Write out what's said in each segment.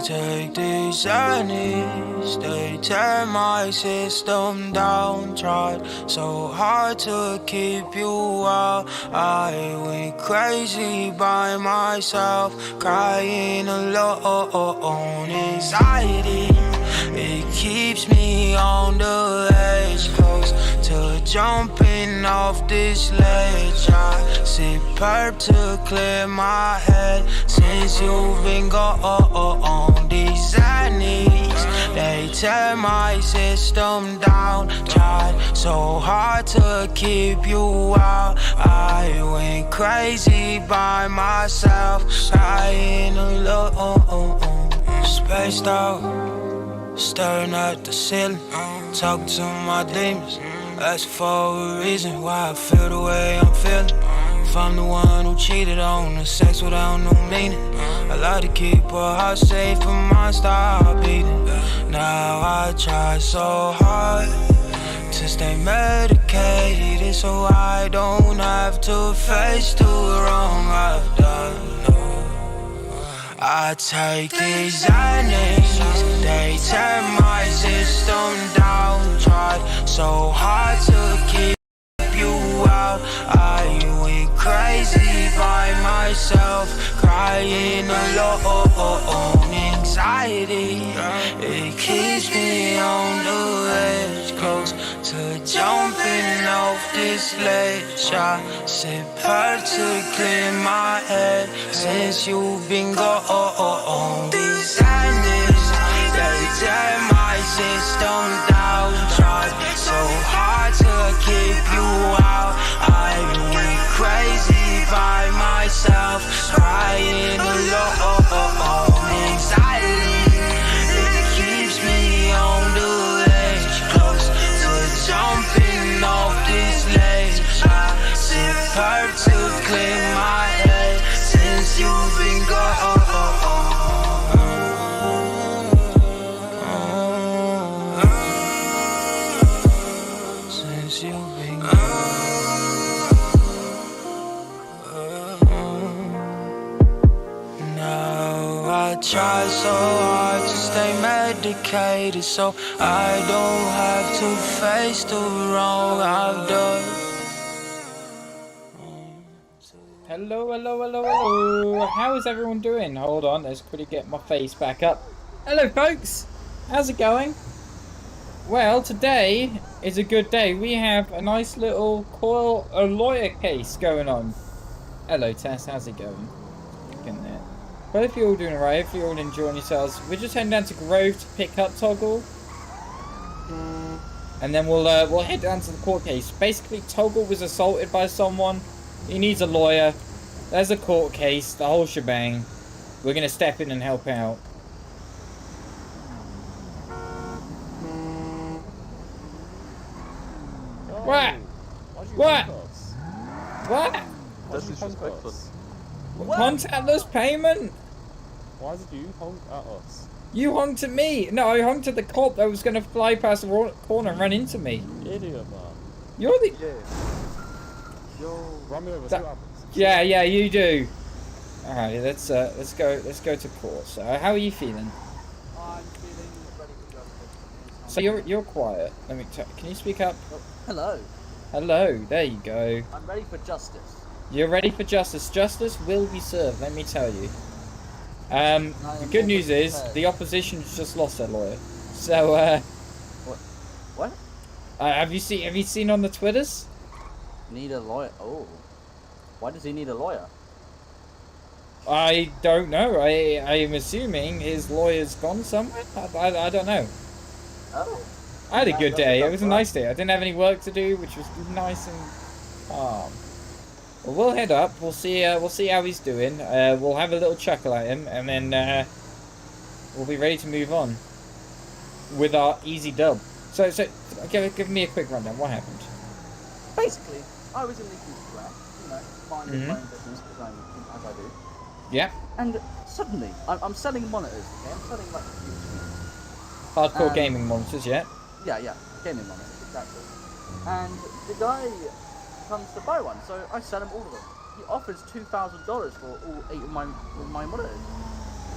take these journeys, they tear my system down. Tried so hard to keep you out. I went crazy by myself, crying alone. Anxiety, it keeps me on the edge, close to jumping off this ledge. I sip perp to clear my head since you've been gone. These knees, they tear my system down. Tried so hard to keep you out. I went crazy by myself, crying alone. Spaced out, staring at the ceiling, talking to my demons. That's for a reason why I feel the way I'm feeling. If I'm the one who cheated on the sex without no meaning, I like to keep her heart safe from my start beating. Now I try so hard to stay medicated so I don't have to face the wrong I've done. I take these earnings, they tear my system down. Tried so hard to keep you out. I went crazy by myself, crying alone. Anxiety, it keeps me on the edge, close to jumping off this ledge. I sip her to clear my head since you've been gone. These endings, they tear my system down. Tried so hard to keep you out. I went crazy by myself, crying alone. Anxiety, it keeps me on the edge, close to jumping off this ledge. I sip her to clear my head since you've been gone. Since you've been gone. Now I try so hard to stay medicated so I don't have to face the wrong I've done. Hello. How is everyone doing? Hold on, let's quickly get my face back up. Hello, folks. How's it going? Well, today is a good day. We have a nice little lawyer case going on. Hello, Tess. How's it going? Getting there. Well, if you're all doing alright, if you're all enjoying yourselves, we're just heading down to Grove to pick up Toggle. And then we'll head down to the court case. Basically, Toggle was assaulted by someone. He needs a lawyer. There's a court case, the whole shebang. We're going to step in and help out. What? What? What? That's disrespectful. Contactless payment? Why did you honk at us? You honked at me. No, I honked at the cop that was going to fly past the corner and run into me. Idiot, man. You're the... Yeah. Yo, run me over. See what happens. Yeah, you do. All right, let's go to court. So, how are you feeling? I'm feeling ready for justice. So you're quiet. Let me. Can you speak up? Oh, hello. Hello. There you go. I'm ready for justice. You're ready for justice. Justice will be served. Let me tell you. The good news is the opposition's just lost their lawyer. So What? have you seen on the Twitters? Need a lawyer? Oh. Why does he need a lawyer? I don't know. I am assuming his lawyer's gone somewhere. I don't know. Oh. I had a good day. It was a nice day. I didn't have any work to do, which was nice and calm. Well, we'll head up. We'll see how he's doing. We'll have a little chuckle at him, and then we'll be ready to move on with our easy dub. So give me a quick rundown. What happened? Basically, I was in Lincoln Square, minding my own business as I do. Yeah. And suddenly, I'm selling monitors. Okay, I'm selling like computer screens. Hardcore gaming monitors, yeah. Yeah, gaming monitors, exactly. And the guy comes to buy one, so I sell him all of them. He offers $2,000 for all 8 of my monitors.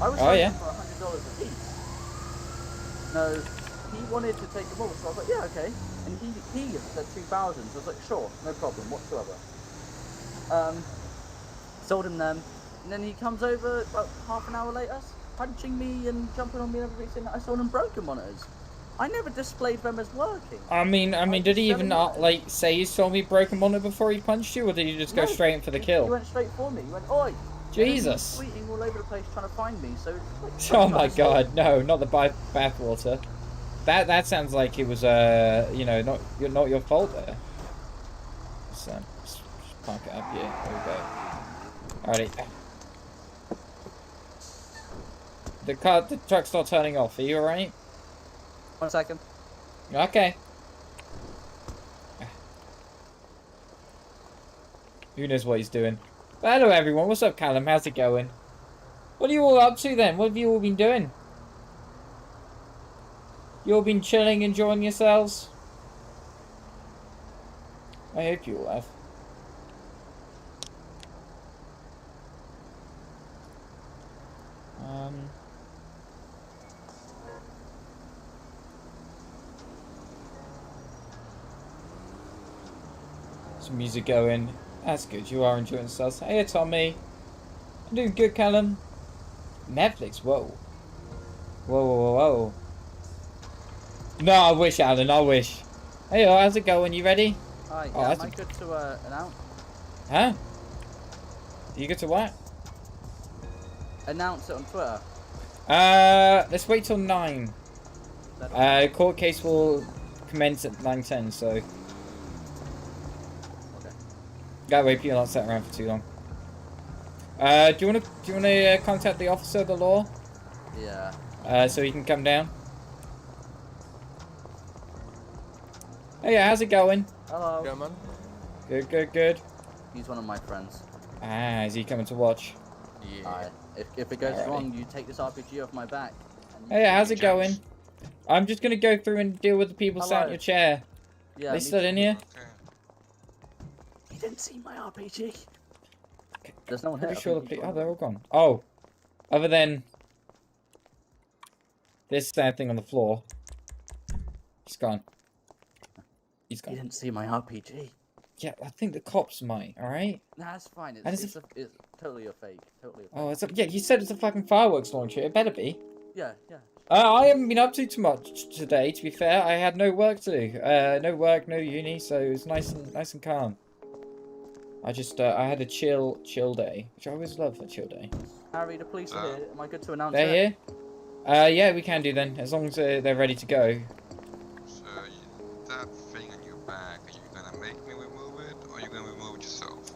I was Oh, selling yeah. them for $100 a piece. No, he wanted to take them all, so I was like, yeah, okay. And he said 2,000. So I was like, sure, no problem whatsoever. Sold him them, and then he comes over about half an hour later, punching me and jumping on me and everything, saying that I sold him broken monitors. I never displayed them as working. I mean, did he even like say he saw me broken monitor before he punched you, or did he just go No, straight in for the He kill? went straight for me. He went, oi! Jesus. And he was tweeting all over the place trying to find me. So. Like, Oh my God, no, not the bathwater. That sounds like it was you know, not your fault there. So just park it up here. There we go. Alrighty. The truck's not turning off. Are you alright? 1 second. Okay. Who knows what he's doing? But hello everyone, what's up Callum? How's it going? What are you all up to then? What have you all been doing? You all been chilling, enjoying yourselves? I hope you all have. Some music going. That's good. You are enjoying yourselves. Hey, Tommy. I'm doing good, Callum. Netflix. Whoa. Whoa, whoa, whoa. No, I wish, Alan. I wish. Hey, how's it going? You ready? Hi. Oh, Yeah, that's am I good to announce? Huh? You good to what? Announce it on Twitter. Let's wait till 9. Court case will commence at 9:10. So. Okay. That way, people aren't sat around for too long. Do you wanna contact the officer of the law? Yeah. So he can come down. Hey, yeah, how's it going? Hello. Yeah, man. Good, good, good. He's one of my friends. Ah, is he coming to watch? Hi. If it goes Alrighty. wrong, you take this RPG off my back. Hey, yeah, how's it going? I'm just gonna go through and deal with the people sat in Hello. your chair. Yeah. They still in here? He didn't see my RPG. There's no one here. Pretty I sure think he's oh, gone. they're all gone. Oh, other than this sad thing on the floor. He's gone. He's He gone. didn't see my RPG. Yeah, I think the cops might. All right. Nah, it's fine. How does It's totally a fake. Totally a fake. Oh, yeah. You said it's a fucking fireworks launcher. It better be. Yeah, yeah. I haven't been up to too much today. To be fair, I had no work to do. No work, no uni, so it was nice and calm. I just I had a chill day, which I always love a chill day. Harry, the police are here. Am I good to announce They're it? here. Yeah, we can do then, as long as they're ready to go. So, that thing on your back, are you gonna make me remove it, or are you gonna remove it yourself?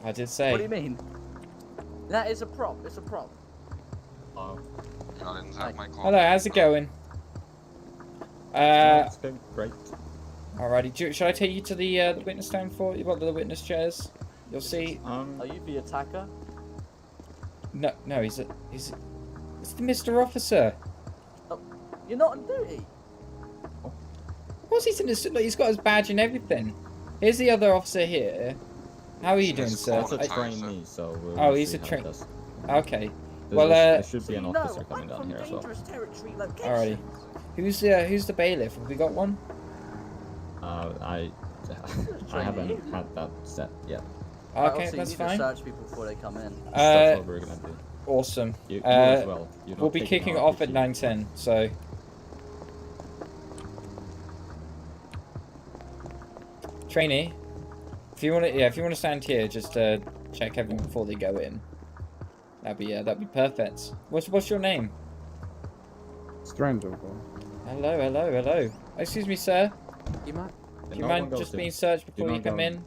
I did say. What do you mean? That is a prop. It's a prop. Oh. I didn't have my call. Hello, how's it going? It's been great. Alrighty. Should I take you to the witness stand for you? What the witness chairs? You'll see. Are you the attacker? No, it's the Mr. Officer. Oh, you're not on duty. Of course he's in his. Look, he's got his badge and everything. Here's the other officer here. How are you doing, That's sir? That's a I- trainee, so we'll Oh, he's see a how train- it does. Okay. There- Well, there should be So an you know, officer coming I'm down from here as well. dangerous territory locations. Alrighty. Who's the bailiff? Have we got one? I haven't had that set yet. Right, Okay, obviously, that's you need to fine. search people before they come in. That's what we're gonna do. Awesome. You as well. You're We'll not be taking kicking our off at RPG. 9:10. So. Trainee, if you want to stand here, just check everything before they go in. That'd be perfect. What's your name? Stranger, bro. Hello. Excuse me, sir. You might. Do you mind just being searched before you come in?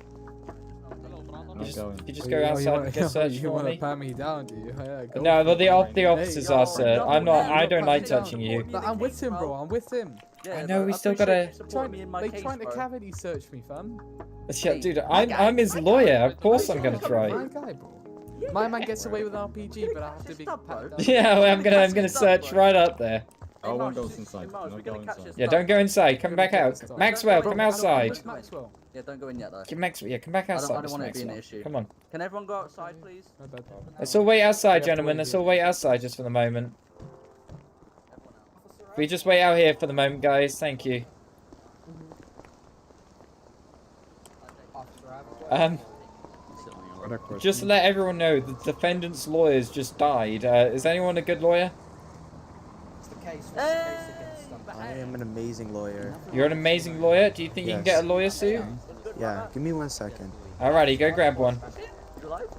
You just go outside and get searched You for want to me. pat me down, do you? Yeah, go No, for but it. the officers are, sir. I'm not. I don't like touching you. But I'm with him, bro. I'm with him. Yeah, I know, bro, we still appreciate gotta- you supporting me in my They case, trying to bro. cavity search me, fam. Yeah, dude, I'm his lawyer. Of course I'm gonna My try. guy, bro. My man gets away with RPG, but I have to be. Stop, bro. Yeah, well, I'm gonna search right up there. Oh, Hey, one Marsh, goes hey, inside. Marsh, Do we're not gonna go catch inside. this Yeah, stuff. don't go inside. Come back out. Maxwell, come outside. Maxwell. Yeah, don't go in yet though. Come back, yeah, come back outside. I don't want it Mr. to be an Maxwell. issue. Come on. Can everyone go outside, please? Let's all wait outside, gentlemen. Let's all wait outside just for the moment. Everyone out. If we just wait out here for the moment, guys. Thank you. Just to let everyone know, the defendant's lawyers just died. Is anyone a good lawyer? I am an amazing lawyer. You're an amazing lawyer. Do you think you can get a lawyer suit? Yeah, give me 1 second. Alrighty, go grab one.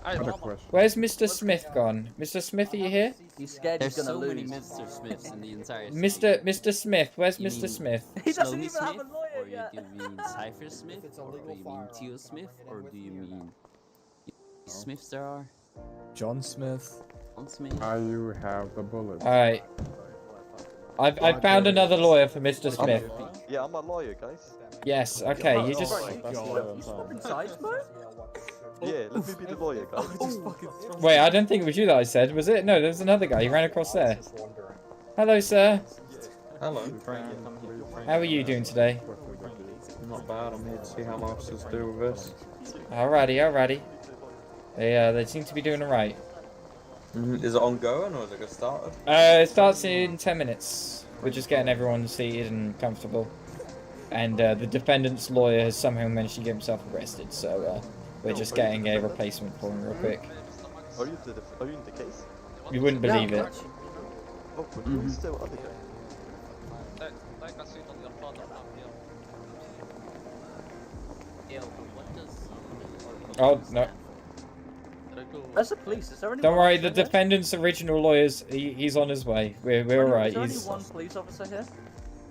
I have a question. Where's Mr. Smith gone? Mr. Smith, are you here? He's scared There's he's gonna so lose. many Mr. Smiths in the entire city. Mr. Smith, where's You Mr. mean- Smith? He doesn't Slowly even have a Smith? lawyer Or yet. do you mean Cypher Smith? Or do you mean Teo Smith? Or do you mean Smiths there are? John Smith. John Smith? You have the bullet. Alright. I've found another lawyer for Mr. Smith. Yeah, I'm a lawyer, guys. Yes, okay, you just... You swapping sides, bro? Yeah, let me be the lawyer, guys. Wait, I don't think it was you that I said, was it? No, there was another guy. He ran across there. Hello, sir. Hello. How are you doing today? Not bad. I'm here to see how my officers do with this. Alrighty, alrighty. They seem to be doing alright. Is it ongoing or is it just started? It starts in 10 minutes. We're just getting everyone seated and comfortable. And the defendant's lawyer has somehow managed to get himself arrested, so we're just getting a replacement for him real quick. Are you in the case? You wouldn't believe it. Oh, but who's the other guy? Oh, no. That's the police. Is there anyone Don't worry, else the in here? defendant's original lawyers, he's on his way. We're alright. Is there only He's... one police officer here?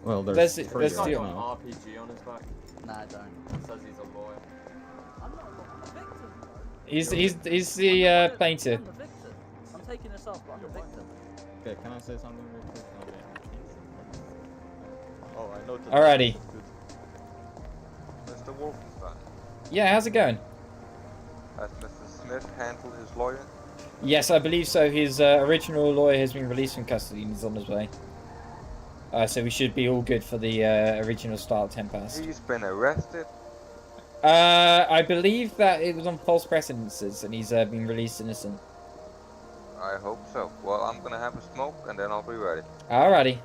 Well, There's- there's there's three the- right now. RPG on his back. Nah, I don't. Says he's a lawyer. I'm not a victim. He's the plaintiff. I'm the victim. I'm taking this off, but I'm the victim. Okay, can I say something real quick? Oh, I know. Alrighty. Mr. Wolfenstein, Yeah, how's it going? has Mr. Smith handled his lawyer? Yes, I believe so. His original lawyer has been released from custody and he's on his way. So we should be all good for the original start at 10 past. He's been arrested. I believe that it was on false precedences and he's been released innocent. I hope so. Well, I'm gonna have a smoke and then I'll be ready. Alrighty.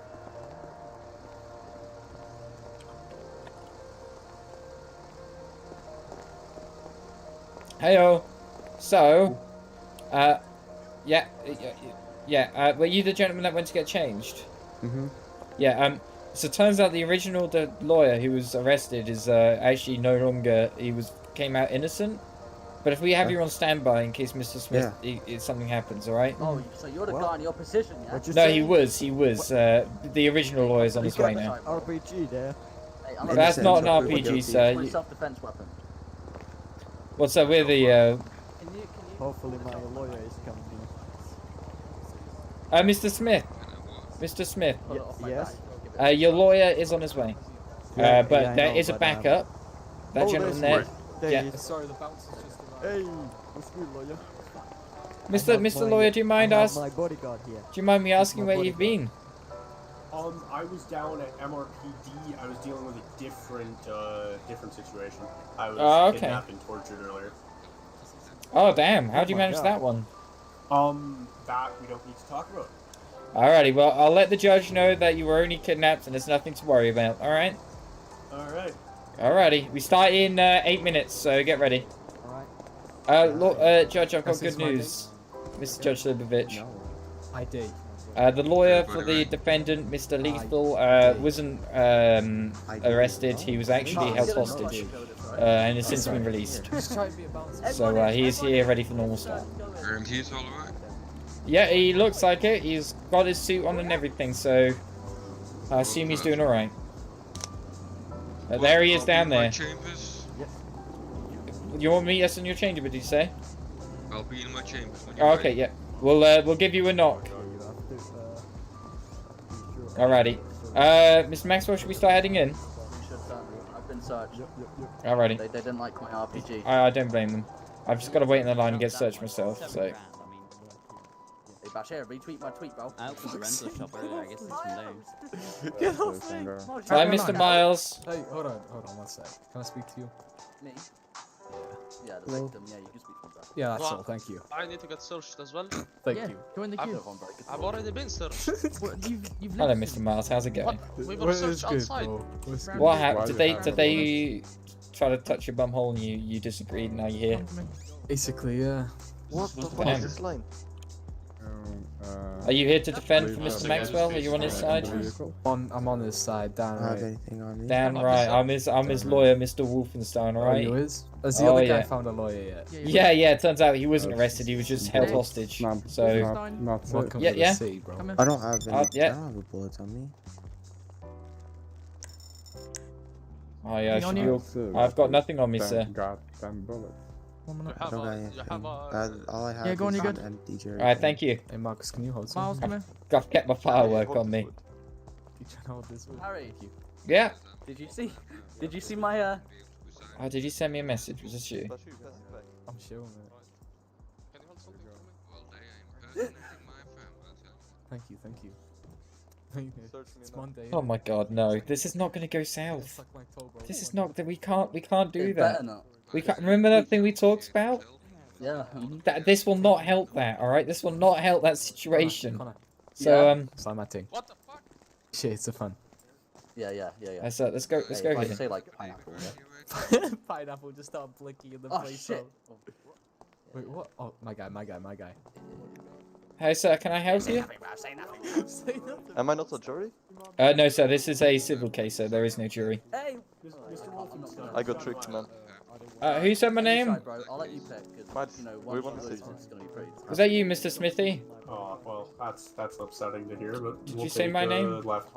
Heyo. So, were you the gentleman that went to get changed? Mm-hmm. Yeah, so it turns out the original lawyer who was arrested is actually no longer, came out innocent. But if we have you on standby in case Mr. Smith, something happens, alright? Oh, so you're the guy in your position, yeah? No, he was, the original lawyer's on his way now. RPG there. Hey, I'm That's not an Innocent, RPG, guilty. sir. my self-defense weapon. What's up, we're the, Can you... Hopefully my lawyer is coming Mr. Smith. Mr. Smith. pull it off my Yes? back? Your lawyer is on his way. Yeah, But yeah, I there know, is a but, backup. That gentleman there. There Yeah. he is. Sorry, the bouncer's just arrived. Hey, what's good, lawyer? Mr. Lawyer, do you mind I have us? my bodyguard here. Do you mind me asking my where you've been? I was down at MRPD. I was dealing with a different situation. I was okay. kidnapped and tortured earlier. Oh damn! How'd you my manage God. that one? That we don't need to talk about. Alrighty, well I'll let the judge know that you were only kidnapped and there's nothing to worry about. All right. Alright. Alrighty, we start in 8 minutes, so get ready. Alright. Judge, I've got This good is my news. Mr. Judge Libovich. No. I did. The lawyer for the defendant, Mr. Lethal, wasn't arrested. He was actually held hostage, and has since been released. Just try to be a bouncer. So he is here, ready for normal start. And he's alright. Yeah, he looks like it. He's got his suit on and everything, so I assume he's doing alright. There he is down there. Chambers. You want to meet us in your chamber, did you say? I'll be in my chambers when you're Oh, okay, yeah. We'll give you a knock. Alrighty. Mr. Maxwell, should we start heading in? We should have done. I've been searched. Alrighty. They didn't like my RPG. I don't blame them. I've just got to wait in the line and get searched myself, so... Hey, Bash, here, retweet my tweet, bro. I opened the rental shop earlier. I guess it's from there. Get off me! Hi, Mr. Miles. Hey, hold on 1 sec. Can I speak to you? Me? Yeah, the victim. Yeah, you can speak to him, bro. Yeah, that's all. Thank you. I need to get searched as well. Thank you. Go in the queue. I've already been searched. You've Hello, Mr. Miles. How's it going? We were searched outside. What happened? Did they try to touch your bum hole and you disagreed? And now you're here. Basically, yeah. What the fuck Damn. is this line? Are you here to defend for Mr. Maxwell? Are you on his side? I'm on his side, down right. anything on me? Damn right. I'm his lawyer, Mr. Wolfenstein. All Oh, right. you is? Has the Oh, other yeah. guy found a lawyer yet? Yeah. It turns out he wasn't arrested. He was just held hostage. So Welcome Yeah, to yeah. the city, bro. I don't have any. yeah. I don't have a bullet on me. I've got nothing on me, sir. Goddamn bullet. I don't got anything. All I have go on, is you're an good. empty jerry. All right. Thank you. Hey, Marcus, can you hold Miles, some? come here. I've kept my firework on me. You trying to hold this one? Harry, Yeah. did you see my Oh, did you send me a message? Was this you? I'm sure, man. Thank you. It's Monday. Oh my God, no! This is not going to go south. Suck my toe, bro. This is not. We can't do It that. better not. We can't. Remember that thing we talked about? Yeah. This will not help that. All right. This will not help that situation. Connor. So Sign my thing. What the fuck? Shit, it's a fun. Yeah. let's go. Let's Hey, go if I here. say like pineapple, yeah. Pineapple just start blinking in the Oh place. shit. Wait, what? Oh, my guy. Hey, sir. Can I help you? Say nothing. Am I not a jury? No, sir. This is a civil case, so there is no jury. Hey. I got tricked, man. Who said my name? Sorry, bro. I'll let you pick because you know we once want you to lose, see. it's gonna be pretty. Was that you, Mr. Smithy? Oh, well, that's upsetting to hear, but Did we'll you say take my the name? Left.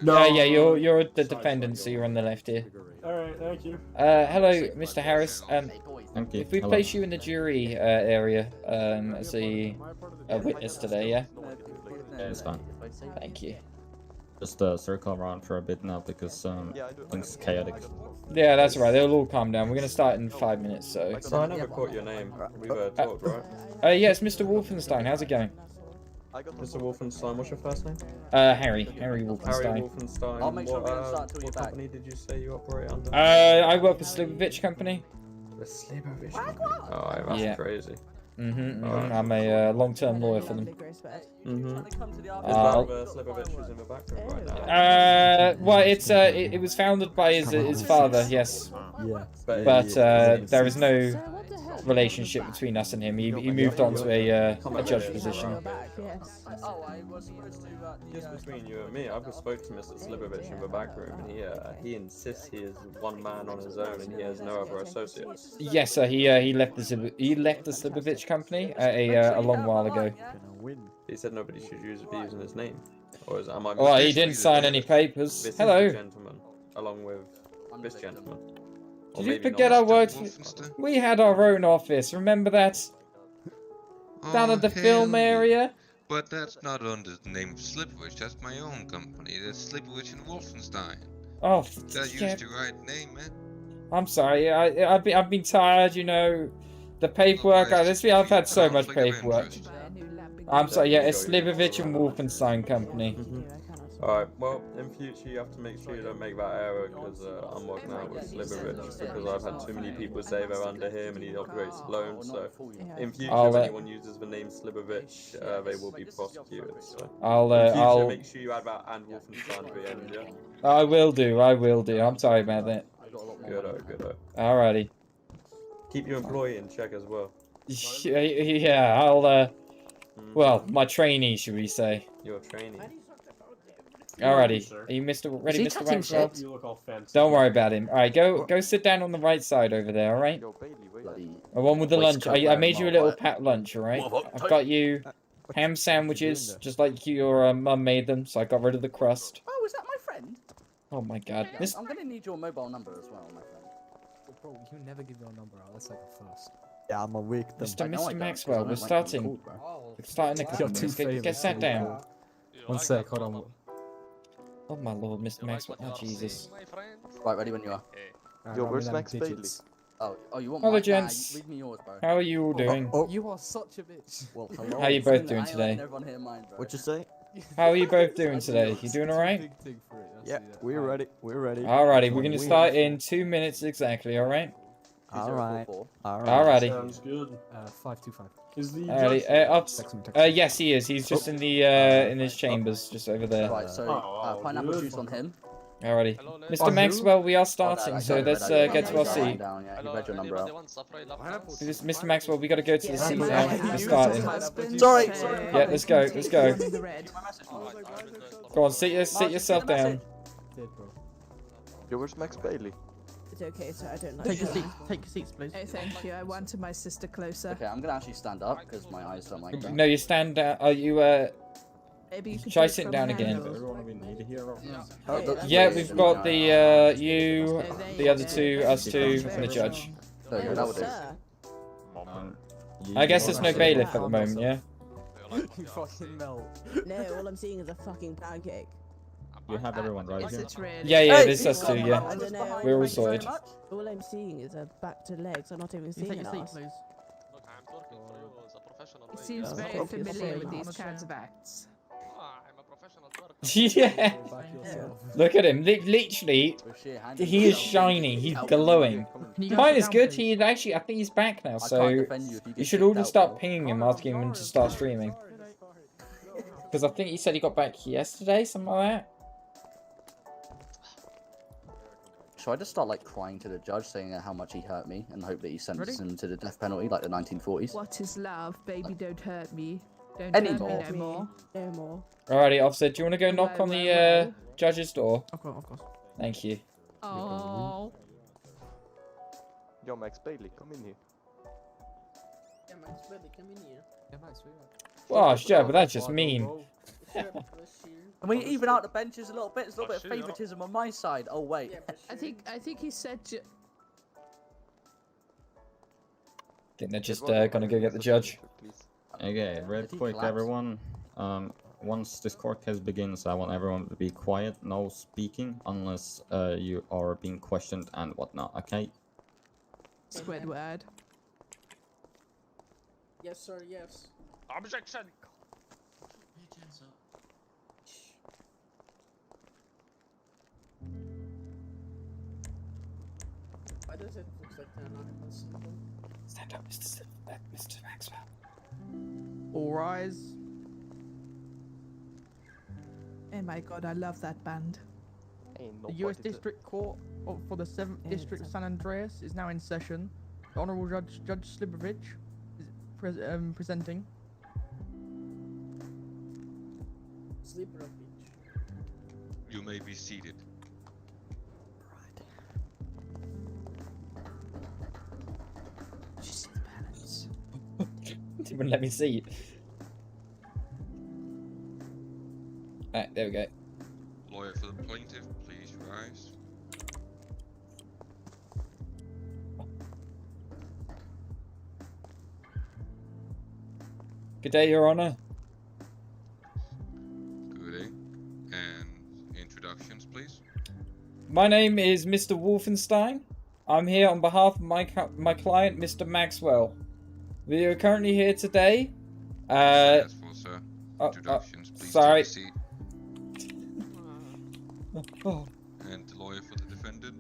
Yeah. You're the defendant, so you're on the left here. Alright, thank you. Hello, Mr. Harris. Thank you. If we place you in the jury area as a witness today, yeah? Yeah, it's fine. Thank you. Just circle around for a bit now because things chaotic. Yeah, that's right. They'll all calm down. We're gonna start in 5 minutes, so. So I never caught your name. We've talked, right? Yeah, it's Mr. Wolfenstein. How's it going? Mr. Wolfenstein, what's your first name? Harry Wolfenstein. Harry Wolfenstein. I'll make sure we don't start until what you're back. company did you say you operate under? I work for Slivovich Company. The Slivovich Company. Oh, that's Yeah. crazy. I'm a long-term lawyer for them. Is Slivovich is in the background right now? Well, it was founded by his father, yes. Yeah. But there is no relationship between us and him. He moved on to a judge position. Oh, I was supposed to. Just between you and me, I've just spoke to Mr. Slivovich in the back room, and he insists he is one man on his own, and he has no other associates. Yes, sir. He left the Slivovich Company a long while ago. He said nobody should be using his name, or am I? Oh, he didn't sign any papers. This Hello. is the gentleman, along with this gentleman. Or Did you maybe forget not. I worked? We had our own office. Remember that? Down at the film area. But that's not under the name of Slipwich, that's my own company. That's Slipwich and Wolfenstein. Oh, That yeah. used the right name, man. I'm sorry. I've been tired. You know, the paperwork. I've had so much paperwork. I'm sorry. Yeah, it's Slivovich and Wolfenstein Company. Alright, well, in future you have to make sure you don't make that error, because I'm working out with Slivovich, because I've had too many people say they're under him and he operates alone, so in future if anyone uses the name Slivovich, they will be prosecuted, so in future make sure you add that and Wolfenstein at the end, yeah? I will do. I'm sorry about that. Good. Alrighty. Keep your employee in check as well. Yeah, I'll, well, my trainee, should we say. Your trainee. Alrighty. Are you ready, Mr. Maxwell? You look all fancy. Don't worry about him. Alright, go sit down on the right side over there, alright? The one with the lunch. I made you a little packed lunch, alright? I've got you ham sandwiches, just like your mum made them, so I got rid of the crust. Oh, is that my friend? Oh my god. I'm gonna need your mobile number as well, my friend. Bro, you never give your number out. That's like a first. Yeah, I'm a victim. Mr. Maxwell, we're starting. We're starting the You're too company. Get sat down. 1 sec, hold on. Oh my lord, Mr. Maxwell. Oh, Jesus. Right, ready when you are. Yo, where's Max Bailey? Oh, you want Hello, my... gents. Nah, leave me yours, bro. How are you all doing? You are such a bitch. Well, hello. How are you both doing I ain't today? letting everyone hear mine, bro. What you say? How are you both doing today? You doing alright? Yeah, we're ready. We're ready. Alrighty, we're gonna We're start ready. in 2 minutes exactly, alright? Alright. 2044. Alright. Alrighty. Sounds good. 525. Is the Alrighty, judge yes, he is. He's just in the in his chambers, just over there. Right, so pineapple good. juice on him. Alrighty, Mr. Maxwell, we are starting, I so read let's that. get to our He's seat. lying down, yeah. He read your number out. Mr. Maxwell, we gotta go to the seat now. We're starting. Sorry. Yeah, let's go. Let's go. Go on, sit yourself down. Yo, where's Max Bailey? It's okay, so I don't like Take your seats. Take your seats, please. Oh, thank you. I wanted my sister closer. Okay, I'm gonna actually stand up because my eyes don't like that. No, you stand down. Are you Maybe you could try do it sitting from down now. again? Yeah, we've got the you, the other two, us two, and the judge. There you go, that would do. Sir. I guess there's no bailiff at the moment, yeah? You fucking melt. No, all I'm seeing is a fucking pancake. You have everyone right Is here. it really? Yeah, there's us two, I yeah. don't know. We're all sorted. All I'm seeing is a back to legs. I'm not even You seeing take an your seat, ass. please. He seems very familiar with these kinds of acts. Yeah. Look at him. Literally, he is shiny. He's glowing. Fine is good. He is actually, I think he's back now. So you should all just start pinging him, asking him to start streaming. Because I think he said he got back yesterday, something like that. Should I just start like crying to the judge, saying how much he hurt me, and hope that he sentences him to the death penalty, like the 1940s? What is love? Baby, don't hurt me. Don't Anymore. hurt me no more. No more. Alrighty, officer, do you want to go knock on the judge's door? Of course. Thank you. Oh. Yo, Max Bailey, come in here. Yeah, Max, we Oh, sure, but that's just mean. Can we even out the benches a little bit? There's a little bit of favoritism on my side. Oh wait. I think he said. I think they're just gonna go get the judge. Okay, real quick, everyone. Once this court case begins, I want everyone to be quiet, no speaking, unless you are being questioned and whatnot. Okay? Squidward. Yes, sir. Yes. Objection! Why does it look like they're not in this? Stand up, Mr. Maxwell. All rise. Oh my god, I love that band. The U.S. District Court for the 7th District San Andreas is now in session. The Honorable Judge Slibovich is presenting. You may be seated. Just see the balance. They wouldn't let me see. Alright, there we go. Lawyer for the plaintiff, please rise. Good day, Your Honor. Good day. And introductions, please. My name is Mr. Wolfenstein. I'm here on behalf of my client, Mr. Maxwell. We are currently here today. Successful, sir. Introductions, please. Sorry. Take a seat. Oh. And the lawyer for the defendant.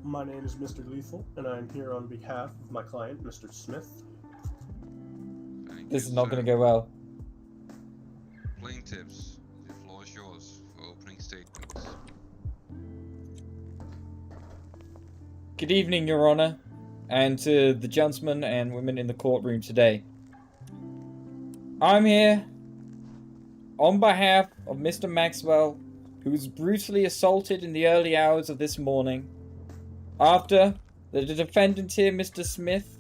My name is Mr. Lethal, and I am here on behalf of my client, Mr. Smith. This is not going to go well. Plaintiffs, the floor is yours for opening statements. Good evening, Your Honor, and to the gentlemen and women in the courtroom today. I'm here on behalf of Mr. Maxwell, who was brutally assaulted in the early hours of this morning after the defendant here, Mr. Smith,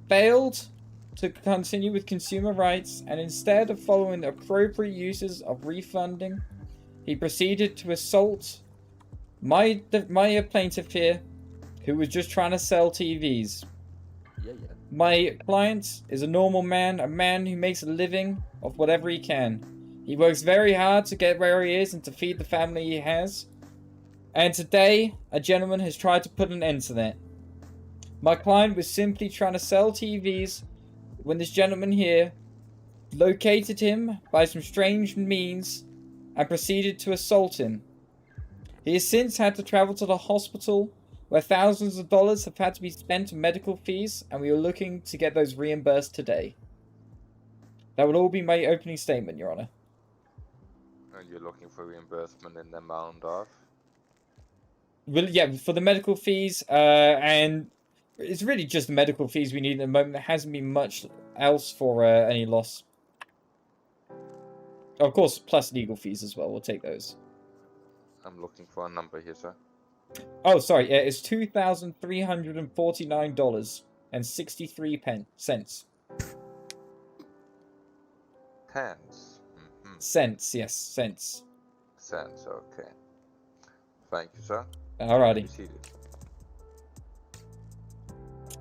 failed to continue with consumer rights, and instead of following the appropriate uses of refunding, he proceeded to assault my plaintiff here, who was just trying to sell TVs. My client is a normal man, a man who makes a living of whatever he can. He works very hard to get where he is and to feed the family he has. And today, a gentleman has tried to put an end to that. My client was simply trying to sell TVs when this gentleman here located him by some strange means and proceeded to assault him. He has since had to travel to the hospital where thousands of dollars have had to be spent on medical fees, and we are looking to get those reimbursed today. That will all be my opening statement, Your Honor. And you're looking for reimbursement in the amount of? Well, yeah, for the medical fees, and it's really just the medical fees we need at the moment. There hasn't been much else for any loss. Of course, plus legal fees as well. We'll take those. I'm looking for a number here, sir. Oh, sorry. It's $2,349.63 cents. Pence. Cents, yes, cents. Cents, okay. Thank you, sir. Alrighty.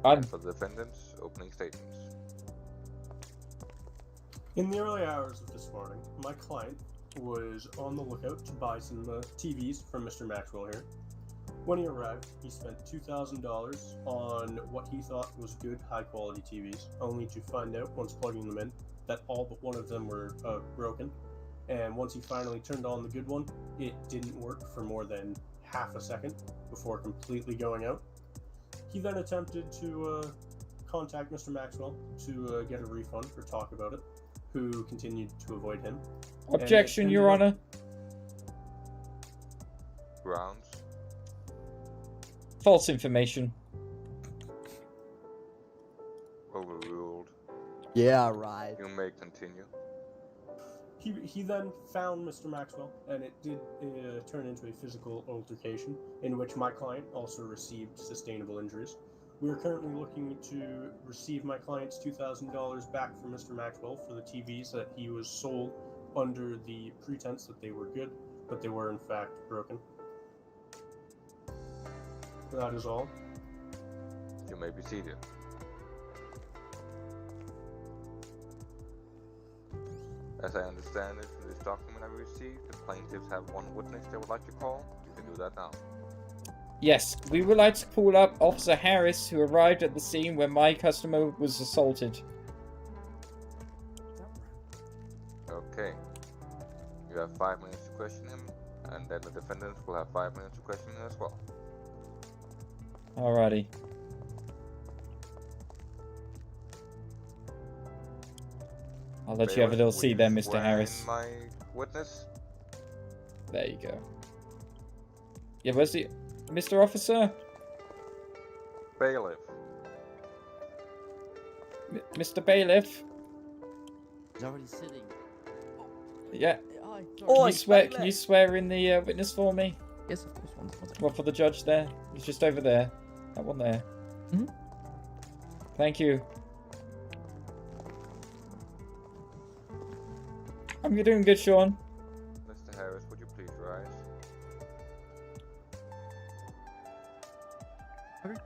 And for the defendants, opening statements. In the early hours of this morning, my client was on the lookout to buy some TVs from Mr. Maxwell here. When he arrived, he spent $2,000 on what he thought was good, high-quality TVs, only to find out, once plugging them in, that all but one of them were broken. And once he finally turned on the good one, it didn't work for more than half a second before completely going out. He then attempted to contact Mr. Maxwell to get a refund or talk about it, who continued to avoid him. Objection, Your Honor. Grounds? False information. Overruled. Yeah, right. You may continue. He then found Mr. Maxwell, and it did turn into a physical altercation in which my client also received sustainable injuries. We are currently looking to receive my client's $2,000 back from Mr. Maxwell for the TVs that he was sold under the pretense that they were good, but they were in fact broken. That is all. You may be seated. As I understand it from this document I received, the plaintiffs have one witness they would like to call. You can do that now. Yes, we would like to call up Officer Harris, who arrived at the scene where my customer was assaulted. Okay. You have 5 minutes to question him, and then the defendants will have 5 minutes to question him as well. Alrighty. I'll let you have a little seat there, Mr. Harris. My witness? There you go. Yeah, where's the... Mr. Officer? Bailiff. Mr. Bailiff? He's already sitting. Yeah. Oi, Can you swear in the witness for me? Yes, of course. One. Well, for the judge there. He's just over there. That one there. Mhm. Thank you. I'm doing good, Sean. Mr. Harris, would you please rise? Okay.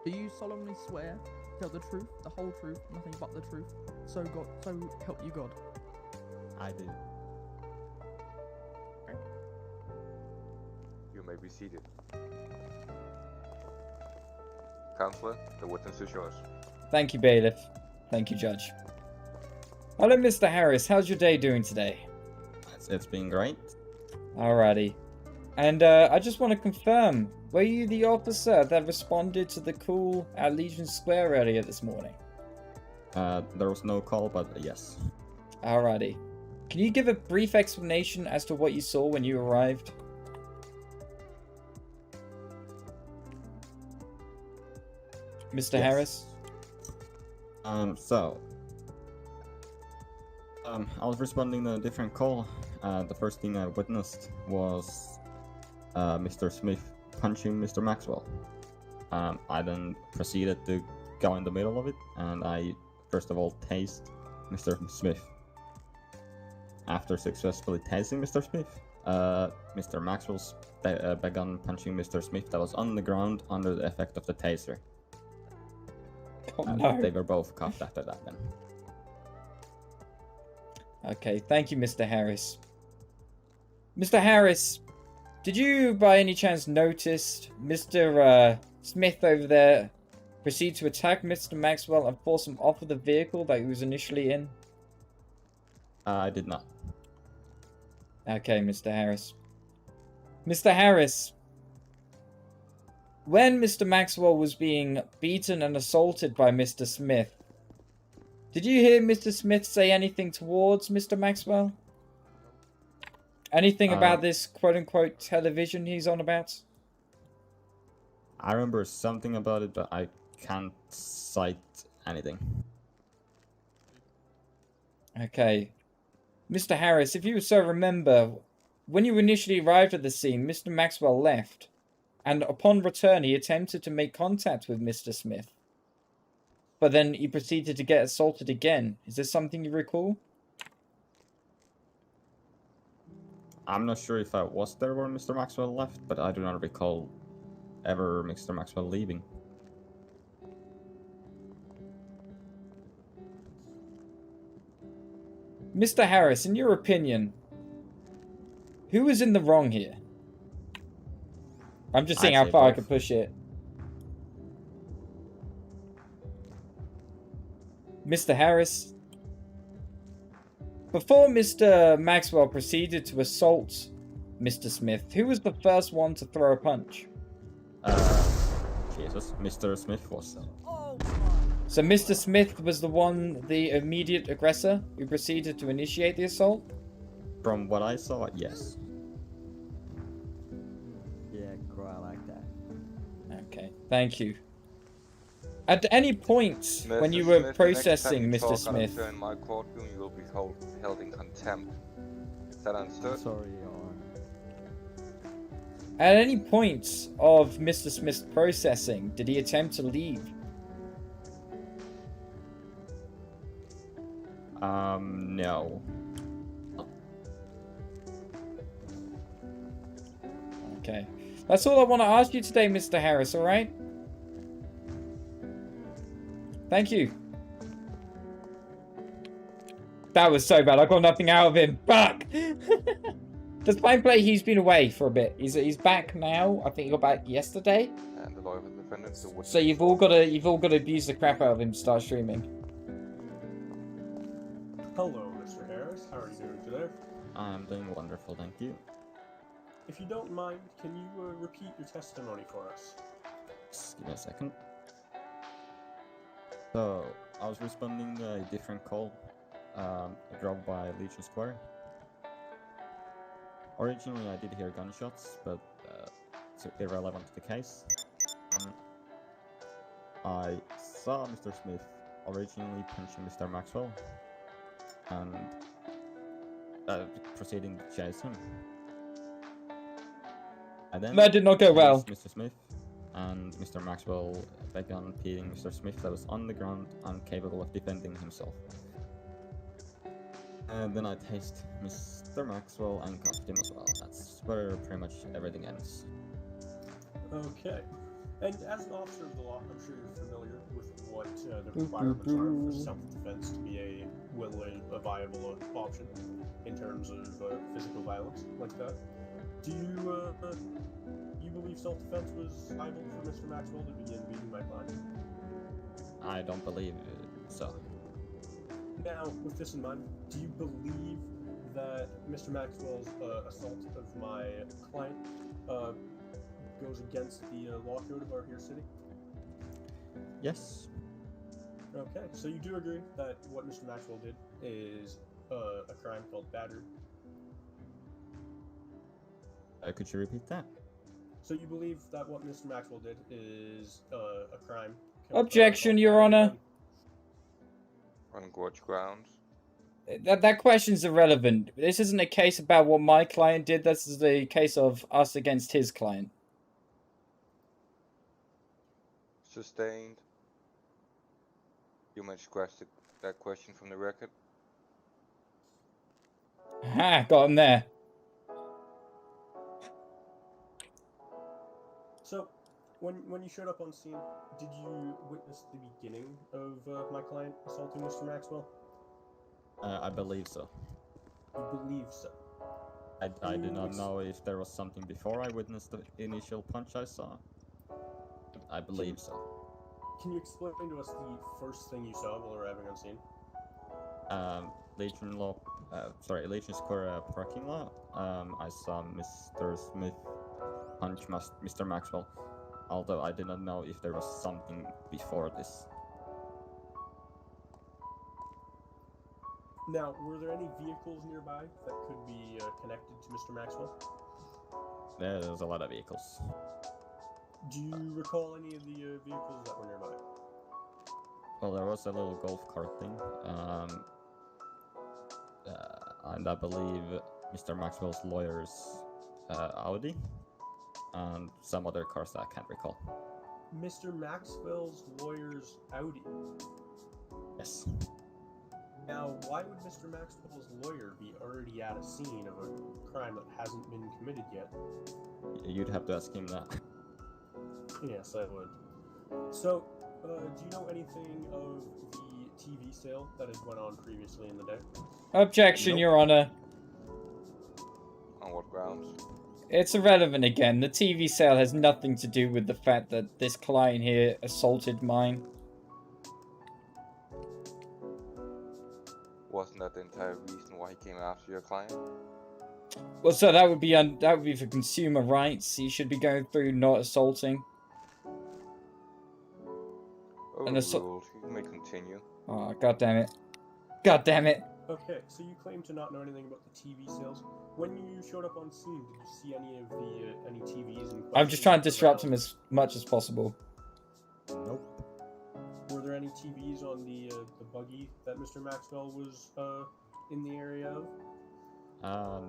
Do you solemnly swear to tell the truth, the whole truth, nothing but the truth? So help you God. I do. Okay. You may be seated. Counselor, the witness is yours. Thank you, Bailiff. Thank you, Judge. Hello, Mr. Harris. How's your day doing today? It's been great. Alrighty. And I just want to confirm, were you the officer that responded to the call at Legion Square earlier this morning? There was no call, but yes. Alrighty. Can you give a brief explanation as to what you saw when you arrived? Mr. Yes. Harris? I was responding to a different call. The first thing I witnessed was Mr. Smith punching Mr. Maxwell. I then proceeded to go in the middle of it, and I first of all tased Mr. Smith. After successfully tasing Mr. Smith, Mr. Maxwell began punching Mr. Smith that was on the ground under the effect of the taser. Oh, no. They were both cuffed after that then. Okay, thank you, Mr. Harris. Mr. Harris, did you by any chance notice Mr. Smith over there proceed to attack Mr. Maxwell and force him off of the vehicle that he was initially in? I did not. Okay, Mr. Harris. Mr. Harris, when Mr. Maxwell was being beaten and assaulted by Mr. Smith, did you hear Mr. Smith say anything towards Mr. Maxwell? Anything about this quote-unquote television he's on about? I remember something about it, but I can't cite anything. Okay. Mr. Harris, if you so remember, when you initially arrived at the scene, Mr. Maxwell left, and upon return he attempted to make contact with Mr. Smith. But then he proceeded to get assaulted again. Is this something you recall? I'm not sure if I was there when Mr. Maxwell left, but I do not recall ever Mr. Maxwell leaving. Mr. Harris, in your opinion, who is in the wrong here? I'm just seeing how far I can push it. Mr. Harris, before Mr. Maxwell proceeded to assault Mr. Smith, who was the first one to throw a punch? Jesus, Mr. Smith was. So Mr. Smith was the immediate aggressor who proceeded to initiate the assault? From what I saw, yes. Yeah, cry like that. Okay, thank you. At any point when you were processing Mr. Smith... in my courtroom, you will be held in contempt. Is that understood? Sorry, Your Honor. At any point of Mr. Smith's processing, did he attempt to leave? No. Okay. That's all I want to ask you today, Mr. Harris, alright? Thank you. That was so bad. I got nothing out of him. Fuck! Does Fine play? He's been away for a bit. He's back now. I think he got back yesterday. And the lawyer for the defendant. So you've all got to abuse the crap out of him to start streaming. Hello, Mr. Harris. How are you doing today? I'm doing wonderful, thank you. If you don't mind, can you repeat your testimony for us? Just give me a second. So, I was responding to a different call. I drove by Legion Square. Originally, I did hear gunshots, but it's irrelevant to the case. I saw Mr. Smith originally punching Mr. Maxwell and proceeding to chase him. And then that did not go well. Mr. Smith and Mr. Maxwell began beating Mr. Smith that was on the ground, incapable of defending himself. And then I tased Mr. Maxwell and cuffed him as well. That's where pretty much everything ends. Okay. And as an officer of the law, I'm sure you're familiar with what the requirements are for self-defense to be a viable option in terms of physical violence like that. Do you believe self-defense was viable for Mr. Maxwell to begin beating my client? I don't believe so. Now, with this in mind, do you believe that Mr. Maxwell's assault of my client goes against the law code of our here city? Yes. Okay, so you do agree that what Mr. Maxwell did is a crime called battery? Could you repeat that? So you believe that what Mr. Maxwell did is a crime? Objection, Your Honor. On what grounds? That question's irrelevant. This isn't a case about what my client did. This is a case of us against his client. Sustained. You may scratch that question from the record. Ha! Got him there. So, when you showed up on scene, did you witness the beginning of my client assaulting Mr. Maxwell? I believe so. You believe so? I do not know if there was something before I witnessed the initial punch I saw. I believe so. Can you explain to us the first thing you saw while arriving on scene? Legion Square parking lot. I saw Mr. Smith punch Mr. Maxwell, although I did not know if there was something before this. Now, were there any vehicles nearby that could be connected to Mr. Maxwell? There's a lot of vehicles. Do you recall any of the vehicles that were nearby? Well, there was a little golf cart thing, and I believe Mr. Maxwell's lawyer's Audi, and some other cars that I can't recall. Mr. Maxwell's lawyer's Audi? Yes. Now, why would Mr. Maxwell's lawyer be already at a scene of a crime that hasn't been committed yet? You'd have to ask him that. Yes, I would. So, do you know anything of the TV sale that had went on previously in the day? Objection, Nope. Your Honor. On what grounds? It's irrelevant again. The TV sale has nothing to do with the fact that this client here assaulted mine. Wasn't that the entire reason why he came after your client? Well, sir, that would be for consumer rights. He should be going through not assaulting. Overruled. You may continue. Oh, god damn it. God damn it. Okay, so you claim to not know anything about the TV sales. When you showed up on scene, did you see any of the any TVs in question? I'm just trying to disrupt him as much as possible. Nope. Were there any TVs on the buggy that Mr. Maxwell was in the area of?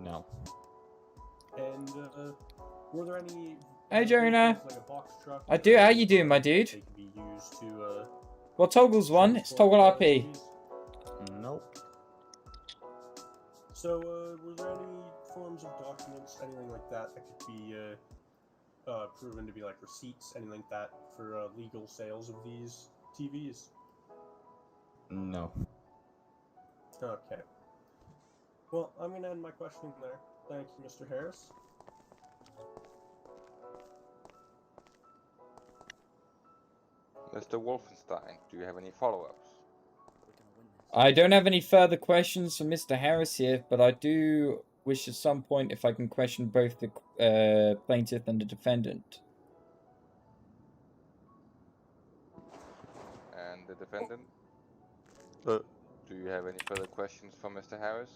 No. And were there any? Hey, Jonah. Like a box truck? I do. How you doing, my dude? They could be used to. What toggle's one? It's toggle RP. Nope. So, were there any forms of documents, anything like that, that could be proven to be like receipts, anything like that, for legal sales of these TVs? No. Okay. Well, I'm going to end my questioning there. Thank you, Mr. Harris. Mr. Wolfenstein, do you have any follow-ups? I don't have any further questions for Mr. Harris here, but I do wish at some point if I can question both the plaintiff and the defendant. And the defendant? Do you have any further questions for Mr. Harris?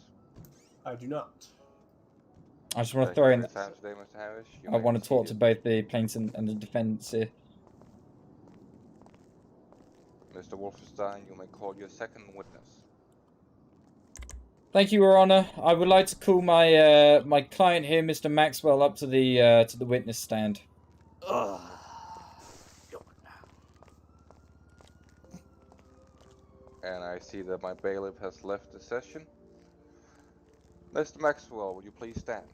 I do not. I just want to throw in that Time today, Mr. Harris. I want to talk to both the plaintiff and the defendants here. Mr. Wolfenstein, you may call your second witness. Thank you, Your Honor. I would like to call my my client here, Mr. Maxwell, up to the witness stand. And I see that my bailiff has left the session. Mr. Maxwell, will you please stand?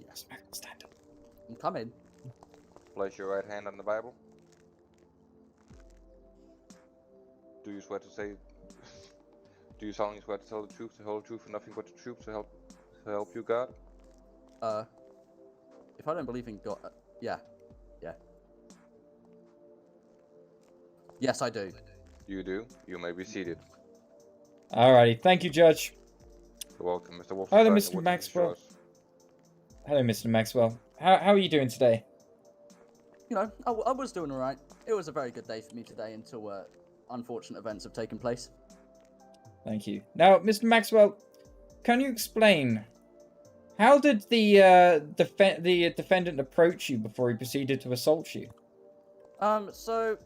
Yes, Maxwell, stand up. I'm coming. Place your right hand on the Bible. Do you swear to say? Do you solemnly swear to tell the truth, the whole truth, and nothing but the truth to help you, God? If I don't believe in God, yeah. Yes, I do. You do. You may be seated. Alrighty, thank you, Judge. You're welcome, Mr. Wolfenstein. Hello, Mr. Maxwell. Hello, Mr. Maxwell. How are you doing today? You know, I was doing alright. It was a very good day for me today until unfortunate events have taken place. Thank you. Now, Mr. Maxwell, can you explain how did the defendant approach you before he proceeded to assault you? So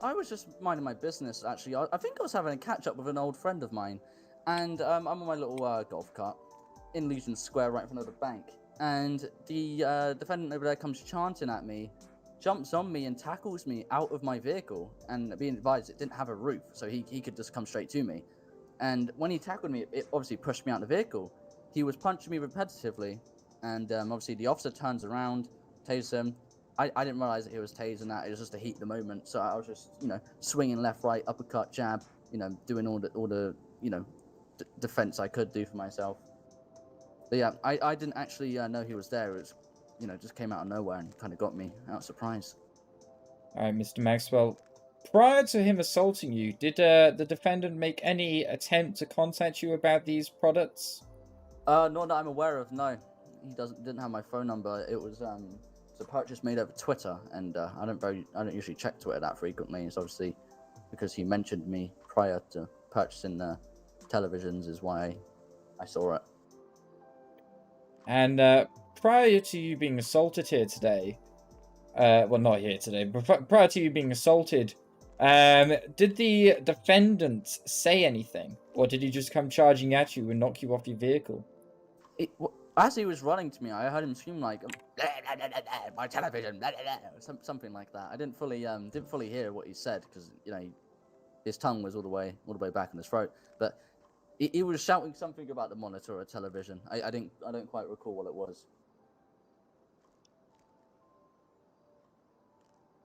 I was just minding my business. Actually, I think I was having a catch up with an old friend of mine, and I'm on my little golf cart in Legion Square, right in front of the bank. And the defendant over there comes chanting at me, jumps on me and tackles me out of my vehicle. And being advised, it didn't have a roof, so he could just come straight to me. And when he tackled me, it obviously pushed me out of the vehicle. He was punching me repetitively, and obviously the officer turns around, tases him. I didn't realize that he was tasing that. It was just a heat of the moment, so I was just, swinging left, right, uppercut, jab, doing all the defense I could do for myself. But yeah, I didn't actually know he was there. It was, just came out of nowhere and kind of got me out of surprise. All right, Mr. Maxwell. Prior to him assaulting you, did the defendant make any attempt to contact you about these products? Not that I'm aware of. No, he didn't have my phone number. It was a purchase made over Twitter, and I don't usually check Twitter that frequently. It's obviously because he mentioned me prior to purchasing the televisions is why I saw it. And prior to you being assaulted here today, well, not here today, but prior to you being assaulted, did the defendant say anything? Or did he just come charging at you and knock you off your vehicle? As he was running to me, I heard him scream like, "My television!" Something like that. I didn't fully hear what he said because his tongue was all the way back in his throat. But he was shouting something about the monitor or television. I don't quite recall what it was.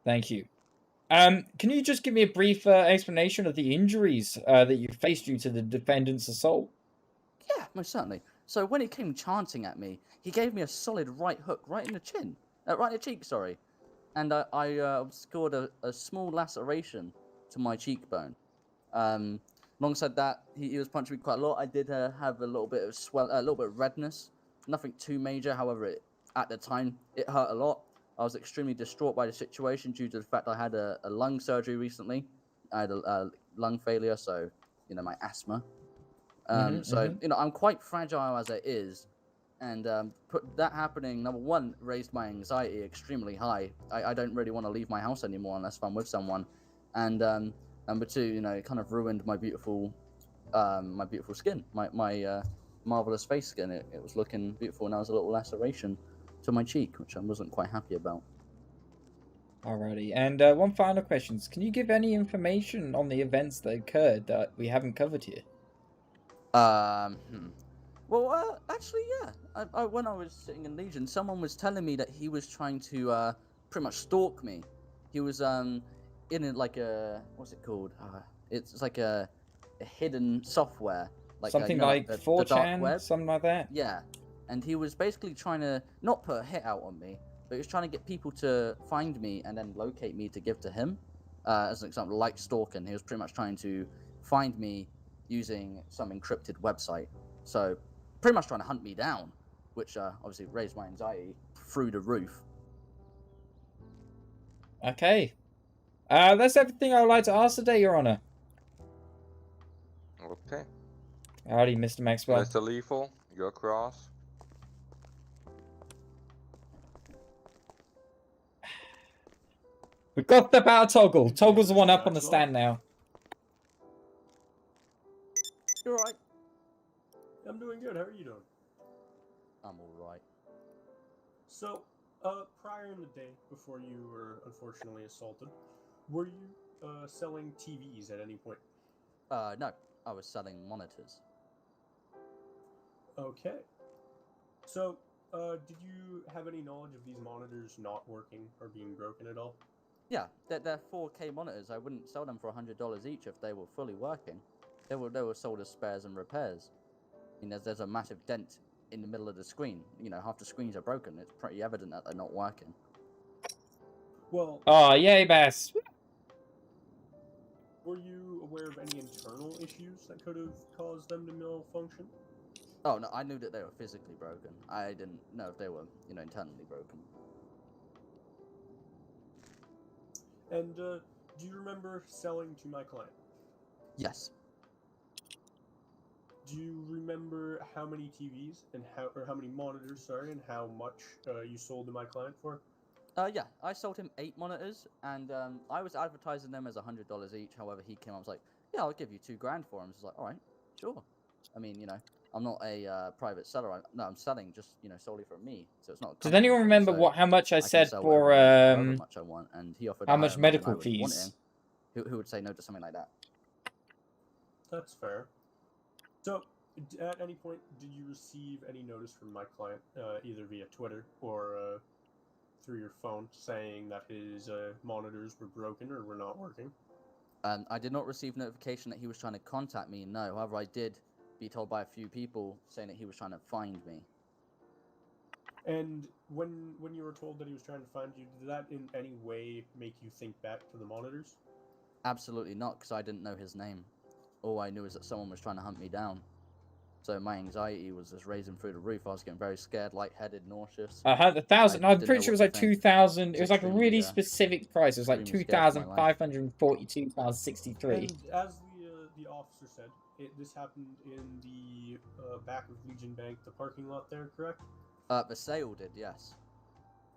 Thank you. Can you just give me a brief explanation of the injuries that you faced due to the defendant's assault? Yeah, most certainly. So when he came chanting at me, he gave me a solid right hook right in the chin, right in the cheek, sorry. And I scored a small laceration to my cheekbone. Alongside that, he was punching me quite a lot. I did have a little bit of redness, nothing too major. However, at the time, it hurt a lot. I was extremely distraught by the situation due to the fact I had a lung surgery recently. I had a lung failure, so my asthma. I'm quite fragile as it is, and that happening, number one, raised my anxiety extremely high. I don't really want to leave my house anymore unless I'm with someone, and number two, it kind of ruined my beautiful skin, my marvelous face skin. It was looking beautiful, and there was a little laceration to my cheek, which I wasn't quite happy about. Alrighty, and one final question. Can you give any information on the events that occurred that we haven't covered here? Well, actually, yeah. When I was sitting in Legion, someone was telling me that he was trying to pretty much stalk me. He was in like a what's it called? It's like a hidden software, like something like the 4chan, dark web. something like that. Yeah, and he was basically trying to not put a hit out on me, but he was trying to get people to find me and then locate me to give to him. As an example, like stalking, he was pretty much trying to find me using some encrypted website. So pretty much trying to hunt me down, which obviously raised my anxiety through the roof. Okay. That's everything I would like to ask today, Your Honor. Okay. Howdy, Mr. Maxwell. Mr. Lethal, you're cross. We got the power toggle. Toggle's the one up on the stand now. You're right. I'm doing good. How are you doing? I'm alright. So, prior in the day, before you were unfortunately assaulted, were you selling TVs at any point? No. I was selling monitors. Okay. So, did you have any knowledge of these monitors not working or being broken at all? Yeah, they're 4K monitors. I wouldn't sell them for $100 each if they were fully working. They were sold as spares and repairs. I mean, there's a massive dent in the middle of the screen. Half the screens are broken. It's pretty evident that they're not working. Well... Oh, yay, Bass! Were you aware of any internal issues that could have caused them to malfunction? Oh, no, I knew that they were physically broken. I didn't know if they were, internally broken. And, do you remember selling to my client? Yes. Do you remember how many TVs and how many monitors, sorry, and how much you sold to my client for? Yeah, I sold him 8 monitors, and I was advertising them as $100 each. However, he came up and was like, "Yeah, I'll give you $2,000 for them." I was like, "All right, sure." I mean, I'm not a private seller. I'm selling just solely for me, so it's not. Does anyone remember how much I said for however much I want, and he offered how much medical fees? Who would say no to something like that? That's fair. So, at any point, did you receive any notice from my client, either via Twitter or through your phone, saying that his monitors were broken or were not working? I did not receive notification that he was trying to contact me, no. However, I did be told by a few people saying that he was trying to find me. And when you were told that he was trying to find you, did that in any way make you think back to the monitors? Absolutely not, because I didn't know his name. All I knew is that someone was trying to hunt me down. So my anxiety was just raising through the roof. I was getting very scared, lightheaded, nauseous. 1,000. I'm pretty sure it was like 2,000. It was like a extremely, really specific price. It was like extremely scared for my life. 2,542.63. And as the officer said, this happened in the back of Legion Bank, the parking lot there, correct? The sale did, yes.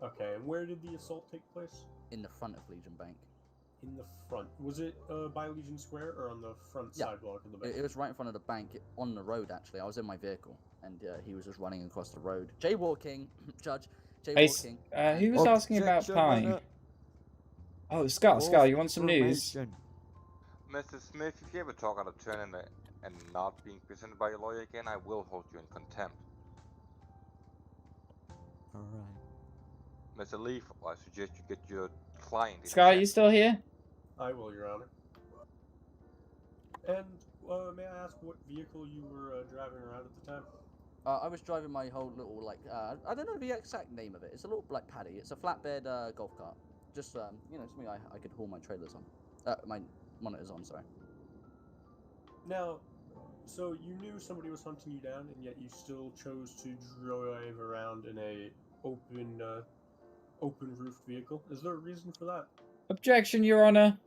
Okay, and where did the assault take place? In the front of Legion Bank. In the front. Was it by Legion Square or on the front sidewalk of the bank? It was right in front of the bank, on the road, actually. I was in my vehicle, and he was just running across the road. Jaywalking, Judge. Jaywalking. Who was asking about time? Oh, Scar, you want some news? Mr. Smith, if you ever talk out of turn and not being presented by your lawyer again, I will hold you in contempt. Alright. Mr. Lethal, I suggest you get your client in Scar, check. you still here? I will, Your Honor. And may I ask what vehicle you were driving around at the time? I was driving my whole little, like, I don't know the exact name of it. It's a little black paddy. It's a flatbed golf cart. Just, you know, something I could haul my trailers on. My monitors on, sorry. Now, so you knew somebody was hunting you down, and yet you still chose to drive around in a open roofed vehicle. Is there a reason for that? Objection, Your Honor.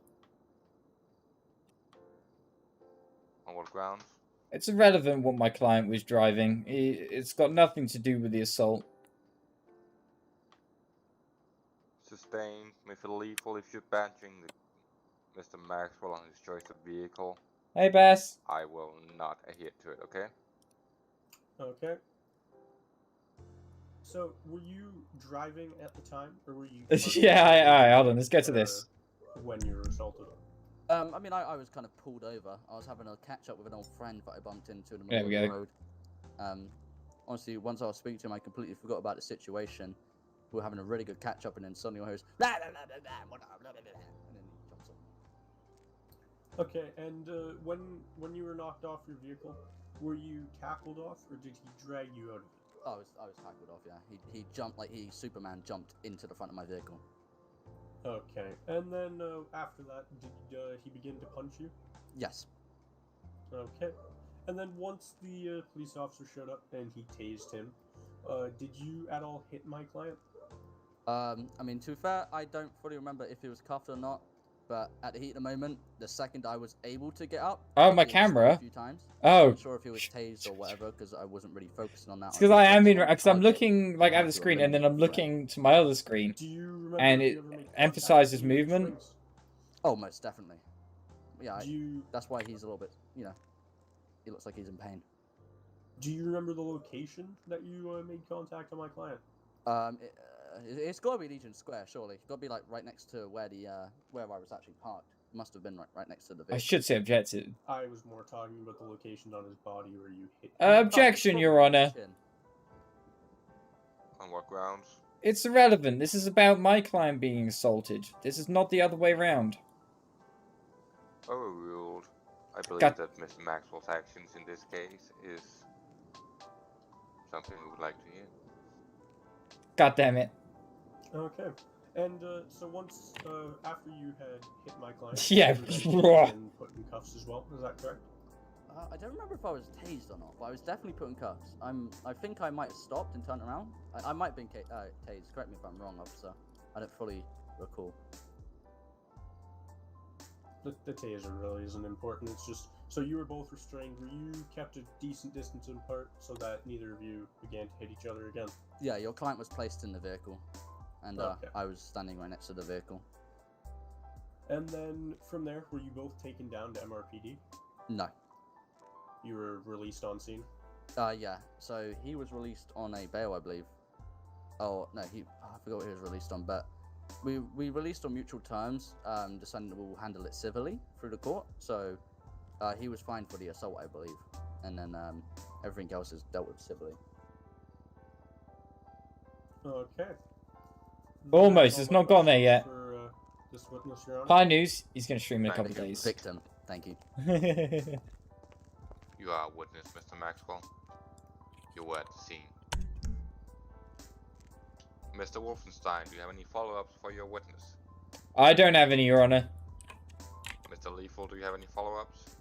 On what grounds? It's irrelevant what my client was driving. It's got nothing to do with the assault. Sustained, Mr. Lethal, if you're badging Mr. Maxwell on his choice of vehicle. Hey, Bass. I will not adhere to it, okay? Okay. So, were you driving at the time, or were you... Yeah, hold on, let's get to this. When you were assaulted? I mean, I was kind of pulled over. I was having a catch-up with an old friend that I bumped into in the middle of the road. Honestly, once I was speaking to him, I completely forgot about the situation. We were having a really good catch-up, and then suddenly I heard... And then he jumps up. Okay, and when you were knocked off your vehicle, were you tackled off, or did he drag you out of it? I was tackled off, yeah. He jumped, like Superman jumped into the front of my vehicle. Okay, and then after that, did he begin to punch you? Yes. Okay, and then once the police officer showed up and he tased him, did you at all hit my client? I mean, to be fair, I don't fully remember if he was cuffed or not, but at the heat of the moment, the second I was able to get up... Oh, my camera? A few times. Oh. I'm not sure if he was tased or whatever, because I wasn't really focusing on that. Because I am in... Because I'm looking, like, at the screen, and then I'm looking to my other screen. Do you remember and it emphasizes movement. Oh, most definitely. Yeah, that's why he's a little bit, you know, he looks like he's in pain. Do you remember the location that you made contact on my client? It's got to be Legion Square, surely. It's got to be like right next to where where I was actually parked. It must have been right next to the vehicle. I should say objective. I was more talking about the location on his body where you hit. Objection, Your Honor. On what grounds? It's irrelevant. This is about my client being assaulted. This is not the other way around. Overruled. I believe that Mr. Maxwell's actions in this case is something we would like to hear. God damn it. Okay. And so once after you had hit my client, yeah, you were put in cuffs as well. Is that correct? I don't remember if I was tased or not, but I was definitely put in cuffs. I think I might have stopped and turned around. I might have been tased. Correct me if I'm wrong, officer. I don't fully recall. The taser really isn't important. It's just so you were both restrained. Were you kept a decent distance apart so that neither of you began to hit each other again? Yeah, your client was placed in the vehicle, and I was standing right next to the vehicle. And then from there, were you both taken down to MRPD? No. You were released on scene? Yeah. So he was released on a bail, I believe. Oh no, I forgot what he was released on, but we released on mutual terms. Defendant will handle it civilly through the court. So he was fined for the assault, I believe, and then everything else is dealt with civilly. Okay. Almost. It's not gone there yet. This witness, Your Honor. High news, he's going to stream in a Thank couple of you. days. Victim. Thank you. You are a witness, Mr. Maxwell. You were at the scene. Mr. Wolfenstein, do you have any follow-ups for your witness? I don't have any, Your Honor. Mr. Lethal, do you have any follow-ups?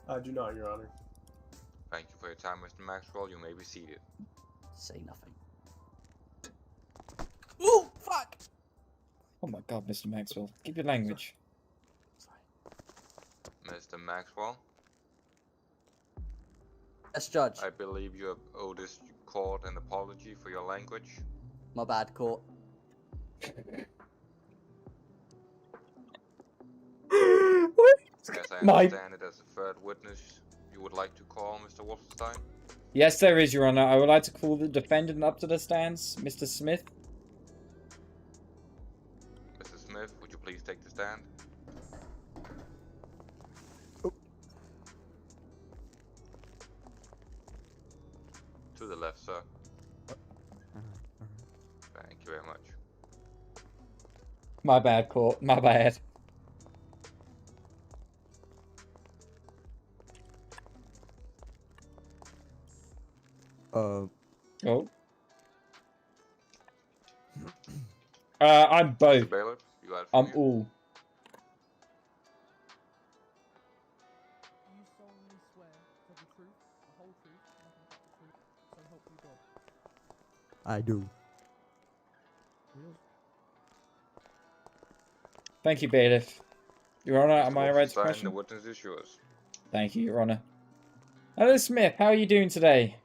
I do not, Your Honor. Thank you for your time, Mr. Maxwell. You may be seated. Say nothing. Ooh, fuck! Oh my god, Mr. Maxwell. Keep your language. Mr. Maxwell? Yes, Judge. I believe you have owed this court an apology for your language. My bad, court. As I understand it, as a third witness, you would like to call Mr. Wolfenstein? Yes, there is, Your Honor. I would like to call the defendant up to the stands, Mr. Smith. Mr. Smith, would you please take the stand? To the left, sir. Thank you very much. My bad, court. My bad. Oh. I'm both. Mr. Bailiff, you got it I'm from you? all. You solemnly swear to the truth, the whole truth, nothing but the truth, so help you God. I do. Thank you, bailiff. Your Honor, am I right to Wolfenstein, question? the witness is yours. Thank you, Your Honor. Hello, Smith. How are you doing today?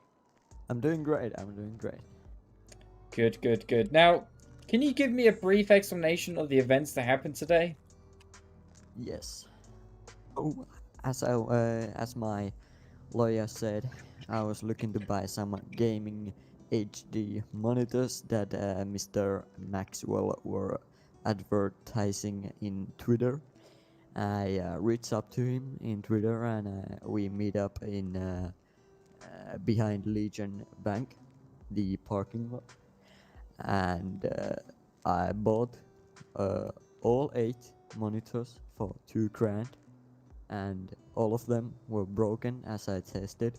I'm doing great. I'm doing great. Good, good, good. Now, can you give me a brief explanation of the events that happened today? Yes. Oh, as my lawyer said, I was looking to buy some gaming HD monitors that Mr. Maxwell were advertising in Twitter. I reached up to him in Twitter and we meet up in behind Legion Bank, the parking lot, and I bought all 8 monitors for $2,000, and all of them were broken as I tested.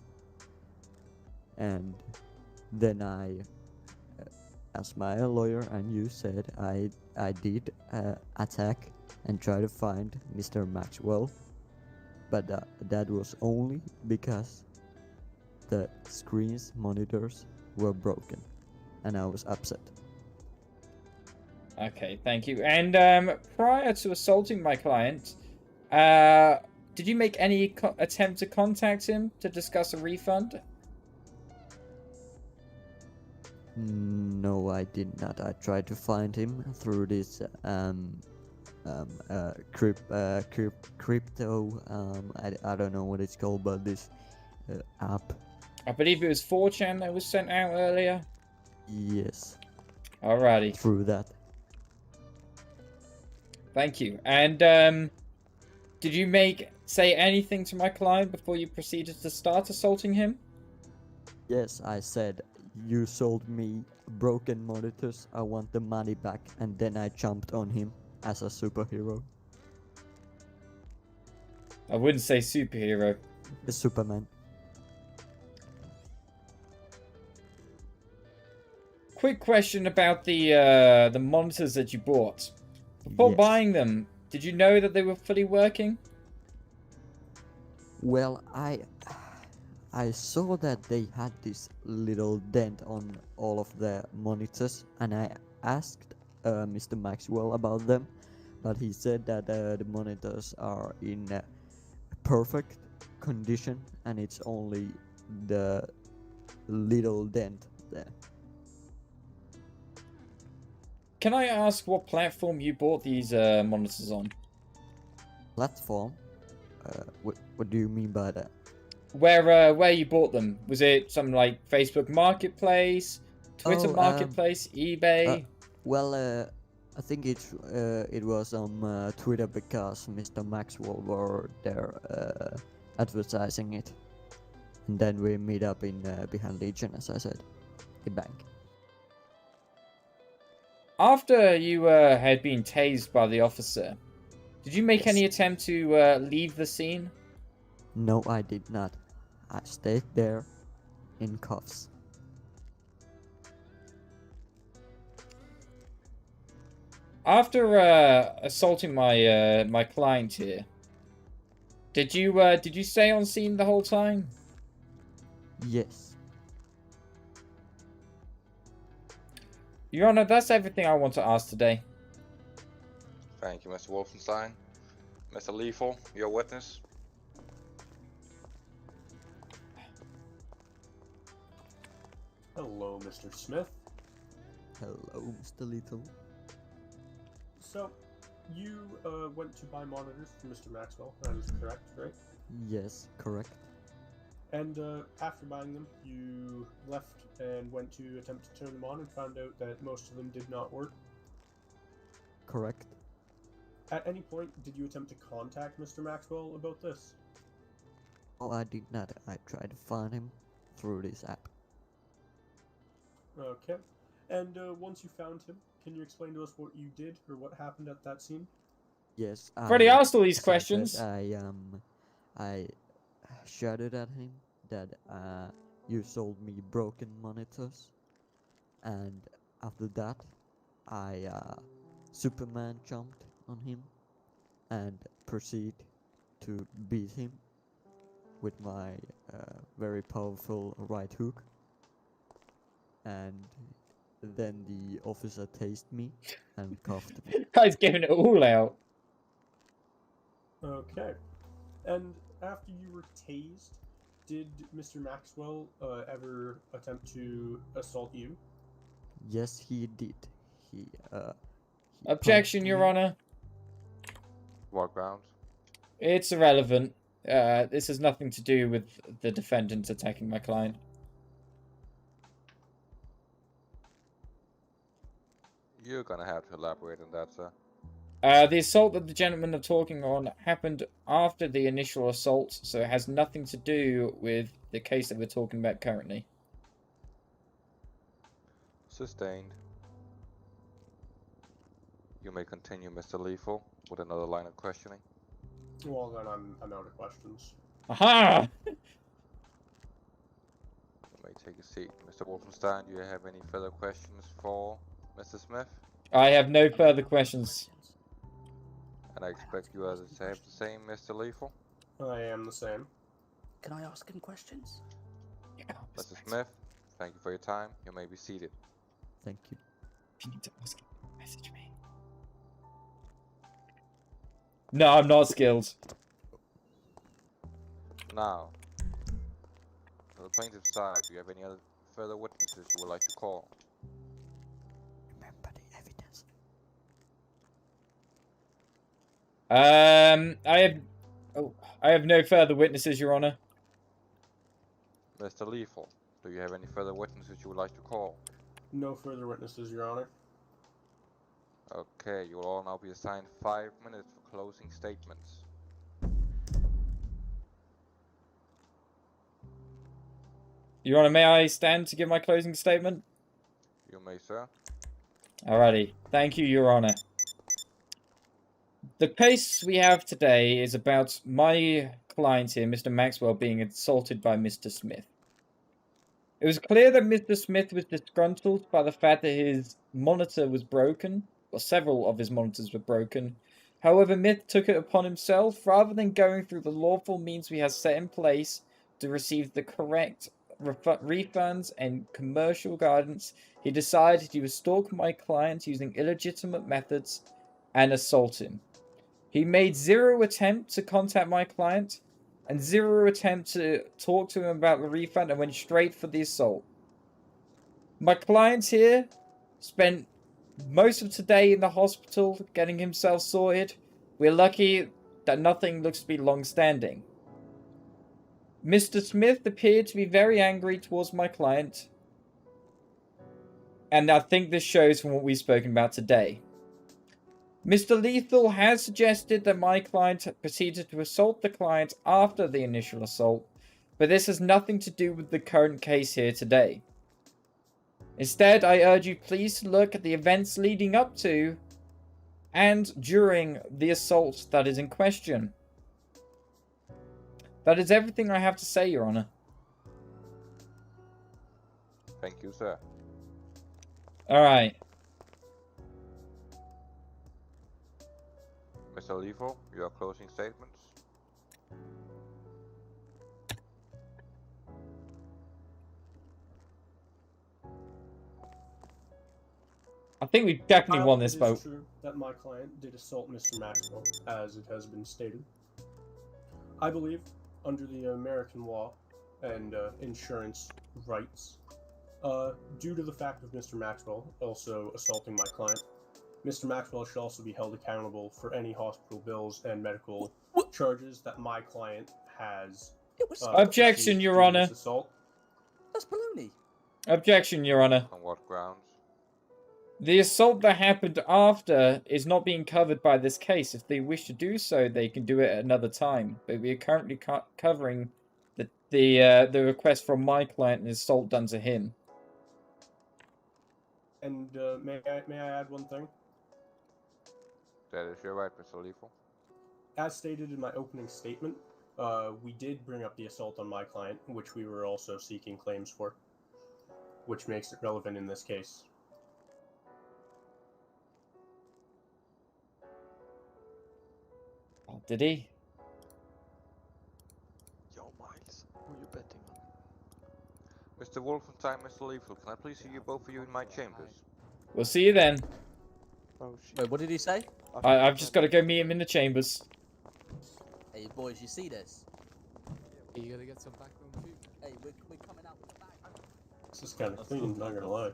And then I, as my lawyer and you said, I did attack and try to find Mr. Maxwell, but that was only because the screen's monitors were broken, and I was upset. Okay, thank you. And prior to assaulting my client, did you make any attempt to contact him to discuss a refund? No, I did not. I tried to find him through this crypto I don't know what it's called, but this app. I believe it was 4chan that was sent out earlier. Yes. Alrighty. Through that. Thank you. And did you say anything to my client before you proceeded to start assaulting him? Yes, I said, you sold me broken monitors, I want the money back, and then I jumped on him as a superhero. I wouldn't say superhero. A Superman. Quick question about the monitors that you bought. Before Yes. buying them, did you know that they were fully working? Well, I saw that they had this little dent on all of the monitors, and I asked Mr. Maxwell about them, but he said that the monitors are in perfect condition, and it's only the little dent there. Can I ask what platform you bought these monitors on? Platform? What do you mean by that? Where you bought them? Was it something like Facebook Marketplace, Twitter Marketplace, eBay? I think it was on Twitter because Mr. Maxwell were there advertising it, and then we meet up in behind Legion, as I said, the bank. After you had been tased by the officer, did you make Yes. any attempt to leave the scene? No, I did not. I stayed there in cuffs. After assaulting my my client here, did you stay on scene the whole time? Yes. Your Honor, that's everything I want to ask today. Thank you, Mr. Wolfenstein. Mr. Lethal, your witness. Hello, Mr. Smith. Hello, Mr. Lethal. So, you went to buy monitors from Mr. Maxwell, that is correct, right? Yes, correct. And after buying them, you left and went to attempt to turn them on and found out that most of them did not work. Correct. At any point, did you attempt to contact Mr. Maxwell about this? Oh, I did not. I tried to find him through this app. Okay. And once you found him, can you explain to us what you did or what happened at that scene? Yes, Freddie I asked all these as I questions. said, I shouted at him that you sold me broken monitors, and after that, I Superman jumped on him and proceed to beat him with my very powerful right hook, and then the officer tased me and cuffed me. Guy's giving it all out. Okay. And after you were tased, did Mr. Maxwell ever attempt to assault you? Yes, he did. He Objection, punched Your me. Honor. What grounds? It's irrelevant. This has nothing to do with the defendant attacking my client. You're gonna have to elaborate on that, sir. The assault that the gentlemen are talking on happened after the initial assault, so it has nothing to do with the case that we're talking about currently. Sustained. You may continue, Mr. Lethal, with another line of questioning. Well, then I'm out of questions. Aha! You may take a seat. Mr. Wolfenstein, do you have any further questions for Mr. Smith? I have no further questions. And I expect you to have the same, Mr. Lethal. I am the same. Can I ask him questions? Mr. Smith, thank you for your time. You may be seated. Thank you. If you need to ask him, message me. No, I'm not skilled. Now, on the plaintiff's side, do you have any other further witnesses you would like to call? Remember the evidence. I have no further witnesses, Your Honor. Mr. Lethal, do you have any further witnesses you would like to call? No further witnesses, Your Honor. Okay, you will all now be assigned 5 minutes for closing statements. Your Honor, may I stand to give my closing statement? You may, sir. Alrighty. Thank you, Your Honor. The case we have today is about my client here, Mr. Maxwell, being assaulted by Mr. Smith. It was clear that Mr. Smith was disgruntled by the fact that his monitor was broken, or several of his monitors were broken. However, Smith took it upon himself, rather than going through the lawful means we have set in place to receive the correct refunds and commercial guidance, he decided he would stalk my client using illegitimate methods and assault him. He made zero attempt to contact my client and zero attempt to talk to him about the refund and went straight for the assault. My client here spent most of today in the hospital getting himself sorted. We're lucky that nothing looks to be long-standing. Mr. Smith appeared to be very angry towards my client, and I think this shows from what we've spoken about today. Mr. Lethal has suggested that my client proceeded to assault the client after the initial assault, but this has nothing to do with the current case here today. Instead, I urge you please to look at the events leading up to and during the assault that is in question. That is everything I have to say, Your Honor. Thank you, sir. Alright. Mr. Lethal, your closing statements. I think we definitely won this vote. It is true that my client did assault Mr. Maxwell, as it has been stated. I believe, under the American law and insurance rights, due to the fact of Mr. Maxwell also assaulting my client, Mr. Maxwell should also be held accountable for any hospital bills and medical charges that my client has. Objection, Your Honor. That's baloney. Objection, Your Honor. On what grounds? The assault that happened after is not being covered by this case. If they wish to do so, they can do it at another time. But we are currently covering the request from my client and the assault done to him. And may I add one thing? That is your right, Mr. Lethal. As stated in my opening statement, we did bring up the assault on my client, which we were also seeking claims for, which makes it relevant in this case. Oh, did he? Yo, Miles, who you betting on? Mr. Wolfenstein, Mr. Lethal, can I please see you both of you in my chambers? We'll see you then. Oh shit. Wait, what did he say? I've just got to go meet him in the chambers. Hey boys, you see this? Are you gonna get some backroom food? Hey, we're coming out with the bag. This is kind of clean, not gonna lie.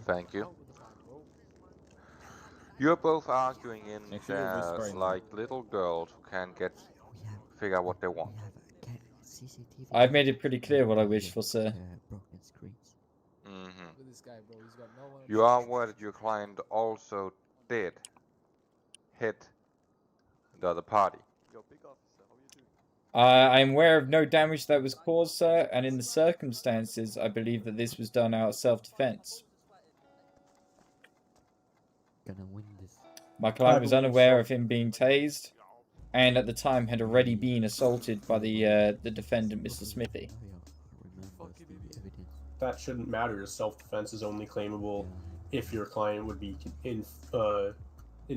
Thank you. You're both arguing in there like little girls who can't figure out what they want. I've made it pretty clear what I wish for, sir. You are aware that your client also did hit the other party. Yo, big officer, how you doing? I'm aware of no damage that was caused, sir, and in the circumstances, I believe that this was done out of self-defense. Gonna win this. My client was unaware of him being tased, and at the time had already been assaulted by the defendant, Mr. Smithy. That shouldn't matter, as self-defense is only claimable if your client would be in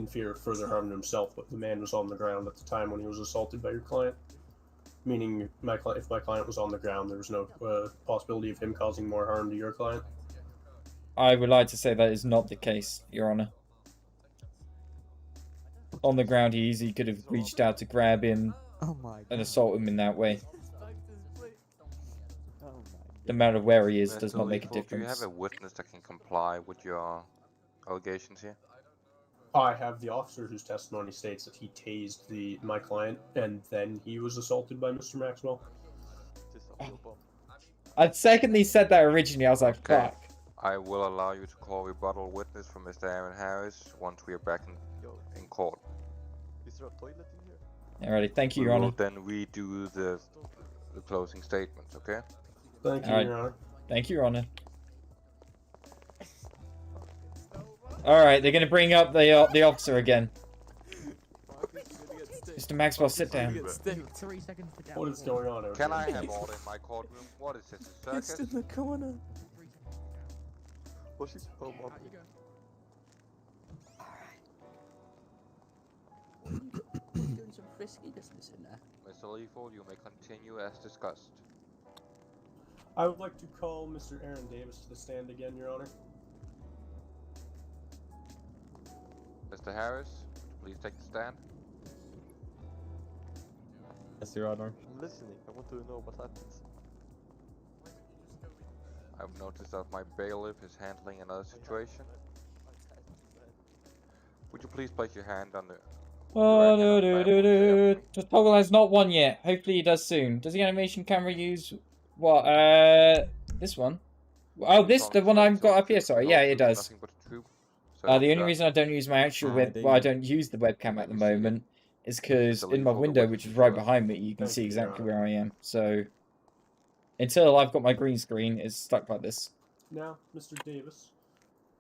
fear of further harm to himself, but the man was on the ground at the time when he was assaulted by your client. Meaning, if my client was on the ground, there was no possibility of him causing more harm to your client. I would like to say that is not the case, Your Honor. On the ground, he easily could have reached out to grab him and assault him in that way. No matter where he is does not make a difference. Do you have a witness that can comply with your allegations here? I have the officer whose testimony states that he tased my client, and then he was assaulted by Mr. Maxwell. I'd secondly said that originally. I was like, fuck. I will allow you to call rebuttal witness from Mr. Aaron Harris once we are back in court. Is there a toilet in here? Alrighty, thank you, Your Honor. We will then redo the closing statements, okay? Thank you, Your Honor. Thank you, Your Honor. Alright, they're gonna bring up the officer again. Mr. Maxwell, sit down. 3 seconds to down. What is going on over Can here? I have order in my courtroom? What is this, a circus? It's in the corner. Oh, she's doing some frisky business in there. Mr. Lethal, you may continue as discussed. I would like to call Mr. Aaron Davis to the stand again, Your Honor. Mr. Harris, please take the stand. Yes, Your Honor. I'm listening. I want to know what happens. I've noticed that my bailiff is handling another situation. Would you please place your hand on the... The toggle has not won yet. Hopefully he does soon. Does the animation camera use what? This one? Oh, the one I've got up here. Sorry, yeah, it does. The only reason I don't use my actual I don't use the webcam at the moment is because in my window, which is right behind me, you can see exactly where I am. So until I've got my green screen, it's stuck like this. Now, Mr. Davis,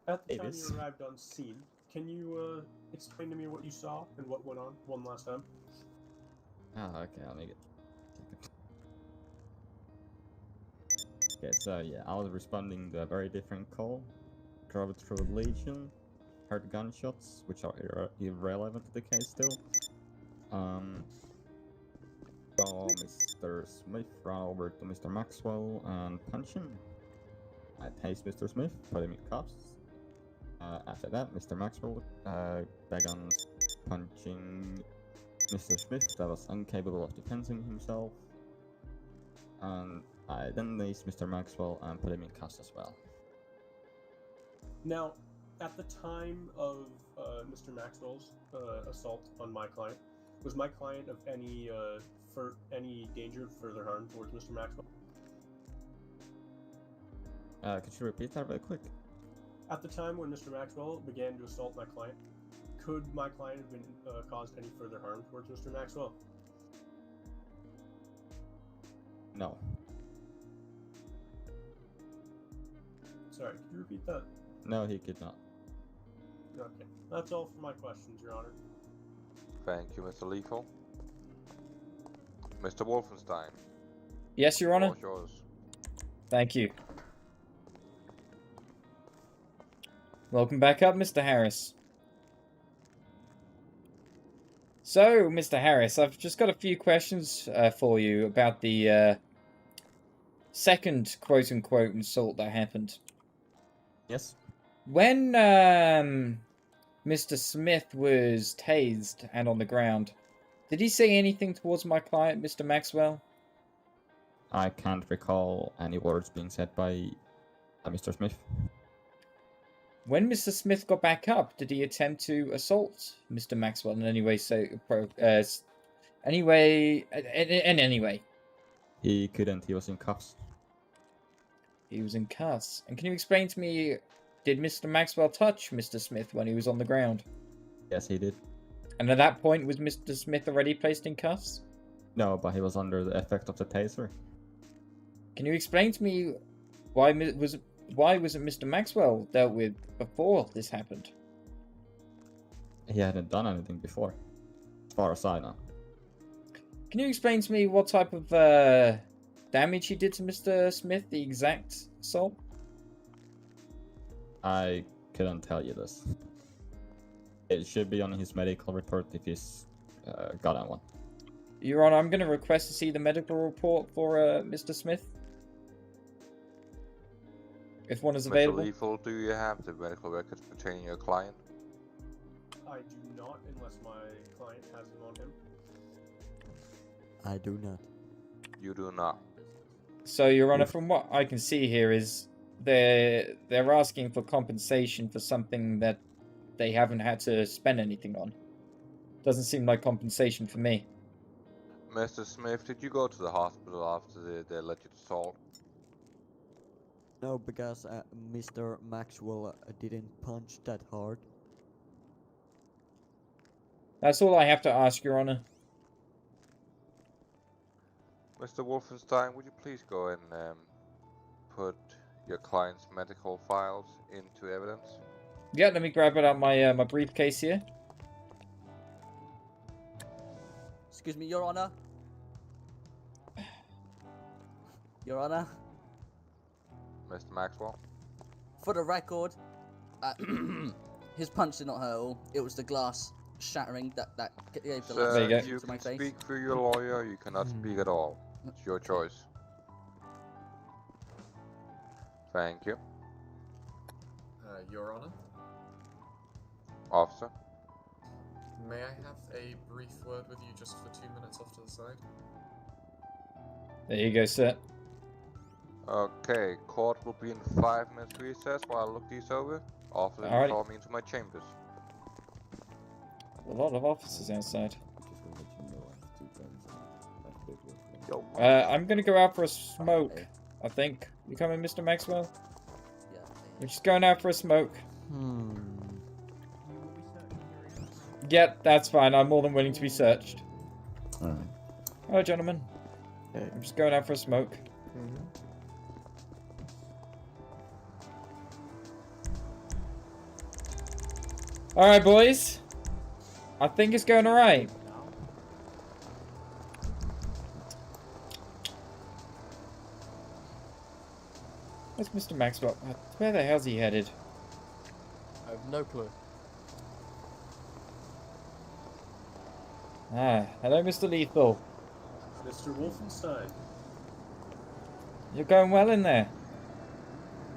at the time you arrived on scene, can you explain to me what you saw and what went on one last time? Okay, I'll make it. Okay, so yeah, I was responding to a very different call. Drove through Legion, heard gunshots, which are irrelevant to the case still. Saw Mr. Smith run over to Mr. Maxwell and punch him. I tased Mr. Smith, put him in cuffs. After that, Mr. Maxwell began punching Mr. Smith that was incapable of defending himself. And I then tased Mr. Maxwell and put him in cuffs as well. Now, at the time of Mr. Maxwell's assault on my client, was my client of any danger of further harm towards Mr. Maxwell? Could you repeat that real quick? At the time when Mr. Maxwell began to assault my client, could my client have been caused any further harm towards Mr. Maxwell? No. Sorry, could you repeat that? No, he could not. Okay, that's all for my questions, Your Honor. Thank you, Mr. Lethal. Mr. Wolfenstein. Yes, Your Honor. Yours. Thank you. Welcome back up, Mr. Harris. So, Mr. Harris, I've just got a few questions for you about the second quote-unquote assault that happened. Yes. When Mr. Smith was tased and on the ground, did he say anything towards my client, Mr. Maxwell? I can't recall any words being said by Mr. Smith. When Mr. Smith got back up, did he attempt to assault Mr. Maxwell in any way? Anyway. He couldn't. He was in cuffs. He was in cuffs. And can you explain to me, did Mr. Maxwell touch Mr. Smith when he was on the ground? Yes, he did. And at that point, was Mr. Smith already placed in cuffs? No, but he was under the effect of the taser. Can you explain to me why wasn't Mr. Maxwell dealt with before this happened? He hadn't done anything before, as far as I know. Can you explain to me what type of damage he did to Mr. Smith, the exact assault? I couldn't tell you this. It should be on his medical report if he's gotten one. Your Honor, I'm going to request to see the medical report for Mr. Smith. If one is available. Mr. Lethal, do you have the medical records pertaining to your client? I do not, unless my client has them on him. I do not. You do not. So, Your Honor, from what I can see here is they're asking for compensation for something that they haven't had to spend anything on. Doesn't seem like compensation for me. Mr. Smith, did you go to the hospital after the alleged assault? No, because Mr. Maxwell didn't punch that hard. That's all I have to ask, Your Honor. Mr. Wolfenstein, would you please go and put your client's medical files into evidence? Yeah, let me grab it out my my briefcase here. Excuse me, Your Honor. Your Honor. Mr. Maxwell? For the record, his punch did not hurt at all. It was the glass shattering that gave the Sir, last you to my can face. speak for your lawyer, you cannot speak at all. It's your choice. Thank you. Your Honor? Officer? May I have a brief word with you just for 2 minutes off to the side? There you go, sir. Okay, court will be in 5 minutes recess while I look these over. Officer, Alrighty. call me into my chambers. A lot of officers outside. Yo, I'm gonna go out for a smoke, I think. You coming, Mr. Maxwell? Yeah. We're just going out for a smoke. You will be searching your ears. Yeah, that's fine. I'm more than willing to be searched. Alright. Hello, gentlemen. I'm just going out for a smoke. Alright, boys. I think it's going alright. Where's Mr. Maxwell? Where the hell's he headed? I have no clue. Ah, hello, Mr. Lethal. Mr. Wolfenstein. You're going well in there.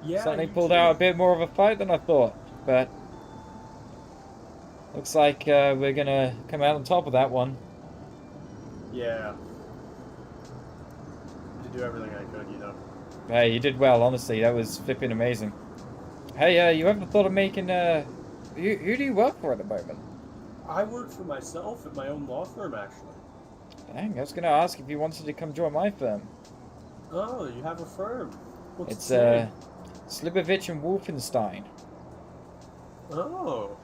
Yeah, Certainly you pulled too. out a bit more of a fight than I thought, but looks like we're gonna come out on top of that one. Yeah. To do everything I could, you know. Hey, you did well, honestly. That was flipping amazing. Hey, you ever thought of making who do you work for at the moment? I work for myself at my own law firm, actually. Dang, I was gonna ask if you wanted to come join my firm. Oh, you have a firm. What's It's its name? Slibovich and Wolfenstein. Oh.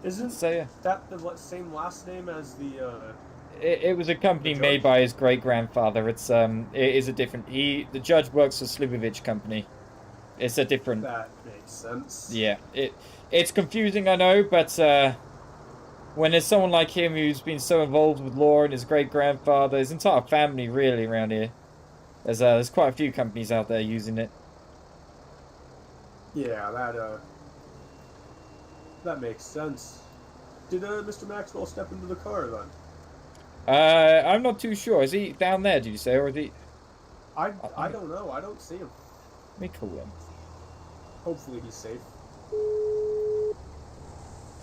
Isn't So, that the same last name as the, it was a company made by his great-grandfather. It is a different... The judge works for Slibovich Company. It's a different... That makes sense. Yeah, it's confusing, I know, but when there's someone like him who's been so involved with law and his great-grandfather, his entire family, really, around here, there's quite a few companies out there using it. Yeah, that makes sense. Did Mr. Maxwell step into the car then? I'm not too sure. Is he down there, did you say, or is he... I don't know. I don't see him. Let me call him. Hopefully he's safe.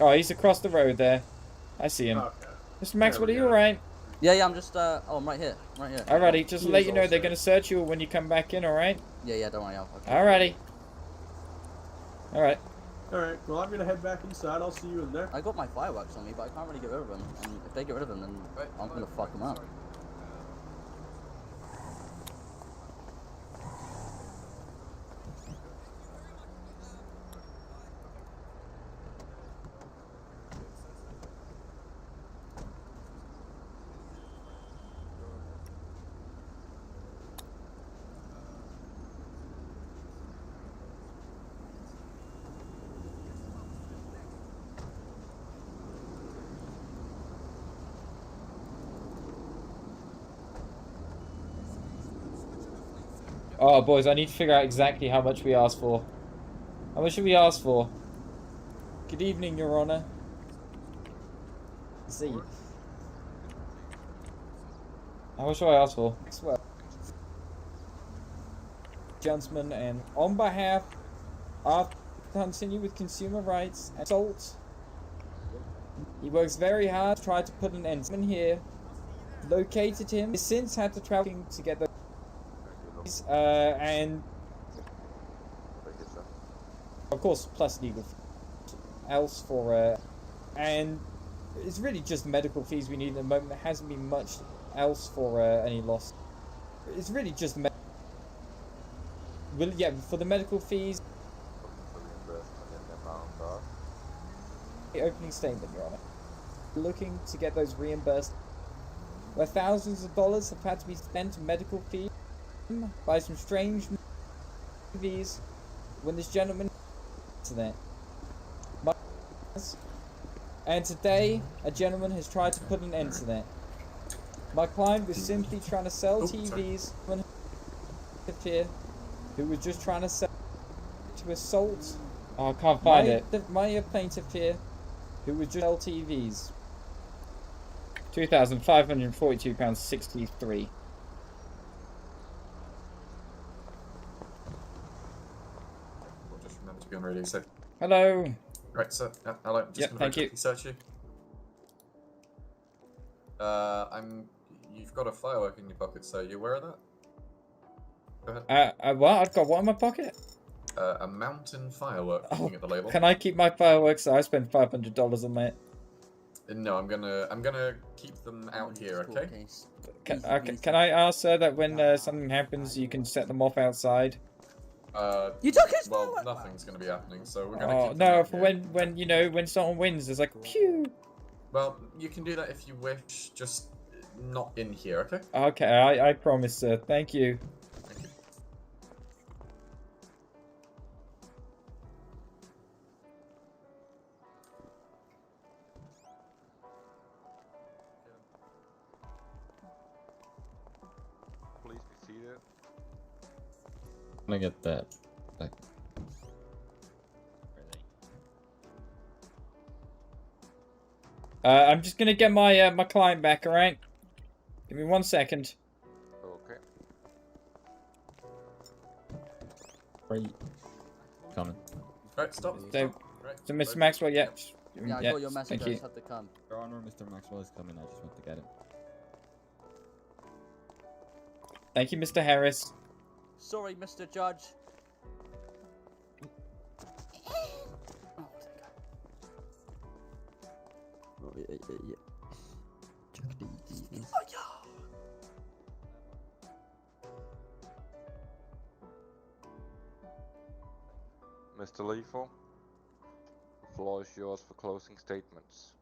Oh, he's across the road there. I see him. Okay. Mr. Maxwell, are you alright? Yeah, I'm just, oh, I'm right here. Right here. Alrighty, just to let you know, they're going to search you when you come back in, alright? Yeah, don't worry. Alrighty. Alright. Alright, well, I'm gonna head back inside. I'll see you in there. I got my fireworks on me, but I can't really get rid of them. And if they get rid of them, then I'm gonna fuck them up. Oh, boys, I need to figure out exactly how much we asked for. How much should we ask for? Good evening, Your Honor. Let's see. How much should I ask for? Well, gentlemen, and on behalf of continue with consumer rights and assault, he works very hard to try to put an end to him here. Located him. He's since had to travel to get the and of course plus legal else for and it's really just medical fees we need at the moment. There hasn't been much else for any loss. It's really just for the medical fees. The opening statement, Your Honor. Looking to get those reimbursed, where thousands of dollars have had to be spent on medical fees by some strange movies when this gentleman to that. And today, a gentleman has tried to put an end to that. My client was simply trying to sell TVs here, who was just trying to sell to assault. Oh, I can't find it. My plaintiff here, who was just sell TVs. £2,542.63. Just remember to be on radio, so. Hello. Right, so hello. Just gonna thank you. quickly search you. You've got a firework in your pocket, so you aware of that? Go ahead. What? I've got what in my pocket? A mountain firework. Looking at the label. Can I keep my fireworks? I spent $500 on that. No, I'm gonna keep them out here. Okay. Can I ask, sir, that when something happens, you can set them off outside? You took his Well, nothing's gonna be happening, so we're gonna. Oh keep them no! out For here. when you know when someone wins, there's like pew. Well, you can do that if you wish. Just not in here, okay? Okay, I promise, sir. Thank you. Thank you. Gonna get that back. I'm just gonna get my my client back, alright? Give me 1 second. Okay. Right. Coming. Right, stop. So, Right. so Mr. Maxwell, yeah. Yeah, I got your message. Thank I you. just have to come. Your Honor, Mr. Maxwell is coming. I just want to get him. Thank you, Mr. Harris. Sorry, Mr. Judge. Oh, yeah. Check the easy. Mr. Lethal, the floor is yours for closing statements.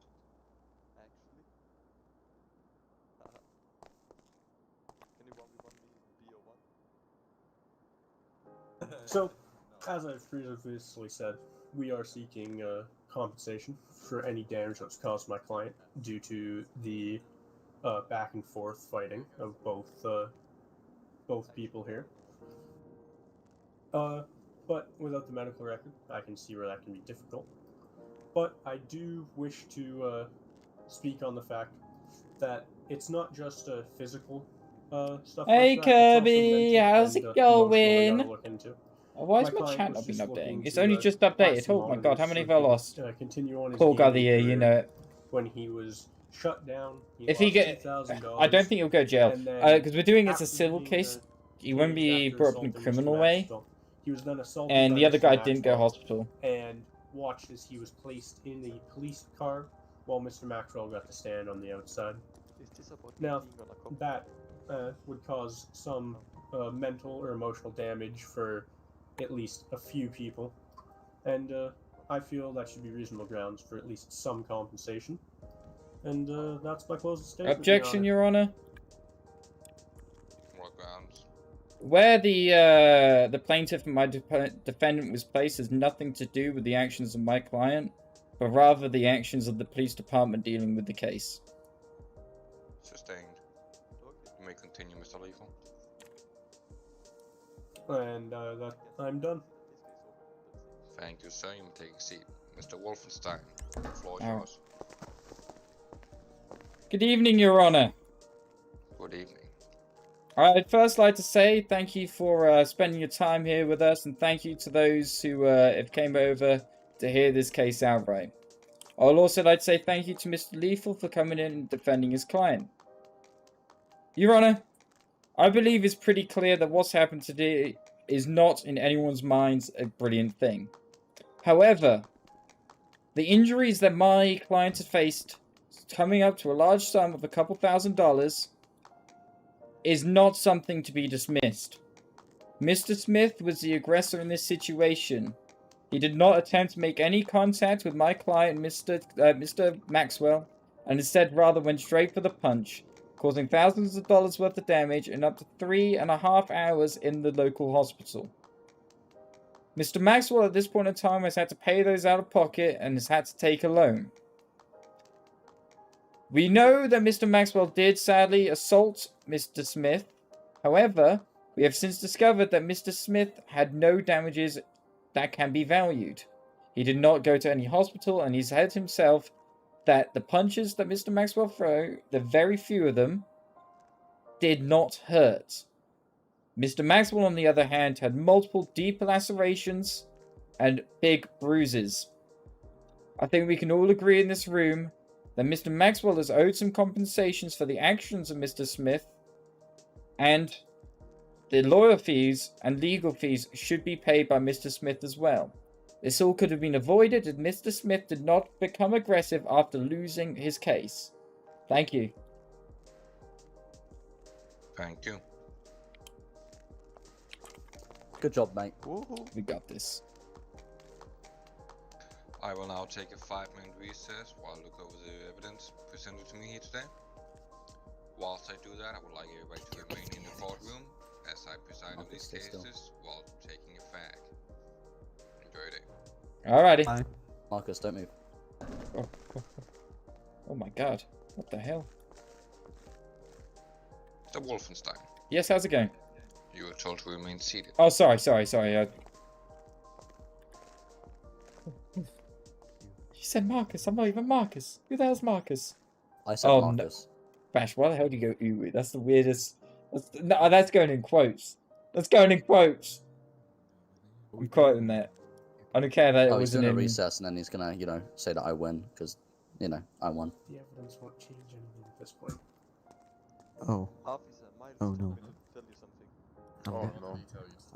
So, as I've previously said, we are seeking compensation for any damage that was caused to my client due to the back and forth fighting of both people here. But without the medical record, I can see where that can be difficult. But I do wish to speak on the fact that it's not just physical stuff. Hey like that, Kirby, how's it going? Why is my chat not been updating? It's only just updated. Oh my god, how many have I lost? Continue on his Call guy of the gaming year, you career. know it. When he was shut down, If he get, $2,000, I don't think he'll go to jail and then because we're doing it as a after civil being, case. He won't be after brought up in a assaulting criminal Mr. way. Maxwell, he was then assaulted And by the other Mr. guy didn't go Maxwell hospital. And watched as he was placed in the police car while Mr. Maxwell got to stand on the outside. Now, that would cause some mental or emotional damage for at least a few people, and I feel that should be reasonable grounds for at least some compensation. And that's my closing statement. Objection, Your Honor. What grounds? Where the plaintiff and my defendant was placed has nothing to do with the actions of my client, but rather the actions of the police department dealing with the case. Sustained. You may continue, Mr. Lethal. And that I'm done. Thank you, sir. You may take a seat. Mr. Wolfenstein, the floor is Oh. yours. Good evening, Your Honor. Good evening. I'd first like to say thank you for spending your time here with us, and thank you to those who have came over to hear this case outright. I'll also like to say thank you to Mr. Lethal for coming in and defending his client. Your Honor, I believe it's pretty clear that what's happened today is not, in anyone's minds, a brilliant thing. However, the injuries that my client has faced, coming up to a large sum of a couple $1,000s, is not something to be dismissed. Mr. Smith was the aggressor in this situation. He did not attempt to make any contact with my client, Mr. Maxwell, and instead rather went straight for the punch, causing thousands of dollars worth of damage and up to 3.5 hours in the local hospital. Mr. Maxwell at this point in time has had to pay those out of pocket and has had to take a loan. We know that Mr. Maxwell did sadly assault Mr. Smith. However, we have since discovered that Mr. Smith had no damages that can be valued. He did not go to any hospital, and he said himself that the punches that Mr. Maxwell threw, the very few of them, did not hurt. Mr. Maxwell, on the other hand, had multiple deep lacerations and big bruises. I think we can all agree in this room that Mr. Maxwell is owed some compensations for the actions of Mr. Smith, and the lawyer fees and legal fees should be paid by Mr. Smith as well. This all could have been avoided if Mr. Smith did not become aggressive after losing his case. Thank you. Thank you. Good job, mate. We got this. I will now take a 5-minute recess while I look over the evidence presented to me here today. Whilst I do that, I would like everybody to remain in the courtroom as I preside over these cases while taking a fag. Enjoy your day. Alrighty. Bye. Marcus, don't move. Oh my god. What the hell? Mr. Wolfenstein. Yes, how's it going? You were told to remain seated. Oh, sorry. You said Marcus. I'm not even Marcus. Who the hell's Marcus? I said Marcus. No. Bash, why the hell do you go ooh? That's the weirdest. No, that's going in quotes. That's going in quotes. I'm quoting that. I don't care that it He's wasn't doing a in... recess and then he's gonna, you know, say that I win because, you know, I won. The evidence won't change anything at this point. Oh. Officer, Miles Oh no. told me to tell you something. Oh no.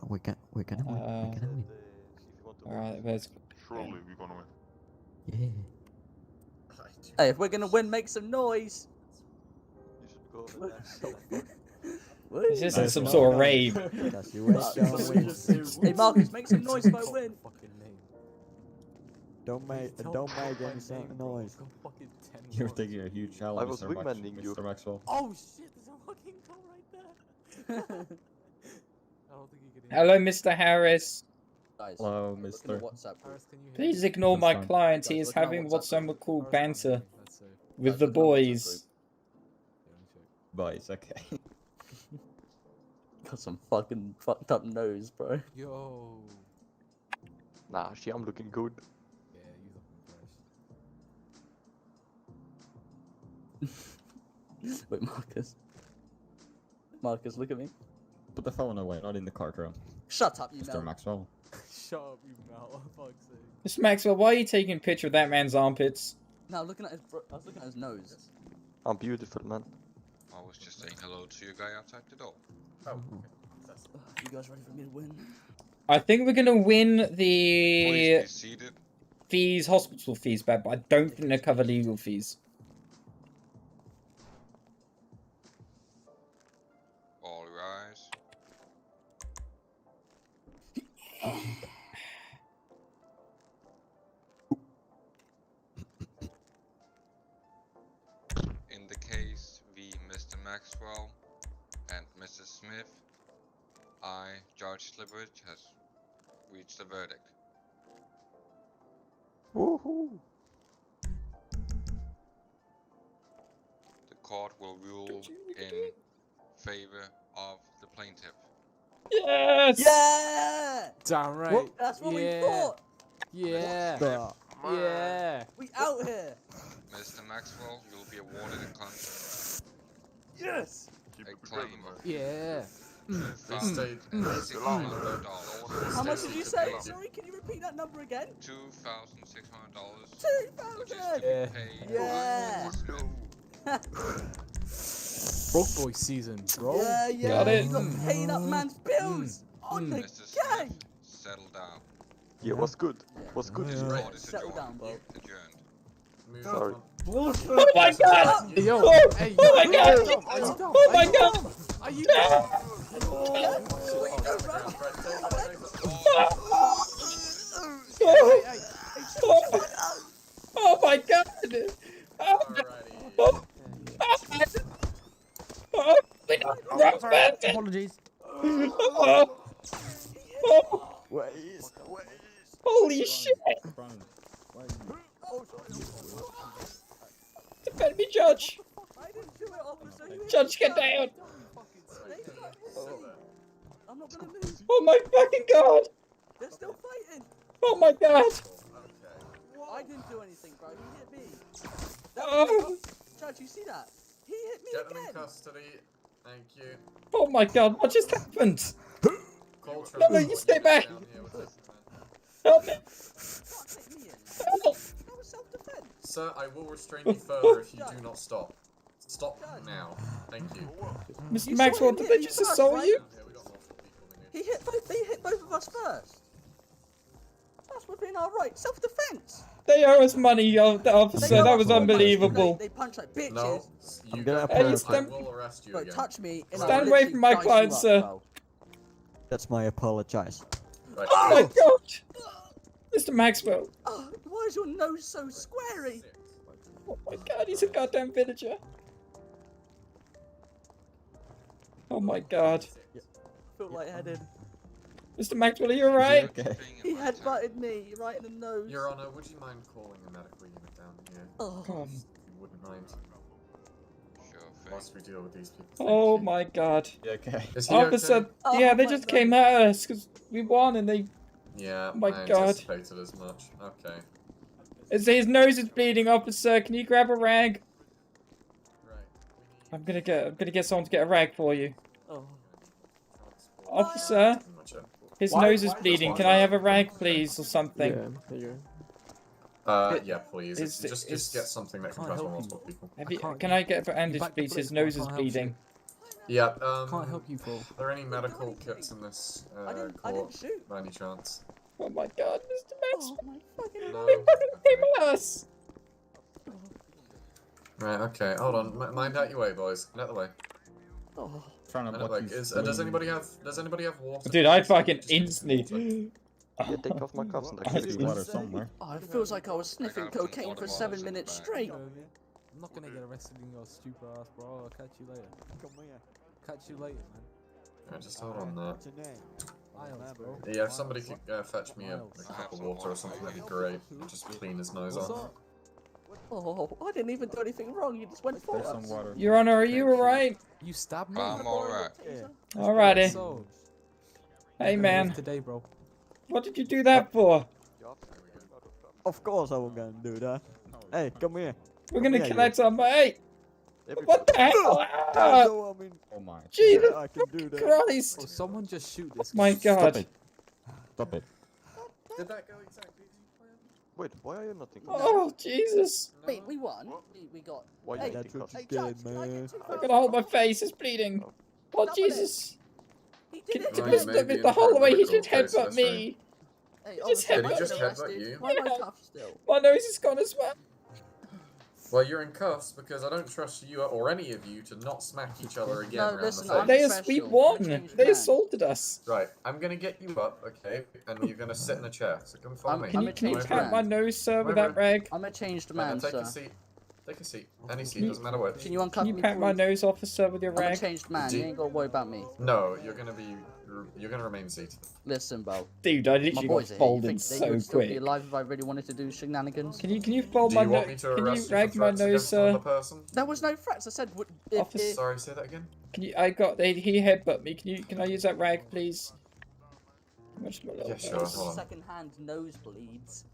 We're gonna win. We're gonna win. Alright, let's... Surely we're gonna win. Yeah. Hey, if we're gonna win, make some noise. You should go and This isn't some sort of rave. Hey Marcus, make some noise if I win. Don't make any sound noise. You're taking a huge challenge, I was wingmanning you. Mr. Maxwell. Oh shit, there's a fucking goal right there. Hello, Mr. Harris. Guys, hello, Mr. Please ignore my client. He is having what some would call banter with the boys. Boys, okay. Got some fucking fucked up nose, bro. Yo. Nah, I'm looking good. Yeah, you looking fresh. Wait, Marcus, look at me. Put the phone away, not in the courtroom. Shut up, you Mr. Mel. Maxwell. Shut up, you Mel. Fuck's sake. Mr. Maxwell, why are you taking a picture of that man's armpits? No, I was looking at his nose. I'm beautiful, man. I was just saying hello to your guy outside the door. Oh, You guys ready for me to win? I think we're gonna win Please the be seated. fees, hospital fees back, but I don't think they cover legal fees. All rise. In the case v. Mr. Maxwell and Mrs. Smith, I, Judge Slibridge, has reached a verdict. Woohoo! The court will rule in favor of the plaintiff. Yes! Yeah! Damn right. Well, that's what we thought. Yeah. Duh. Yeah. We out here. Mr. Maxwell, you'll be awarded a Yes. claim of Yeah. $2,600. How much did you say? Sorry, can you repeat that number again? $2,600. 2,000. Yeah. Yeah. Broke boy season, bro. Yeah. Got it. You got paid that man's bills on the Mr. gang. Smith, settle down. Yeah, what's good? What's good? This court is Settle down, bro. adjourned. Sorry. Oh my god! Yo, hey, Oh my god! Are you dumb? Oh my god! Are you dumb? Oh my god! Apologies. Holy shit! Defend me, Judge! I didn't do it, officer. Judge, get down! I'm not gonna lose. Oh my fucking god! They're still fighting. Oh my god! I didn't do anything, bro. He hit me. Oh. Judge, you see that? He hit me Get them in again. custody. Thank you. Oh my god, what just happened? Call No, you stay back! Help me! Help! That was self-defense. Sir, I will restrain you further if you do not stop. Stop now. Thank you. Mr. Maxwell, did they just assault you? He hit both. They hit both of us first. That's within our right. Self-defense. They owe us money, officer. That was unbelievable. They punch like bitches. No, I'm gonna Hey, apologize. I will arrest you Bro, again. touch me. And Stand I'll away literally from my dice client, you up, sir. bro. That's my apologize. Right. Oh my god! Mr. Maxwell. Oh, why is your nose so squarey? Oh my god, he's a goddamn villager. Oh my god. I feel lightheaded. Mr. Maxwell, are you alright? Okay. He headbutted me right in the nose. Your Honor, would you mind calling a medical unit down here? Oh. Come on. If you wouldn't mind. Sure whilst we deal with these people. Oh my god. Yeah, okay. Is he Officer, okay? yeah, they just came at us because we won and they... Yeah, Oh my I god. anticipated as much. Okay. His nose is bleeding, officer. Can you grab a rag? Right. I'm gonna get someone to get a rag for you. Oh. Officer, his nose is bleeding. Can I have a rag, please, or something? Yeah, please. Just get something that can pass on multiple people. Can I get a bandage, please? His nose is bleeding. Yeah, Can't help you, Paul. Are there any medical kits in this court by any chance? Oh my god, Mr. Max! No. They fucking came at us! Right, okay, hold on. Mind out your way, boys. Get out the way. Oh. Trying to Get out the way. Does anybody have water? Dude, I fucking instantly... Yeah, take off my cuffs and There should be water somewhere. Oh, it feels like I was sniffing cocaine for 7 minutes straight. I'm not gonna get arrested in your stupid ass, bro. I'll catch you later. Come here. Catch you later, man. Alright, just hold on there. What's your name? Miles, bro. Yeah, if somebody could fetch me a cup of water or something, that'd be great. Just clean his nose off. Oh, I didn't even do anything wrong. You just went for There's some us. water. Your Honor, are you alright? You stabbed me. I'm alright. Alrighty. So, Hey, man. today, bro. What did you do that for? Of course I was gonna do that. Hey, come here. We're gonna Come here, collect some... Hey! Everybody. What the hell? Ah! So, I mean, Oh my. Jesus I can do that. Christ! Oh, someone just shoot this. My guy. god. Stop it. Stop it. Did that go exactly as you planned? Wait, why are you not in Oh, Jesus. Wait, we won. We got. Why are Hey, you That's what cuffs? you Judge, get, can I man. get I gotta hold my face, it's bleeding. Oh, Stop Jesus. He Can did you it. Right, Mr. maybe Mr. in Holloway, he medical just case, headbutt that's me. Hey, just officer, headbutt I'm just headbutt arrested. you? Why am I cuffed still? My nose is gone as well. Well, you're in cuffs because I don't trust you or any of you to not smack each other again No, around listen, the I'm face. We special. won. I'm a changed They man. assaulted us. Right, I'm gonna get you up, okay, and you're gonna sit in a chair. So come follow me. Can you pat my nose, sir, with that rag? I'm a changed Right, now man, take sir. a seat. Take a seat. Any seat, doesn't matter what. Can you uncuff Can you me, pat my please? nose, officer, with your I'm a rag? changed man. You ain't gotta worry about me. No, you're gonna remain seated. Listen, bro. Dude, I My literally boys got are here. You folded think they so would still be quick. alive if I really wanted to do shenanigans? Can you fold Do my you want me nose? to Can you arrest you rag for my threats nose, against another sir? person? There was no threats. I said, Officer- Sorry, say that again. Can you? He headbutt me. Can I use that rag, please? Much my little Yeah, sure. nose. Hold on. second-hand nosebleeds.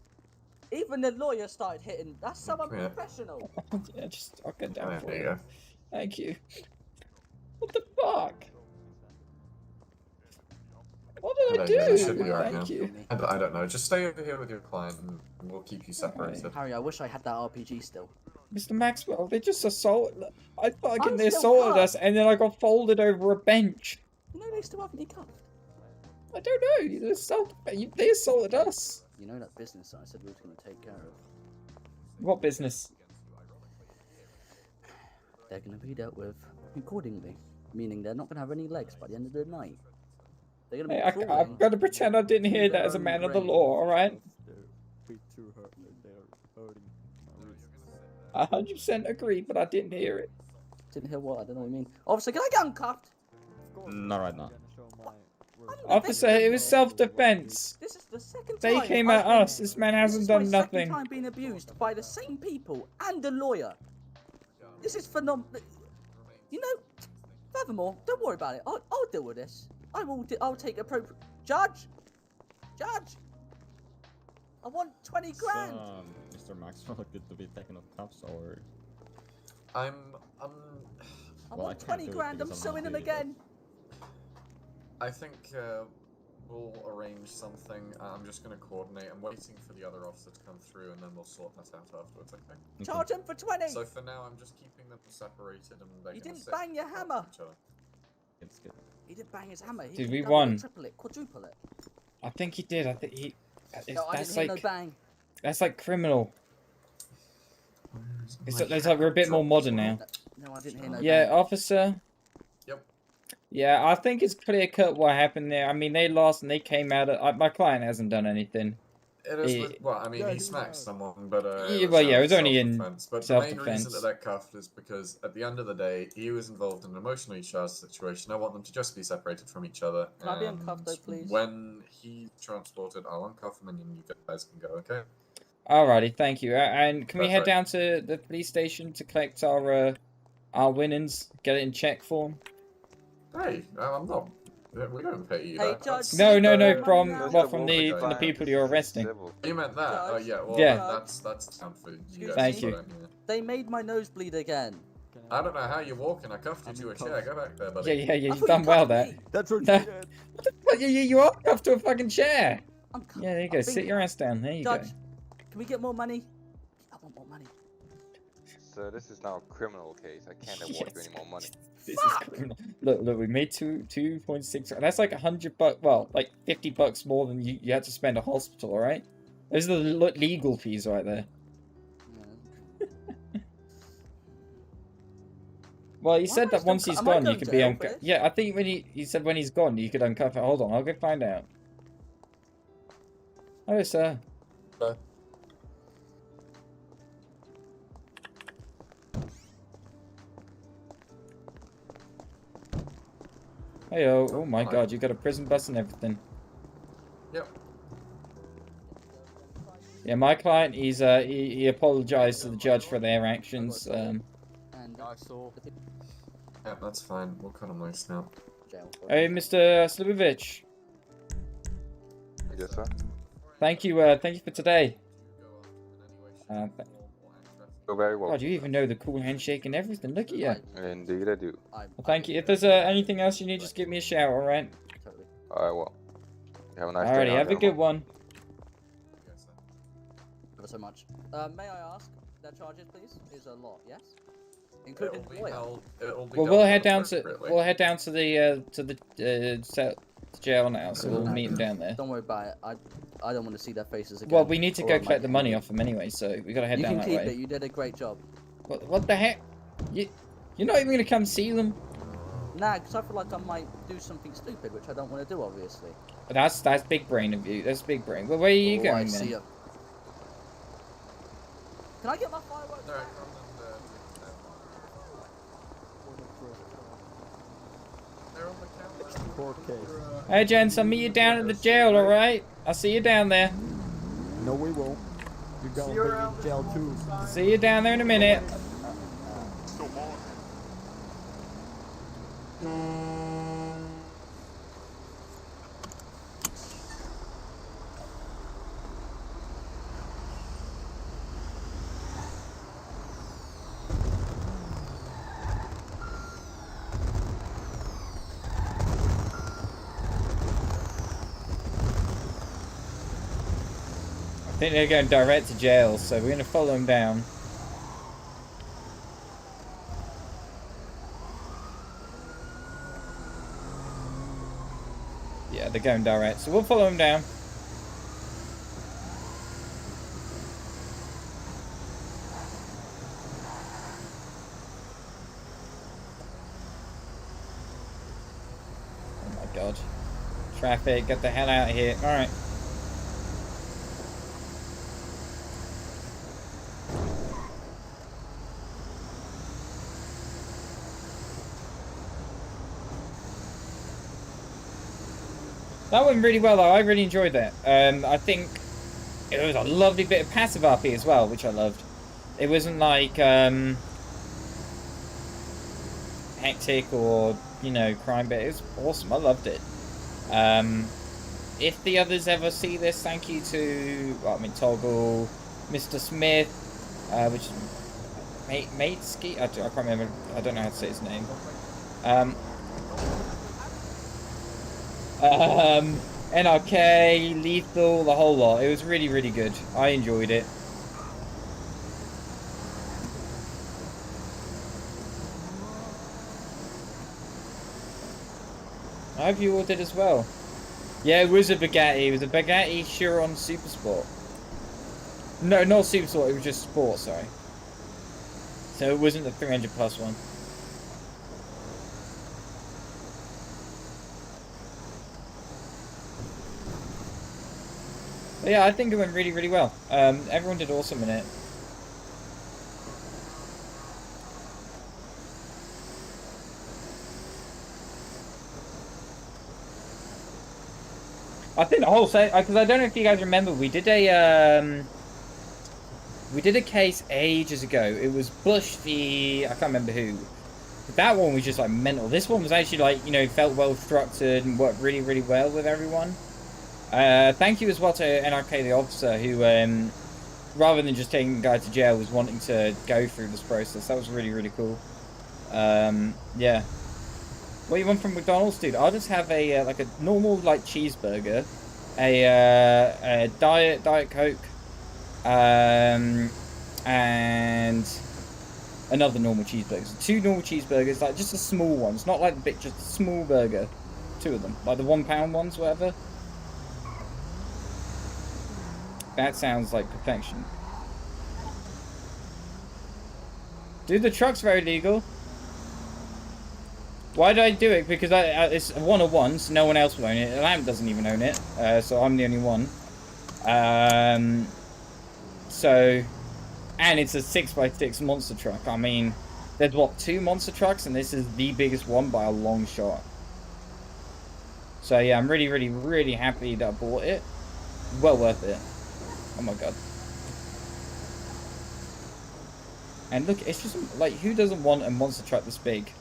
Even the lawyer started hitting. That's so Come here. unprofessional. Yeah, I'll get down There for you you. go. Thank you. What the fuck? What did I There you go, you do? should be alright Thank now. you. I don't know. Just stay over here with your client, and we'll keep you separated. Harry, I wish I had that RPG still. Mr. Maxwell, they just assaulted. I fucking I'm they still assaulted cuffed. us, and then I got folded over a bench. You know they still have me cuffed. I don't know. They assaulted us. You know that business that I said we was going to take care of? What business? They're going to be dealt with accordingly. Meaning they're not going to have any legs by the end of the night. They're going to be Hey, crawling. I've got to pretend I didn't hear that as a man of the law. All right. They're hurting my wrist. 100% agree, but I didn't hear it. Didn't hear what? I don't know what you mean. Officer, can I get uncuffed? Not right now. Officer, it was self-defense. This is the second They time came I've at been- us. This man hasn't This is done my nothing. second time being abused by the same people and a lawyer. This is phenomenal. You know, furthermore, don't worry about it. I'll deal with this. I'll take appropriate. Judge! I want 20 grand! So, Mr. Maxwell, good to be taken off cuffs, or... I'm I Well, I want can't 20 do it grand. I'm because I'm suing not him here, again. I think we'll arrange something. I'm just going to coordinate. I'm waiting for the other officer to come through, and then we'll sort that out afterwards, okay? Charge him for 20. So for now, I'm just keeping them separated, and they You can didn't sit bang your next to hammer. each other. It's good. He didn't bang his hammer. He Dude, could we double won. it, triple it, quadruple it. I think he did. I think he. No, I That's didn't hear like no bang. that's like criminal. It's like we're a bit more modern now. No, I didn't hear no Yeah, bang. officer. Yep. Yeah, I think it's clear cut what happened there. I mean, they lost and they came out. My client hasn't done anything. It is, well, I mean, he smacked someone, but Yeah, well, yeah, it was only in self-defense. But the main self-defense. reason that they're cuffed is because at the end of the day, he was involved in an emotionally charged situation. I want them to just be separated from each other. Can I be and uncuffed though, please? When he's transported, I'll uncuff him and you guys can go, okay? Alrighty, thank you. And can we That's head right. down to the police station to collect our our winnings, get it in check form. Hey, I'm not. We don't pay you. Hey, that. Judge. No, from Okay. the people you're arresting. You meant that? Oh yeah. Well, Yeah. That's town food. You guys Thank got you. it, yeah. They made my nose bleed again. I don't know how you're walking. I cuffed you to a chair. Go back there, buddy. Yeah, you've done well there. That's what No. you did. What the fuck? You are cuffed to a fucking chair. I'm Yeah, there you go. Sit your ass down. There you Judge, go. can we get more money? I want more money. So this is now a criminal case. I can't award you any more money. This is criminal. Look, we made 2.6. That's like $100. Well, like $50 more than you had to spend a hospital. All right. Those are the legal fees right there. Well, he said that once he's gone, you could be uncuffed. Yeah, I think when he said when he's gone, you could uncuff it. Hold on, I'll go find out. Hello, sir. Hello. Hey, oh my God, you got a prison bus and everything. Yep. Yeah, my client, he apologized to the judge for their actions. And I saw. Yeah, that's fine. We'll cut him loose now. Hey, Mr. Slivovich. Yes, sir. Thank you for today. You're very welcome. God, you even know the cool handshake and everything. Look at you. Indeed, I do. Well, thank you. If there's anything else you need, just give me a shout, alright? Alright, well. Have a nice day. Alrighty, now, have a good one. Ever so much. May I ask, their charges, please? Is a lot, yes? Including lawyer. Well, we'll head down to the jail now, so we'll meet them down there. Don't worry about it. I don't want to see their faces again. Well, we need to go collect the money off them anyway, so we gotta head down that way. You can keep it. You did a great job. What the heck? You're not even gonna come see them? Nah, because I feel like I might do something stupid, which I don't want to do, obviously. That's big brain of you. That's big brain. Well, where are you going I then? see 'em. Can I get my fireworks? Court case. Hey, gents, I'll meet you down at the jail, alright? I'll see you down there. No, we won't. You're gonna be in jail too. See you down there in a minute. I think they're going direct to jail, so we're going to follow them down. Yeah, they're going direct, so we'll follow them down. Oh my God. Traffic, get the hell out of here. Alright. That went really well though, I really enjoyed that. I think it was a lovely bit of passive RP as well, which I loved. It wasn't like hectic or, you know, crime, but it was awesome, I loved it. If the others ever see this, thank you to, well, I mean, Toggle, Mr. Smith, which is Mateski, I can't remember, I don't know how to say his name. NRK, Lethal, the whole lot. It was really, really good. I enjoyed it. I hope you all did as well. Yeah, it was a Bugatti. It was a Bugatti Chiron Supersport. No, not Supersport. It was just Sport, sorry. So it wasn't the 300 plus one. But yeah, I think it went really, really well. Everyone did awesome in it. I think the whole set, because I don't know if you guys remember, we did a case ages ago. It was Bush v, I can't remember who. That one was just like mental. This one was actually like, you know, felt well structured and worked really, really well with everyone. Thank you as well to NRK the officer who, rather than just taking the guy to jail, was wanting to go through this process. That was really, really cool. Yeah. What do you want from McDonald's, dude? I'll just have a like a normal like cheeseburger, a diet Coke, and another normal cheeseburger. So 2 normal cheeseburgers, like just the small ones, not like the big, just a small burger. 2 of them, like the £1 ones, whatever. That sounds like perfection. Dude, the truck's very legal. Why did I do it? Because it's a 101, so no one else will own it. Lamp doesn't even own it, so I'm the only one. So, and it's a 6x6 monster truck. I mean, there's what, 2 monster trucks, and this is the biggest one by a long shot. So yeah, I'm really, really, really happy that I bought it. Well worth it. Oh my god. And look, it's just like, who doesn't want a monster truck this big?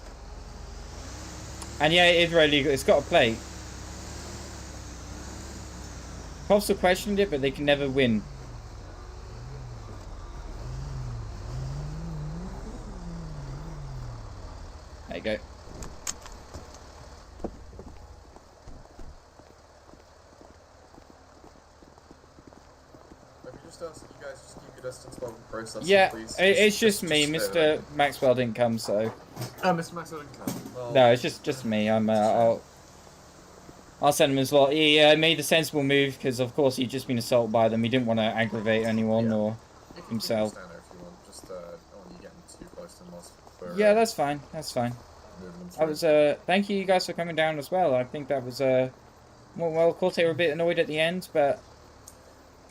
And yeah, it is very legal. It's got a plate. Cops have questioned it, but they can never win. There you go. Yeah, it's just me. Mr. Maxwell didn't come, so. Oh, Mr. Maxwell didn't come. Well, No, it's just me. I'll send him as well. He made the sensible move because, of course, he'd just been assaulted by them. He didn't want to aggravate anyone or himself. Stand there if you want. Just don't want you getting too close to them for, Yeah, that's fine. That's fine. I was thank you guys for coming down as well. I think that was well, of course they were a bit annoyed at the end, but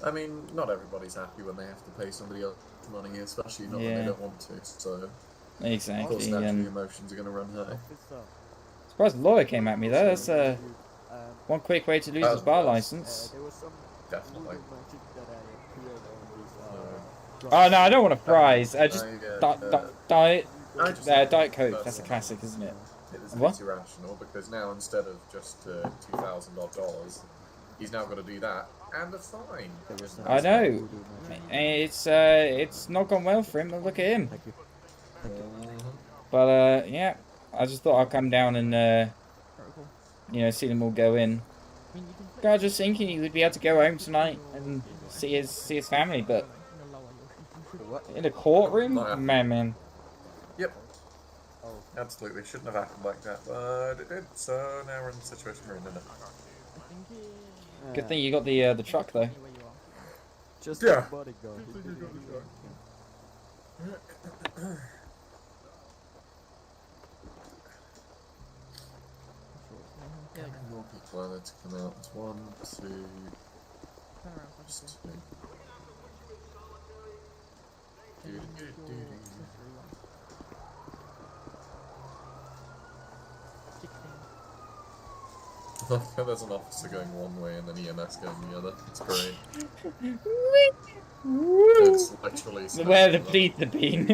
I mean, not everybody's happy when they have to pay somebody else money, especially not when Yeah. they don't want to. So exactly. of course, naturally, emotions are going to run high. Surprised the lawyer came at me though. That's one quick way to lose his bar license. Definitely. Oh no, I don't want a fries. Just diet Coke. That's a Personally, classic, isn't it? It is What? irrational because now instead of just $2,000, he's now got to do that and a fine. I know. It's not gone well for him. Look at him. But yeah, I just thought I'd come down and you know, see them all go in. God, just thinking he would be able to go home tonight and see his family, but in a courtroom, man. Yep. Absolutely, shouldn't have happened like that, but it did. So now we're in the situation we're in, isn't it? Good thing you got the truck though. Just Yeah. More people are there to come out. It's 1, 2, just 2. There's an officer going one way and then EMS going the other. It's great. It's literally Where the police have been.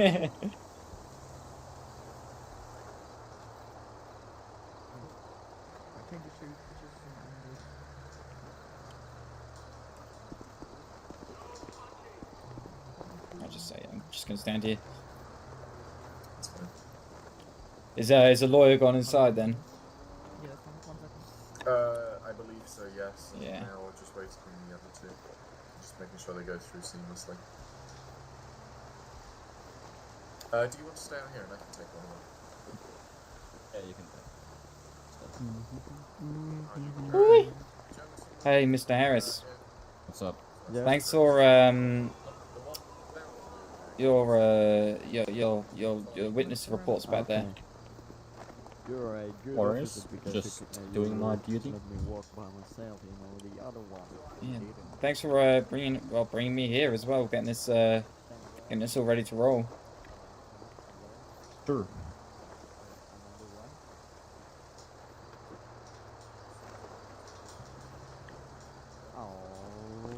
I'll just say I'm just gonna stand here. Is a lawyer gone inside then? I believe so, yes. And Yeah. now we're just waiting on the other 2. Just making sure they go through seamlessly. Do you want to stay out here and I can take one of them? Yeah, you can take. Hey, Mr. Harris. What's up? Yeah. Thanks for your witness reports back there. You're a good Boris, officer because just you could, doing my just duty. Let me walk by myself, you know, the other one. Yeah. Thanks for bringing me here as well, getting this all ready to roll. Sure.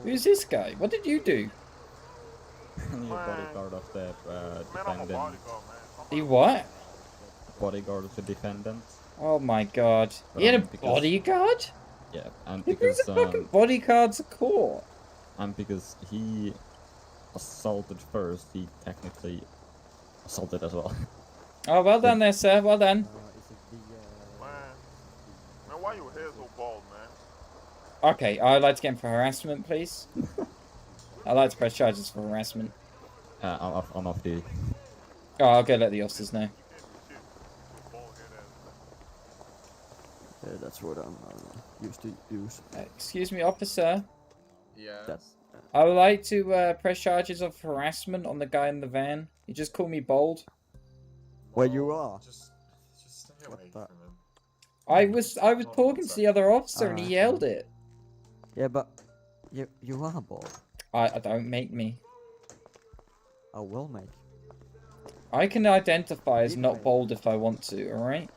Who's this guy? What did you do? You're bodyguard of the defendant. He what? bodyguard of the defendant. Oh my god. He had a bodyguard? Yeah, and Who brings because a fucking bodyguard to court? and because he assaulted first, he technically assaulted as well. Oh, well done there, sir. Well done. Man, why your hair so bald, man? Okay, I'd like to get him for harassment, please. I'd like to press charges for harassment. I'm off duty. Oh, I'll go let the officers know. Yeah, that's what I'm used to use. Excuse me, officer. Yeah. I would like to press charges of harassment on the guy in the van. He just called me bold. Where you are? Just stay away from him. I was talking to the other officer and he yelled it. Yeah, but you are bald. I don't make me. I will make. I can identify as not bold if I want to, alright?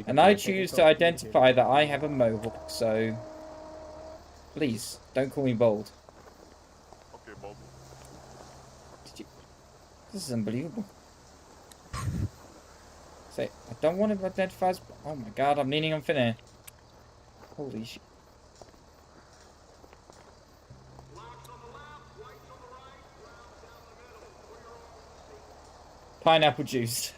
And I choose to identify that I have a mohawk, so... Please, don't call me bold. Okay, bold. This is unbelievable. Say, I don't want to identify as... Oh my god, I'm leaning on thin air. Holy shit. Pineapple juice.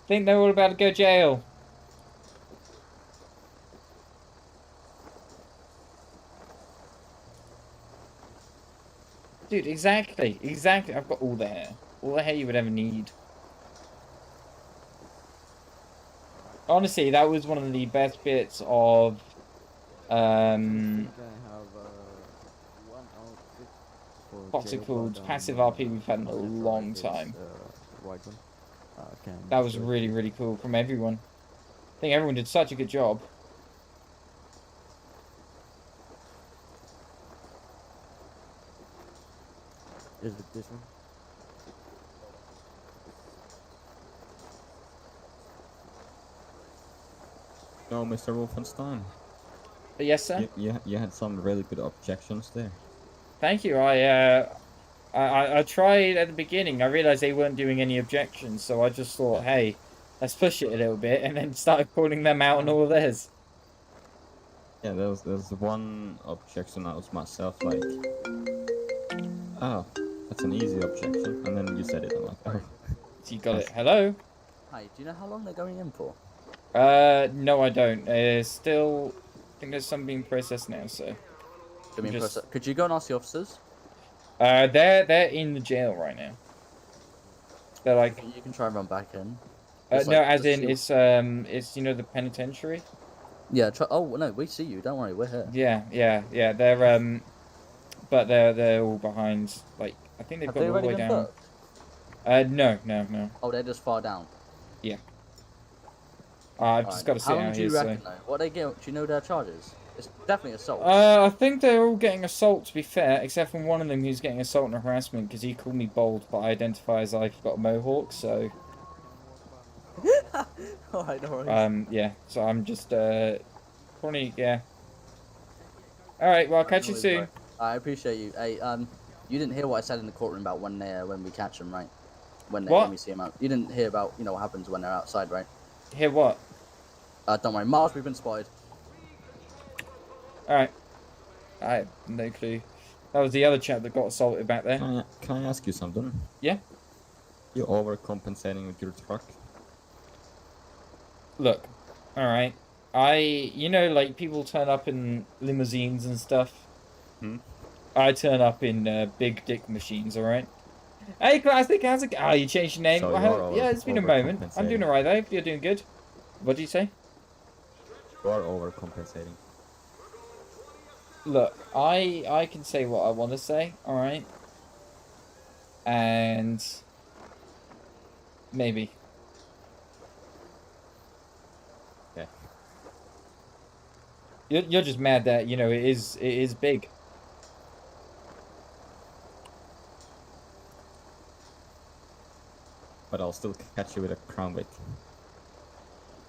Think they're all about to go jail. Dude, exactly. I've got all the hair. All the hair you would ever need. Honestly, that was one of the best bits of... what's it called? Passive RP we've had in a long time. That was really, really cool from everyone. I think everyone did such a good job. Is it this one? No, Mr. Wolfenstein. Yes, sir? You had some really good objections there. Thank you. I tried at the beginning. I realized they weren't doing any objections, so I just thought, hey, let's push it a little bit, and then started calling them out on all of theirs. Yeah, there's one objection that was myself, like, oh, that's an easy objection, and then you said it, I'm like, oh. So you got it. Hello? Hi, do you know how long they're going in for? No, I don't. Still, I think there's some being processed now, so. Could you go and ask the officers? They're in the jail right now. They're like. You can try and run back in. No, as in it's you know the penitentiary. Yeah. Oh no, we see you. Don't worry, we're here. Yeah. They're but they're all behind. Like I think they've got all the way down. No. Oh, they're just far down. Yeah. I've just got to sit out here. How long do you reckon, though? What they get? Do you know their charges? It's definitely assault. I think they're all getting assault, to be fair, except for one of them who's getting assault and harassment because he called me bold, but I identify as I've got a mohawk, so. Alright, no worries. Yeah. So I'm just probably yeah. All right. Well, I'll catch you soon. I appreciate you. Hey, you didn't hear what I said in the courtroom about when we catch them, right? When we see them out. You didn't hear about what happens when they're outside, right? Hear what? Don't worry, Mars. We've been spotted. Alright. I have no clue. That was the other chap that got assaulted back there. Can I ask you something? Yeah? You're overcompensating with your truck. Look, alright. Like people turn up in limousines and stuff. I turn up in big dick machines, alright? Hey, Classic, how's it going? Oh, you changed your name. So yeah, it's been a moment. I'm doing alright though. You're doing good. What did you say? You are overcompensating. Look, I can say what I want to say, alright? And... maybe. Yeah. You're just mad that, it is big. But I'll still catch you with a crown wig.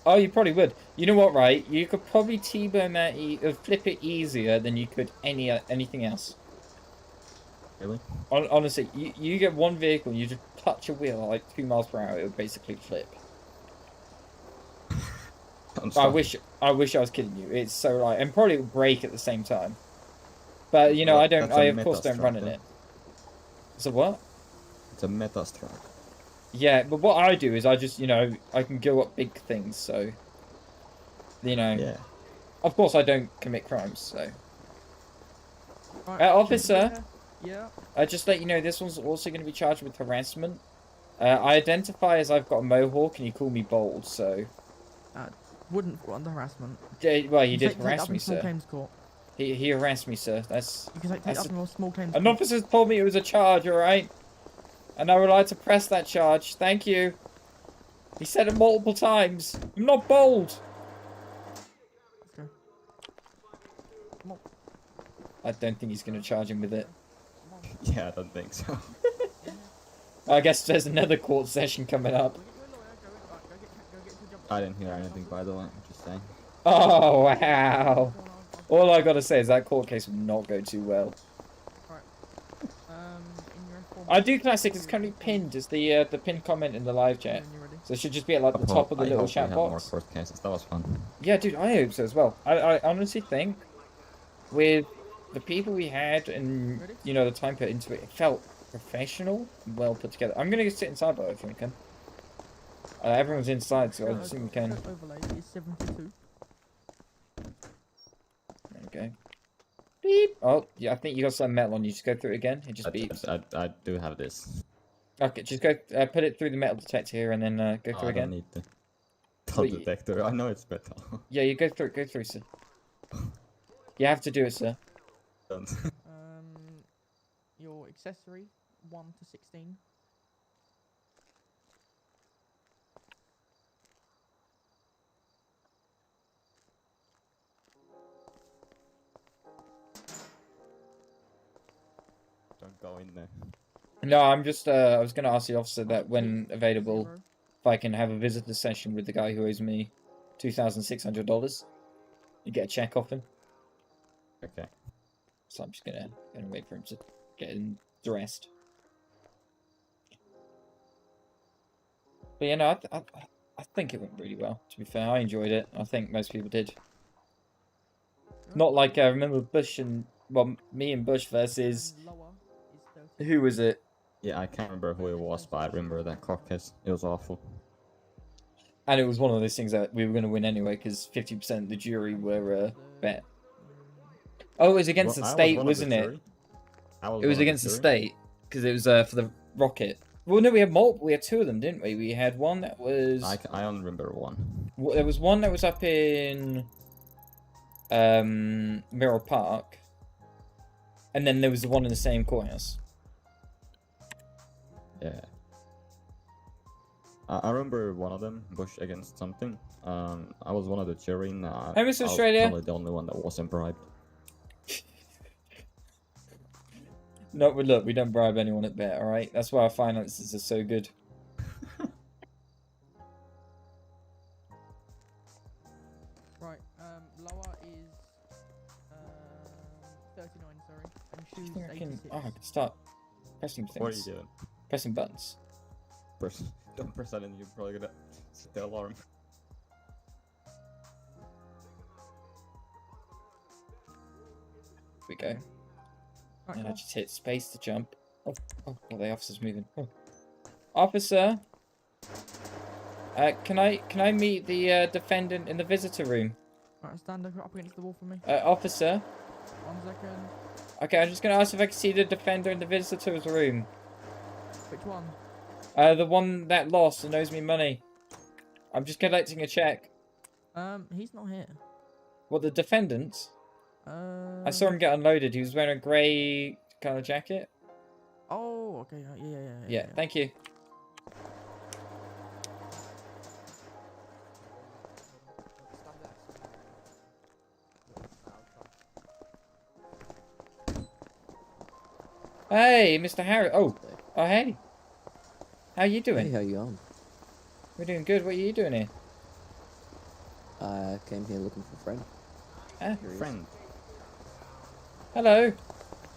Oh, you probably would. You know what, right? You could probably T-bone that, flip it easier than you could anything else. Really? Honestly, you get one vehicle, you just touch a wheel at like 2 miles per hour, it would basically flip. I wish I was kidding you. It's so light, and probably it would break at the same time. But you know, Well, I of course don't run in it. So what? It's a metas truck. Yeah, but what I do is I just, you know, I can go up big things, so you know. Yeah. Of course, I don't commit crimes, so. Officer. Yeah. Just let you know, this one's also going to be charged with harassment. I identify as I've got a mohawk, and you call me bold, so. Wouldn't fall under harassment. Well, he did harass me, sir. Claims court. He harassed me, sir. That's. You can take up in small claims. An officer told me it was a charge, all right, and I would like to press that charge. Thank you. He said it multiple times. I'm not bold. Okay. Come on. I don't think he's going to charge him with it. Yeah, I don't think so. I guess there's another court session coming up. I didn't hear anything, by the way. I'm just saying. Oh, wow. All I gotta say is that court case will not go too well. I do classic is currently pinned as the pinned comment in the live chat. So it should just be at like the top of the little chat box. More court cases. That was fun. Yeah, dude, I hope so as well. I honestly think with the people we had and you know the time put into it, it felt professional and well put together. I'm gonna go sit inside though if we can. Everyone's inside, so I assume we can. Overlay is 72. Okay. Beep. Oh, yeah, I think you got some metal on you. Just go through it again. It just beeps. I do have this. Okay, just go put it through the metal detector here and then go through again. I don't need the metal detector. I know it's metal. Yeah, you go through, sir. You have to do it, sir. Your accessory 1 to 16. Don't go in there. No, I'm just, I was going to ask the officer that when available, if I can have a visitor session with the guy who owes me $2,600. You get a check off him. Okay. So I'm just gonna wait for him to get him dressed. But you know, I think it went really well, to be fair. I enjoyed it. I think most people did. Not like, I remember Bush and, well, me and Bush versus, who was it? Yeah, I can't remember who it was, but I remember that court case. It was awful. And it was one of those things that we were going to win anyway, because 50% of the jury were bet. Oh, it was against the state, wasn't it? It was against the state, because it was for the rocket. Well, no, we had multiple. We had 2 of them, didn't we? We had one that was... I only remember one. There was one that was up in Mirror Park, and then there was the one in the same courthouse. Yeah. I remember one of them, Bush against something. I was one of the jury. Hey, Miss Australia. I was probably the only one that wasn't bribed. No, but look, we don't bribe anyone at bet, alright? That's why our finances are so good. Right, lower is 39, sorry. And shoes 86. Oh, I can start pressing things. What are you doing? Pressing buttons. Don't press that and you're probably gonna set the alarm. Here we go. And I just hit space to jump. Oh, the officer's moving. Oh. Officer, can I meet the defendant in the visitor room? Alright, stand up against the wall for me. Officer. 1 second. Okay, I'm just gonna ask if I can see the defender in the visitor's room. Which one? The one that lost and owes me money. I'm just collecting a check. He's not here. What, the defendant? I saw him get unloaded. He was wearing a grey kind of jacket. Oh, okay. Yeah, thank you. Hey, Mr. Harry. Oh, hey. How you doing? Hey, how you going? We're doing good. What are you doing here? I came here looking for a friend. Ah, friend. Hello.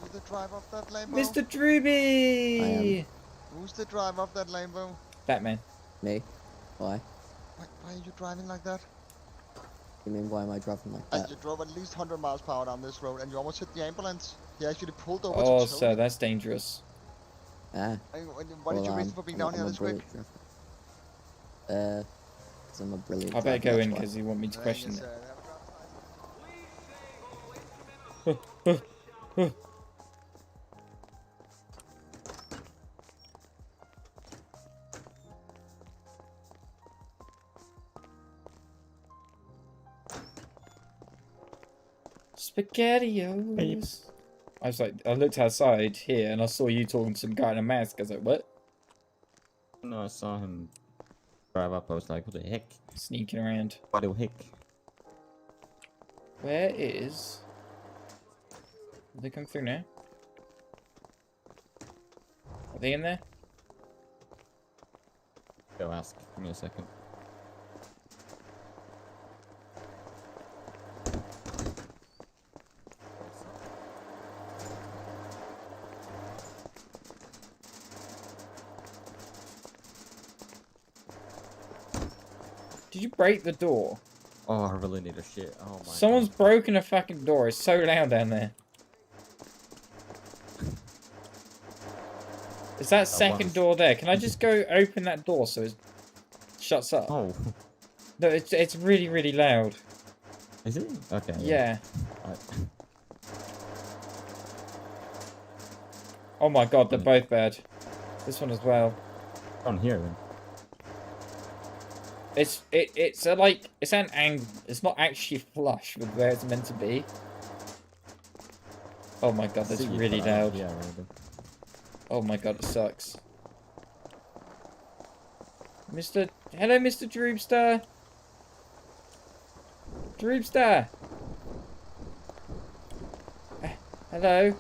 You the driver of that Lambo? Mr. Drooby! Who's the driver of that Lambo? Batman. Me? Why? Why are you driving like that? You mean why am I driving like that? You drove at least 100 miles per hour down this road and you almost hit the ambulance. He actually pulled over Oh, to tow sir, you. that's dangerous. What did you reason for being down here this quick? Because I'm a brilliant I better driver, go in that's because you want me to Thank question you, it. sir. SpaghettiOs. I was like, I looked outside here and I saw you talking to some guy in a mask. I was like, what? No, I saw him drive up. I was like, what the heck? Sneaking around. What the heck? Where is... Are they coming through now? Are they in there? Go ask. Give me a second. Did you break the door? Oh, I really need a shit. Oh my Someone's broken a fucking door. It's so loud down there. Is that second door there? Can I just go open that door so it shuts up? Oh. No, it's really, really loud. Is it? Okay. Yeah. Right. Oh my god, they're both bad. This one as well. On here then. It's an angle. It's not actually flush with where it's meant to be. Oh my god, that's really loud. Yeah, really. Oh my god, it sucks. Hello, Mr. Droopster. Droopster. Hello.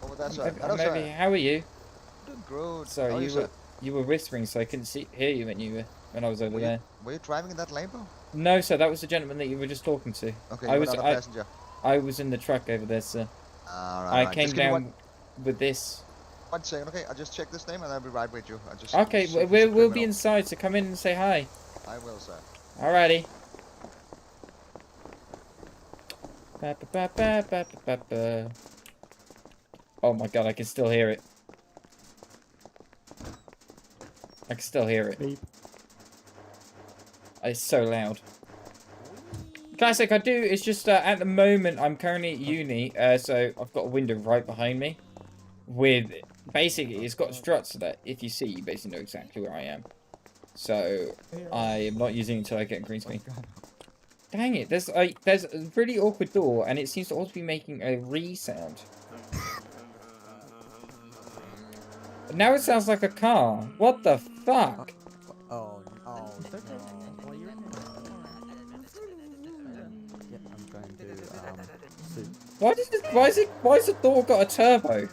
Oh, that's right. Hello, Maybe. sir. How are you? Doing good. How Sorry, are sir? you were whispering, so I couldn't hear you when I was over there. Were you driving in that Lambo? No, sir, that was the gentleman that you were just talking to. Okay, you were not a passenger. I was in the truck over there, sir. Alright. I came down with this. 1 second, okay? I'll just check this name and I'll be right with you. I'll just Okay, we'll be inside, so come in and say hi. I will, sir. Alrighty. Ba, ba, ba, ba, ba, ba, ba. Oh my god, I can still hear it. I can still hear it. Beep. It's so loud. Classic, I do. It's just at the moment I'm currently at uni, so I've got a window right behind me. With basically, it's got struts so that if you see, you basically know exactly where I am. So I am not using it until I get a green screen. Dang it! There's a really awkward door, and it seems to also be making a re-sound. Now it sounds like a car. What the fuck? Oh, yeah, I'm going to, see. Why has the door got a turbo?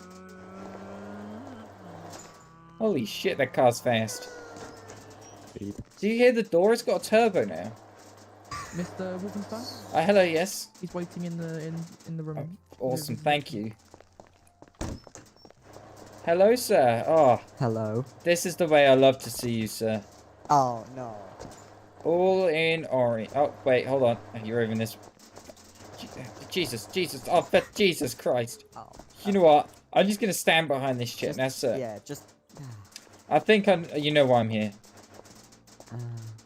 Holy shit, that car's fast. Beep. Do you hear the door? It's got a turbo now. Mr. Wolfenstein? Hello, yes. He's waiting in the room. Oh, awesome, thank you. Hello, sir. Oh. Hello. This is the way I love to see you, sir. Oh, no. All in orange. Oh, wait, hold on. You're over in this. Jesus. Oh, Jesus Christ. Oh. You know what? I'm just going to stand behind this shit. Now, sir. Yeah, just... I think you know why I'm here.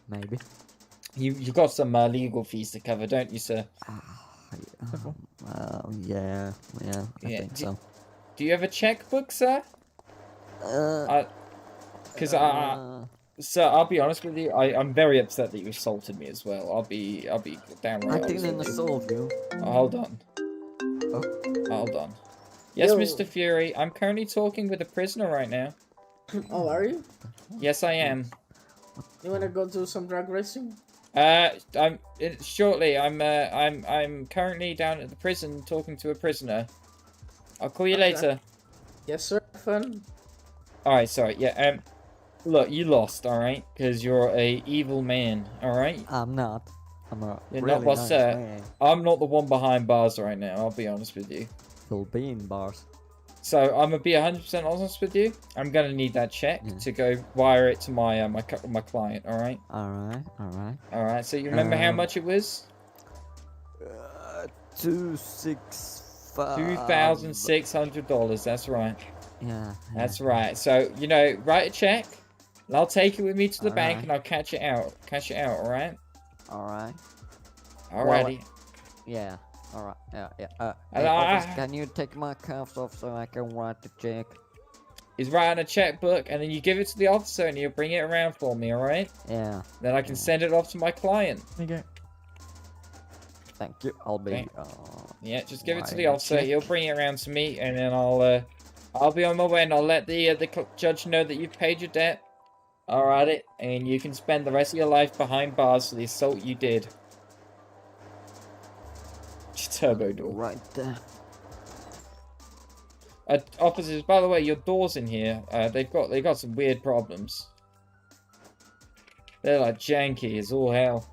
Maybe. You've got some legal fees to cover, don't you, sir? Yeah, I think so. Do you have a checkbook, sir? Because sir, I'll be honest with you. I'm very upset that you assaulted me as well. I'll be downright. I didn't assault you. Oh, hold on. Oh. Hold on. Yes, Yo. Mr. Fury. I'm currently talking with a prisoner right now. Oh, are you? Yes, I am. You wanna go do some drag racing? Shortly. I'm currently down at the prison talking to a prisoner. I'll call you later. Yes, sir. Fun. Alright, sorry. Yeah, look, you lost, alright? Because you're a evil man, alright? I'm not. I'm a You're really not, well, nice sir. man. I'm not the one behind bars right now, I'll be honest with you. You'll be in bars. So I'm gonna be 100% honest with you. I'm gonna need that check to go wire it to my my client. All right. All right. So you remember how much it was? 265. $2,600. That's right. Yeah. That's right. So you know, write a check, and I'll take it with me to the bank, and I'll cash it out. Cash it out. All right. Alright. Alrighty. Yeah. Alright. Yeah. And officer, can you take my cuffs off so I can write the check? He's writing a checkbook, and then you give it to the officer, and he'll bring it around for me. All right. Yeah. Then I can send it off to my client. There you go. Thank you. I'll be. Yeah, just give it to the writing a officer. check. He'll bring it around to me, and then I'll be on my way, and I'll let the judge know that you've paid your debt. Alrighty, and you can spend the rest of your life behind bars for the assault you did. Turbo door. Right there. Officers, by the way, your doors in here, they've got some weird problems. They're like janky as all hell.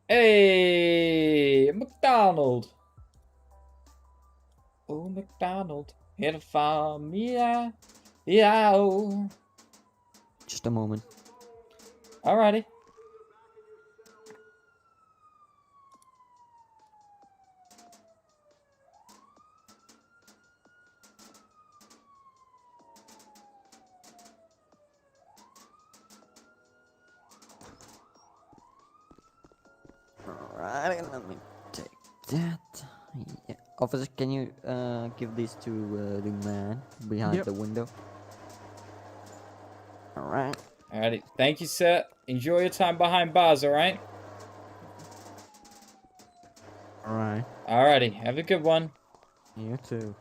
Hey, McDonald. Oh, McDonald. Here to farm me, yeah. Just a moment. Alrighty. Alright, let me take that. Yeah. Officer, can you give these to the man behind the window? Alright. Alrighty. Thank you, sir. Enjoy your time behind bars, alright? Alright. Alrighty. Have a good one. You too.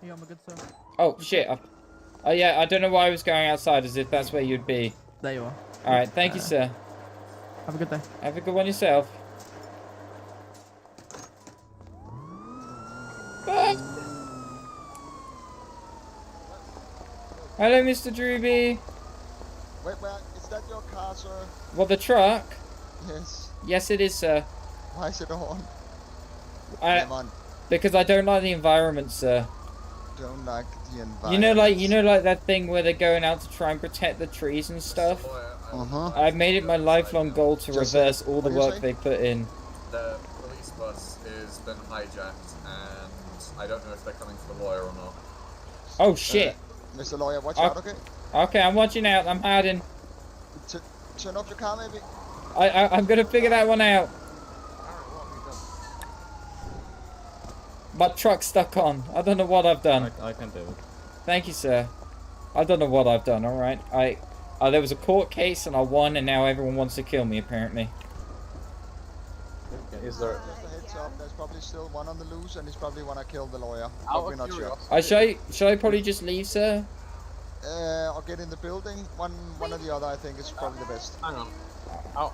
Here, I'm a good sir. Oh, shit. Oh, yeah, I don't know why I was going outside, as if that's where you'd be. There you are. Alright, thank you, sir. Have a good day. Have a good one yourself. Hello, Mr. Drewby. Wait, is that your car, sir? What, the truck? Yes. Yes, it is, sir. Why is it on? Because I don't like the environment, sir. Don't like the environment. You know, like that thing where they're going out to try and protect the trees and stuff. I've made it my lifelong goal to reverse all the work they put in. The police bus has been hijacked, and I don't know if they're coming for the lawyer or not. Oh shit! Mr. Lawyer, watch out, okay? Okay, I'm watching out. I'm hiding. Turn off your car, maybe. I'm gonna figure that one out. My truck's stuck on. I don't know what I've done. I can do it. Thank you, sir. I don't know what I've done. All right. There was a court case and I won, and now everyone wants to kill me. Apparently. Is there? Just a heads up. There's probably still one on the loose, and he's probably wanna kill the lawyer. But we're not sure. Shall I probably just leave, sir? Or get in the building. One or the other, I think, is probably the best. Hang on. Out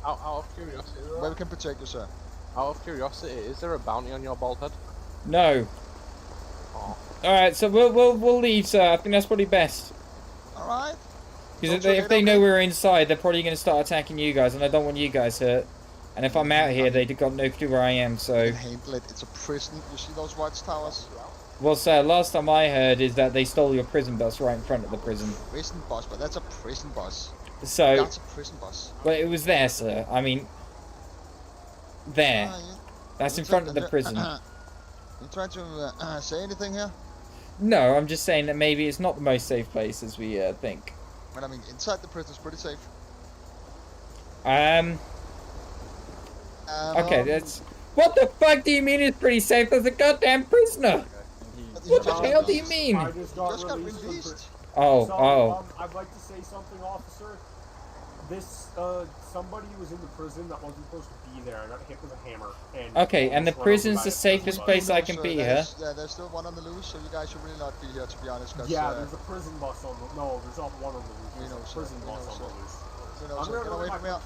of curiosity. Where we can protect you, sir. Out of curiosity, is there a bounty on your bald head? No. Oh. All right, so we'll leave, sir. I think that's probably best. All right. Because if they know we're inside, they're probably going to start attacking you guys, and I don't want you guys hurt. And if I'm out here, they've got no clue where I am. So. You can handle it. It's a prison. You see those watchtowers? Well, sir, last time I heard is that they stole your prison bus right in front of the prison. Prison bus, but that's a prison bus. So. That's a prison bus. But it was there, sir. I mean, there. That's in front of the prison. You trying to say anything here? No, I'm just saying that maybe it's not the most safe place as we think. Well, I mean, inside the prison is pretty safe. Okay, that's. What the fuck do you mean it's pretty safe? There's a goddamn prisoner. What the hell do you mean? I just got released. Oh. I'd like to say something, officer. This, somebody was in the prison that wasn't supposed to be there. I got hit with a hammer. Okay, and the prison's the safest place I can be, huh? Yeah, there's still one on the loose, so you guys should really not be here, to be honest. Yeah, there's a prison bus on the... No, there's not one on the loose. There's a prison bus on the loose. Get away from here.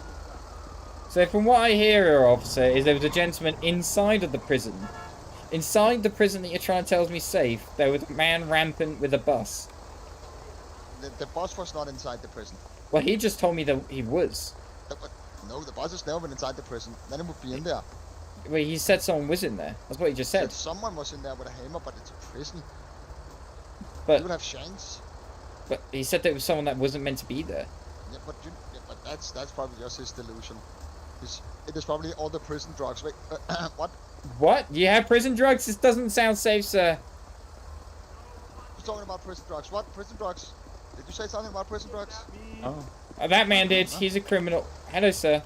So from what I hear, officer, is there was a gentleman inside of the prison Inside the prison that you're trying to tell me safe, there was a man rampant with a bus. The boss was not inside the prison. Well, he just told me that he was. No, the boss has never been inside the prison. Then it would be in there. Well, he said someone was in there. That's what he just said. Someone was in there with a hammer, but it's a prison. But you would have shanks. But he said there was someone that wasn't meant to be there. Yeah, but that's probably just his delusion. It is probably all the prison drugs. Wait, what? What? You have prison drugs? This doesn't sound safe, sir. Who's talking about prison drugs? What? Prison drugs? Did you say something about prison drugs? Oh. That man did. He's a criminal. Hello, sir.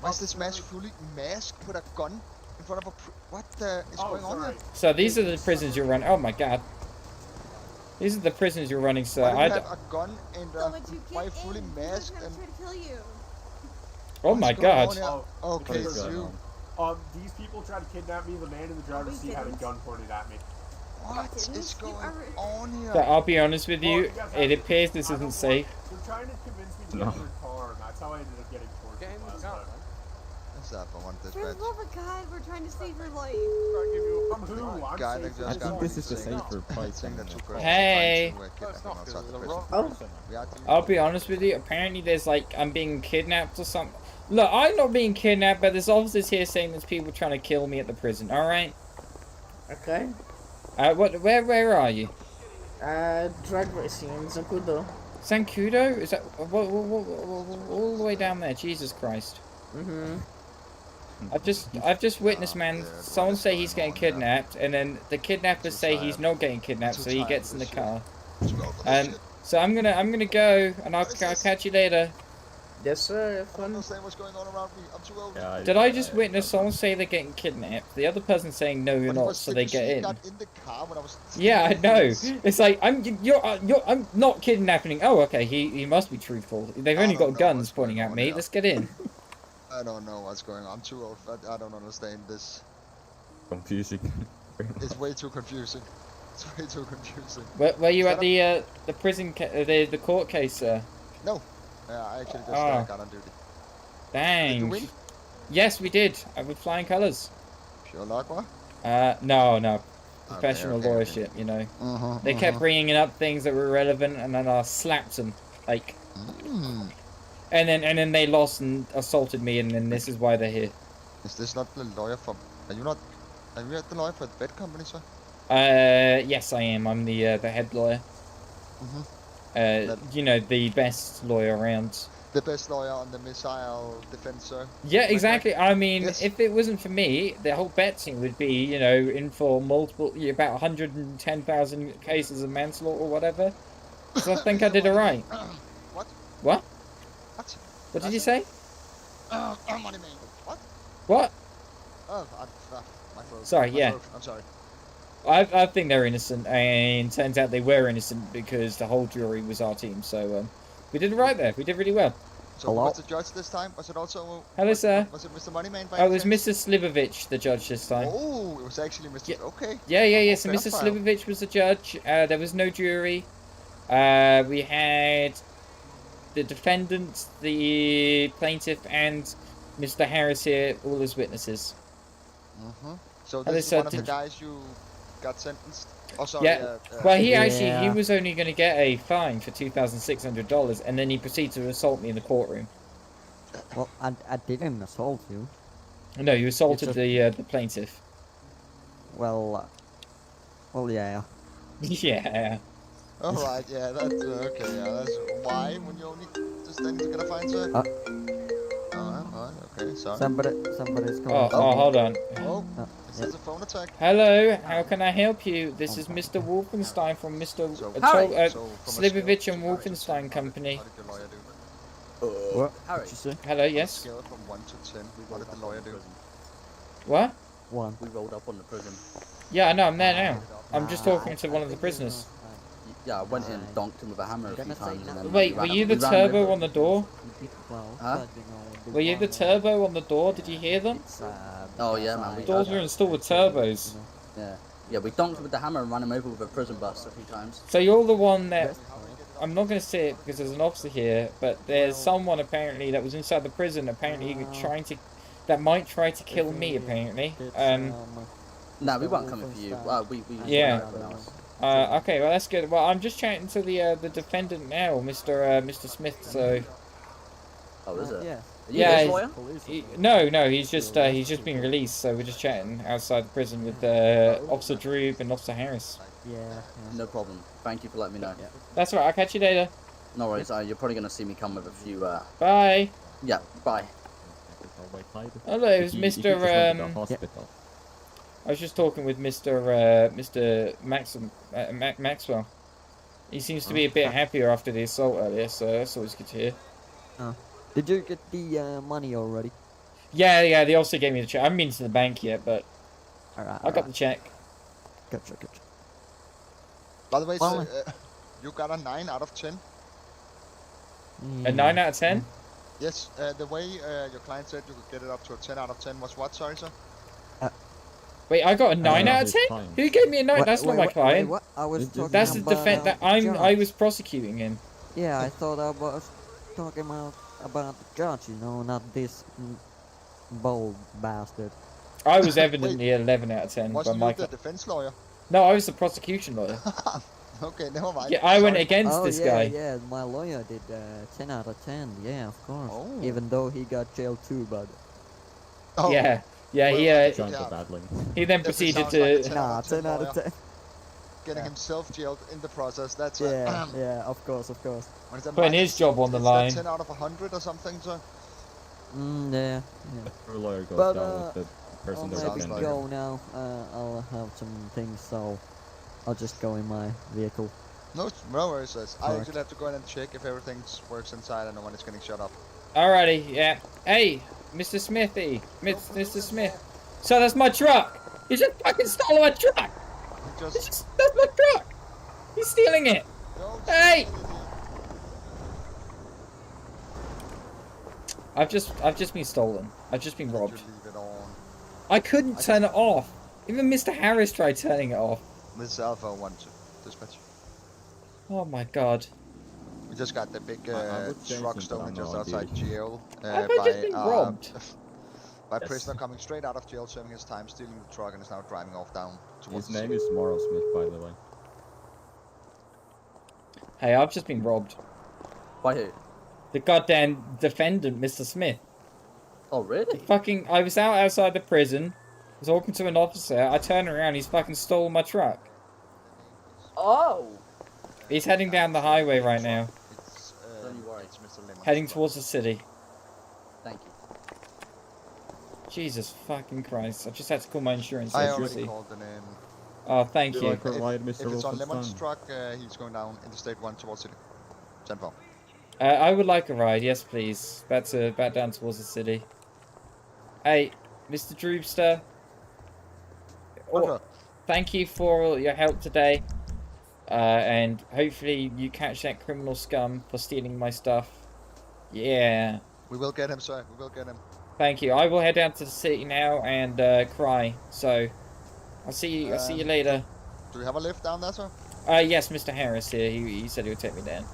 Why is this man fully masked with a gun in front of a what is going on here? So these are the prisons you're running. Oh my god. These are the prisons you're running, sir. Why do you have a gun and why fully masked and... Oh my god. Okay, it's you. These people tried to kidnap me. The man in the driver's seat had a gun pointed at me. What is going on here? So I'll be honest with you, it appears this isn't safe. They're trying to convince me to get in their car, and that's how I ended up getting tortured last time. What's up? I want this For the bitch. love of God, we're trying to save your life. I'm who? I'm Guy that safe. just I got think this is the saying safer price. that two girls Hey. are trying to kidnap him outside the prison. Oh. I'll be honest with you, apparently there's like, I'm being kidnapped or something. Look, I'm not being kidnapped, but there's officers here saying there's people trying to kill me at the prison, alright? Okay. Where are you? Drag racing in Zancudo. Zancudo? Is that, all the way down there, Jesus Christ. Mm-hmm. I've just witnessed, man, someone say he's getting kidnapped, and then the kidnappers say he's not getting kidnapped, so he gets in the car. So I'm gonna go, and I'll catch you later. Yes, sir. I don't understand what's going on around me. I'm too old. Did I just witness someone say they're getting kidnapped? The other person saying no, you're not, so they get in. Got in the car when I was Yeah, I know. It's like I'm not kidnapping. Oh, okay. He must be truthful. They've only got guns pointing at me. Let's get in. I don't know what's going on. I'm too old. I don't understand this. Confusing. It's way too confusing. It's way too confusing. Were you at the prison the court case, sir? No. Yeah, I actually just got on duty. Dang. Did you win? Yes, we did. With flying colours. Pure luck, what? No. Professional lawyership, you know. They kept bringing up things that were irrelevant, and then I slapped them, like. And then they lost and assaulted me, and then this is why they're here. Is this not the lawyer for? Are you the lawyer for the bed company, sir? Yes, I am. I'm the head lawyer. You know, the best lawyer around. The best lawyer on the missile defense, sir. Yeah, exactly. I mean, if it wasn't for me, the whole bet team would be, you know, in for about 110,000 cases of manslaughter or whatever. So I think I did it right. What? What? What did you say? Money man. What? What? Oh, my fault. Sorry, yeah. I'm sorry. I think they're innocent, and turns out they were innocent because the whole jury was our team. So we did it right there. We did really well. So who was the judge this time? Was it also? Hello, sir. Was it Mr. Moneyman? Oh, it was Mr. Slivovich, the judge this time. Oh, it was actually Mr. Yeah. Okay. Yeah. So Mr. Slivovich was the judge. There was no jury. We had the defendant, the plaintiff, and Mr. Harris here, all as witnesses. So this is one of the guys you got sentenced? Oh, sorry. Yeah. Well, he was only going to get a fine for $2,600, and then he proceeded to assault me in the courtroom. Well, I didn't assault you. No, you assaulted the plaintiff. Well, yeah. Yeah. Alright, yeah, that's okay, yeah, that's why when you only just then to get a fine, sir? Alright, okay, sorry. Somebody's calling. Oh, hold on. Oh, this is a phone attack. Hello, how can I help you? This is Mr. Wolfenstein from Mr. Slivovich and Wolfenstein Company. What did the lawyer do? What? What'd you say? Hello, yes? Scale from 1 to 10, what did the lawyer do? What? 1. We rolled up on the prison. Yeah, I know, I'm there now. I'm just talking to one of the prisoners. Yeah, I went in and donked him with a hammer a few times. And then Wait, were you the turbo on the door? Huh? Were you the turbo on the door? Did you hear them? Oh yeah, man. Doors were installed with turbos. Yeah, we donked him with the hammer and ran him over with a prison bus a few times. So you're the one that... I'm not going to say it because there's an officer here, but there's someone apparently that was inside the prison, apparently trying to... that might try to kill me, apparently. Nah, we weren't coming for you. We Yeah. else. Okay, well that's good. Well, I'm just chatting to the defendant now, Mr. Smith. So. Oh, is it? Yeah. Are you his lawyer? No, he's just been released. So we're just chatting outside the prison with Officer Drube and Officer Harris. Yeah. No problem. Thank you for letting me know. That's right. I'll catch you later. No worries. You're probably gonna see me come with a few. Bye. Yeah. Bye. Hello, it's Mr. I was just talking with Mr. Maxwell. He seems to be a bit happier after the assault earlier, so that's always good to hear. Oh. Did you get the money already? Yeah, they also gave me the check. I haven't been to the bank yet, but I got the check. Gotcha. By the way, Well, you got a 9 out of 10. A 9 out of 10? Yes, the way your client said you could get it up to a 10 out of 10 was what, sorry, sir? Wait, I got a 9 out of 10? Who gave me a 9? That's not my client. What? I was talking That's the about, defense. I was prosecuting him. Yeah, I thought I was talking about the judge, you know, not this bold bastard. I was evidently 11 out of 10. Wasn't by my you the defense lawyer? No, I was the prosecution lawyer. Okay, never mind. Yeah, I went against this guy. Yeah, my lawyer did 10 out of 10. Yeah, of course. Oh. Even though he got jailed too, but. Oh. Yeah, he then proceeded to. 10 Nah, 10 out of 10. Getting himself jailed in the process. That's yeah, of course. What is that, Putting his job on the line. 10 out of 100 or something, sir? Yeah. Her lawyer goes But down with the person I'll they're maybe defending. go now. I'll have some things, so I'll just go in my vehicle. No worries, sir. I Correct. actually have to go in and check if everything works inside and no one is getting shut up. Alrighty, yeah. Hey, Mr. Smithy. Mr. Smith. So that's my truck. He just fucking stole my truck. That's my truck. He's stealing it. Hey. I've just been stolen. I've just been robbed. Leave it on. I couldn't turn it off. Even Mr. Harris tried turning it off. This is Alpha 1 to dispatch. Oh my god. We just got the big would change truck it, stolen but I'm just not outside ideally. jail Have I just been robbed? by Yes. prisoner coming straight out of jail, serving his time, stealing the truck, and is now driving off down towards His the name city. is Morrow Smith, by the way. Hey, I've just been robbed. By who? The goddamn defendant, Mr. Smith. Oh, really? I was outside the prison. I was talking to an officer. I turned around. He's fucking stole my truck. Oh. He's heading down the highway right now. Don't you worry. Heading towards the city. Thank you. Jesus fucking Christ. I just had to call my insurance I agency. already called the name. Oh, thank you. If it's on Lemon's truck, he's going down Interstate 1 towards city. 10-4. I would like a ride, yes please. Back down towards the city. Hey, Mr. Droopster. Oh, thank you for all your help today. And hopefully you catch that criminal scum for stealing my stuff. Yeah. We will get him, sir. We will get him. Thank you. I will head down to the city now and cry. So, I'll see you later. Do we have a lift down there, sir? Yes, Mr. Harris here. He said he would take me down.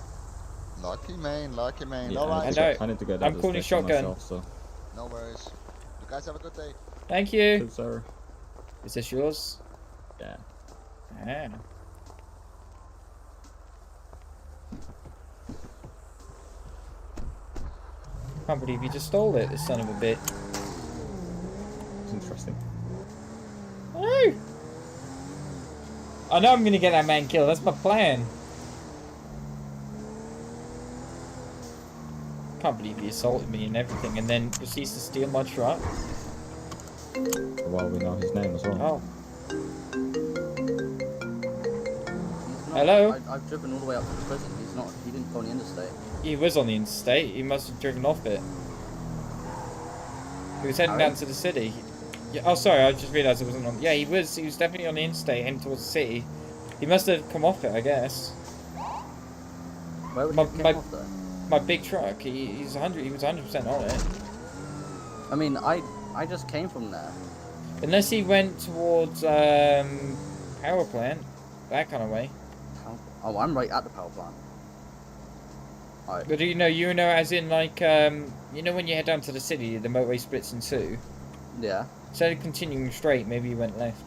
Lucky man, lucky man. Yeah, Alright. I need to go down I'm calling shotgun. Myself, so. No worries. You guys have a good day. Thank you. Good, sir. Is this yours? Yeah. Ah. Can't believe you just stole it, this son of a bitch. It's interesting. Oh! I know I'm gonna get that man killed, that's my plan. Can't believe he assaulted me and everything and then proceeds to steal my truck. Well, we know his name as well. Oh. Hello? I've driven all the way up to the prison. He didn't go on the interstate. He was on the interstate. He must have driven off it. He was heading down to the city. Yeah, oh, sorry. I just realised it wasn't on. Yeah, he was. He was definitely on the interstate, heading towards the city. He must have come off it, I guess. Where would he come off though? My big truck. He was 100% on it. I mean, I just came from there. Unless he went towards power plant, that kind of way. Oh, I'm right at the power plant. Right. But you know, as in like, you know, when you head down to the city, the motorway splits in two. Yeah. Instead of continuing straight, maybe you went left.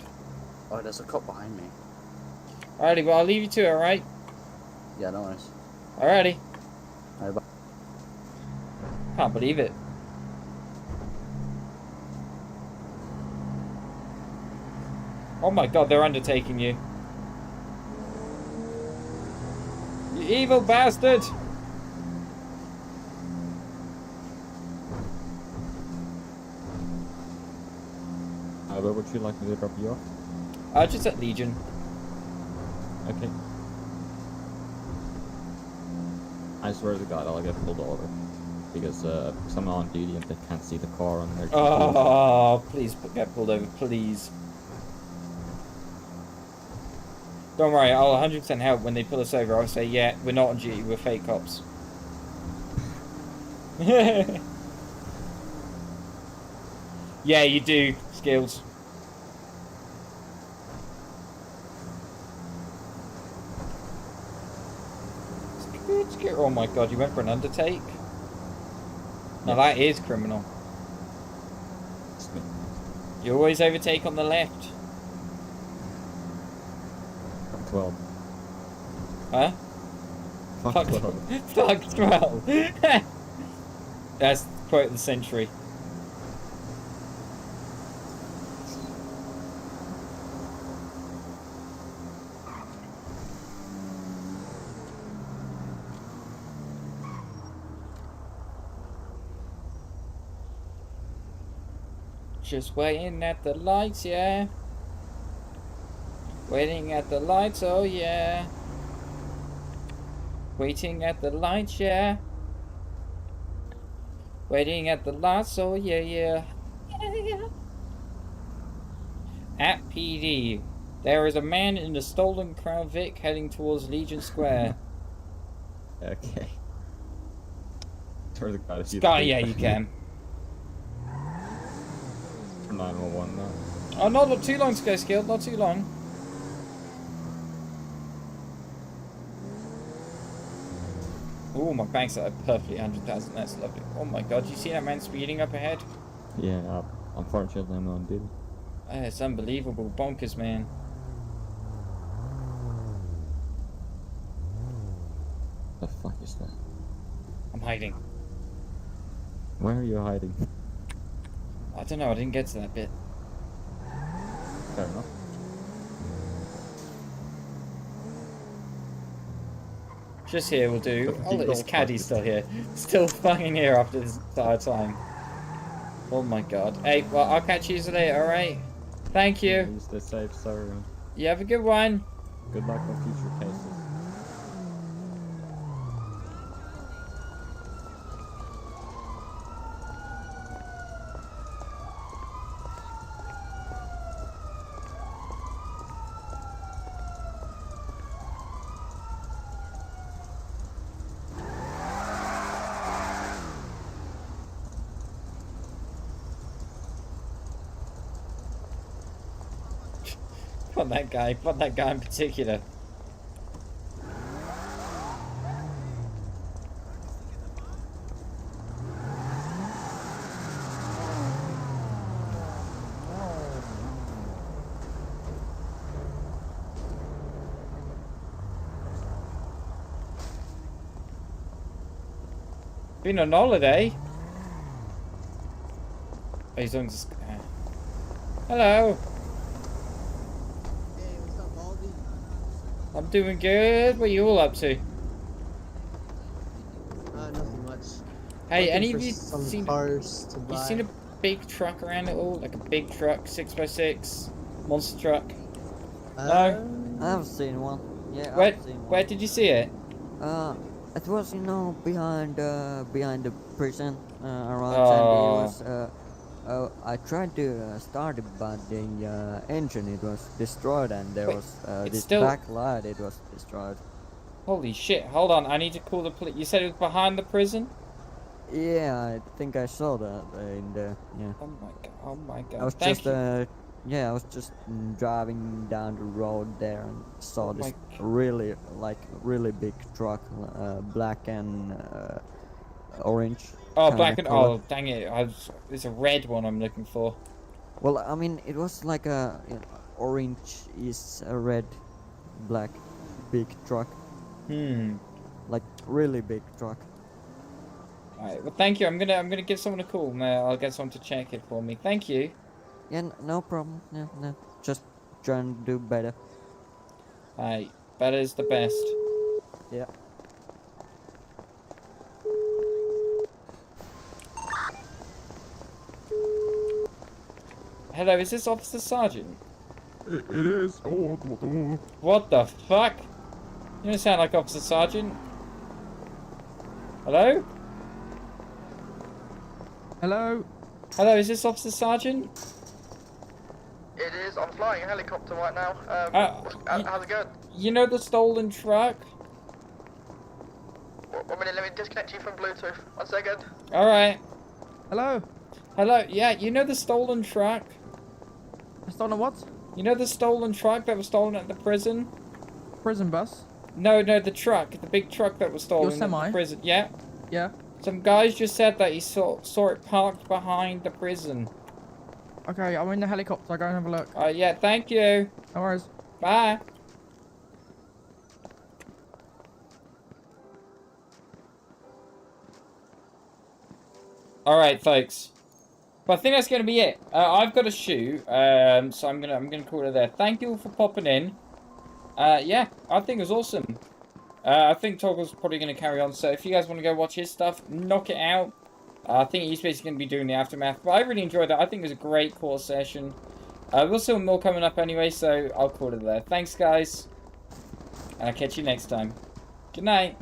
Oh, there's a cop behind me. Alrighty, well, I'll leave you to it, alright? Yeah, no worries. Alrighty. Alright, bye. Can't believe it. Oh my god, they're undertaking you. You evil bastard! Where would you like me to drop you off? Just at Legion. Okay. I swear to God, I'll get pulled over. Because someone on duty and they can't see the car on their Oh, please get pulled over, please. Don't worry, I'll 100% help when they pull us over. I'll say, yeah, we're not on duty, we're fake cops. Yeah, you do, Skills. Oh my god, you went for an undertake? Now that is criminal. You always overtake on the left. 12. Huh? Fuck 12. Fuck 12. That's quote of the century. Just waiting at the lights, yeah. Waiting at the lights, oh yeah. Waiting at the lights, yeah. Waiting at the lights, oh yeah, yeah. Yeah. At PD, there is a man in a stolen Crown Vic heading towards Legion Square. Okay. Swear to God, if you Sky, yeah, you can. 911 now. Oh, not too long to go, Skilled, not too long. Oh, my bank's at perfectly 100,000. That's lovely. Oh my god, you see that man speeding up ahead? Yeah, unfortunately I'm on duty. It's unbelievable. Bonkers, man. The fuck is that? I'm hiding. Where are you hiding? I don't know, I didn't get to that bit. Fair enough. Just here will do. Oh, this caddy's still here. Still fucking here after this entire time. Oh my god. Hey, well, I'll catch you later, alright? Thank you. You stay safe, sorry. You have a good one. Good luck on future cases. Not that guy in particular. Been on holiday? Oh, he's on just. Hello. I'm doing good. What are you all up to? Nothing much. Hey, Looking any for of you some seen cars to buy. you seen a big truck around at all? Like a big truck, 6x6, monster truck? No. I've seen one. Yeah, Where I've seen one. where did you see it? It was behind the prison around Oh. Sandy. It was I tried to start it, but the engine it was destroyed, and there was this still- backlight. It was destroyed. Holy shit! Hold on, I need to call the police. You said it was behind the prison? Yeah, I think I saw that in the yeah. Oh my god! Oh my god! I was Thank just you. yeah, I was just driving down the road there and saw Oh this my really big truck, black and orange. Oh, kinda black and color. oh, dang it! It's a red one I'm looking for. Well, I mean, it was like a orange is a red, black, big truck. Like really big truck. Alright, well thank you. I'm gonna give someone a call. I'll get someone to check it for me. Thank you. Yeah, no problem. No. Just trying to do better. Alright, better is the best. Yeah. Hello, is this Officer Sergeant? It is. Oh, What the fuck? You don't sound like Officer Sergeant. Hello? Hello? Hello, is this Officer Sergeant? It is. I'm flying a helicopter right now. How's it going? You know the stolen truck? 1 minute, let me disconnect you from Bluetooth. 1 second. Alright. Hello? Hello, yeah, you know the stolen truck? Stolen what? You know the stolen truck that was stolen at the prison? Prison bus? No, the truck. The big truck that was stolen at semi? the prison. Yeah. Yeah. Some guys just said that he saw it parked behind the prison. Okay, I'm in the helicopter. I'll go and have a look. Yeah, thank you. No worries. Bye. Alright, folks. But I think that's going to be it. I've got to shoot, so I'm gonna call it there. Thank you all for popping in. Yeah, I think it was awesome. I think Toggle's probably going to carry on, so if you guys want to go watch his stuff, knock it out. I think he's basically going to be doing the aftermath, but I really enjoyed that. I think it was a great court session. We'll see more coming up anyway, so I'll call it there. Thanks, guys, and I'll catch you next time. Good night.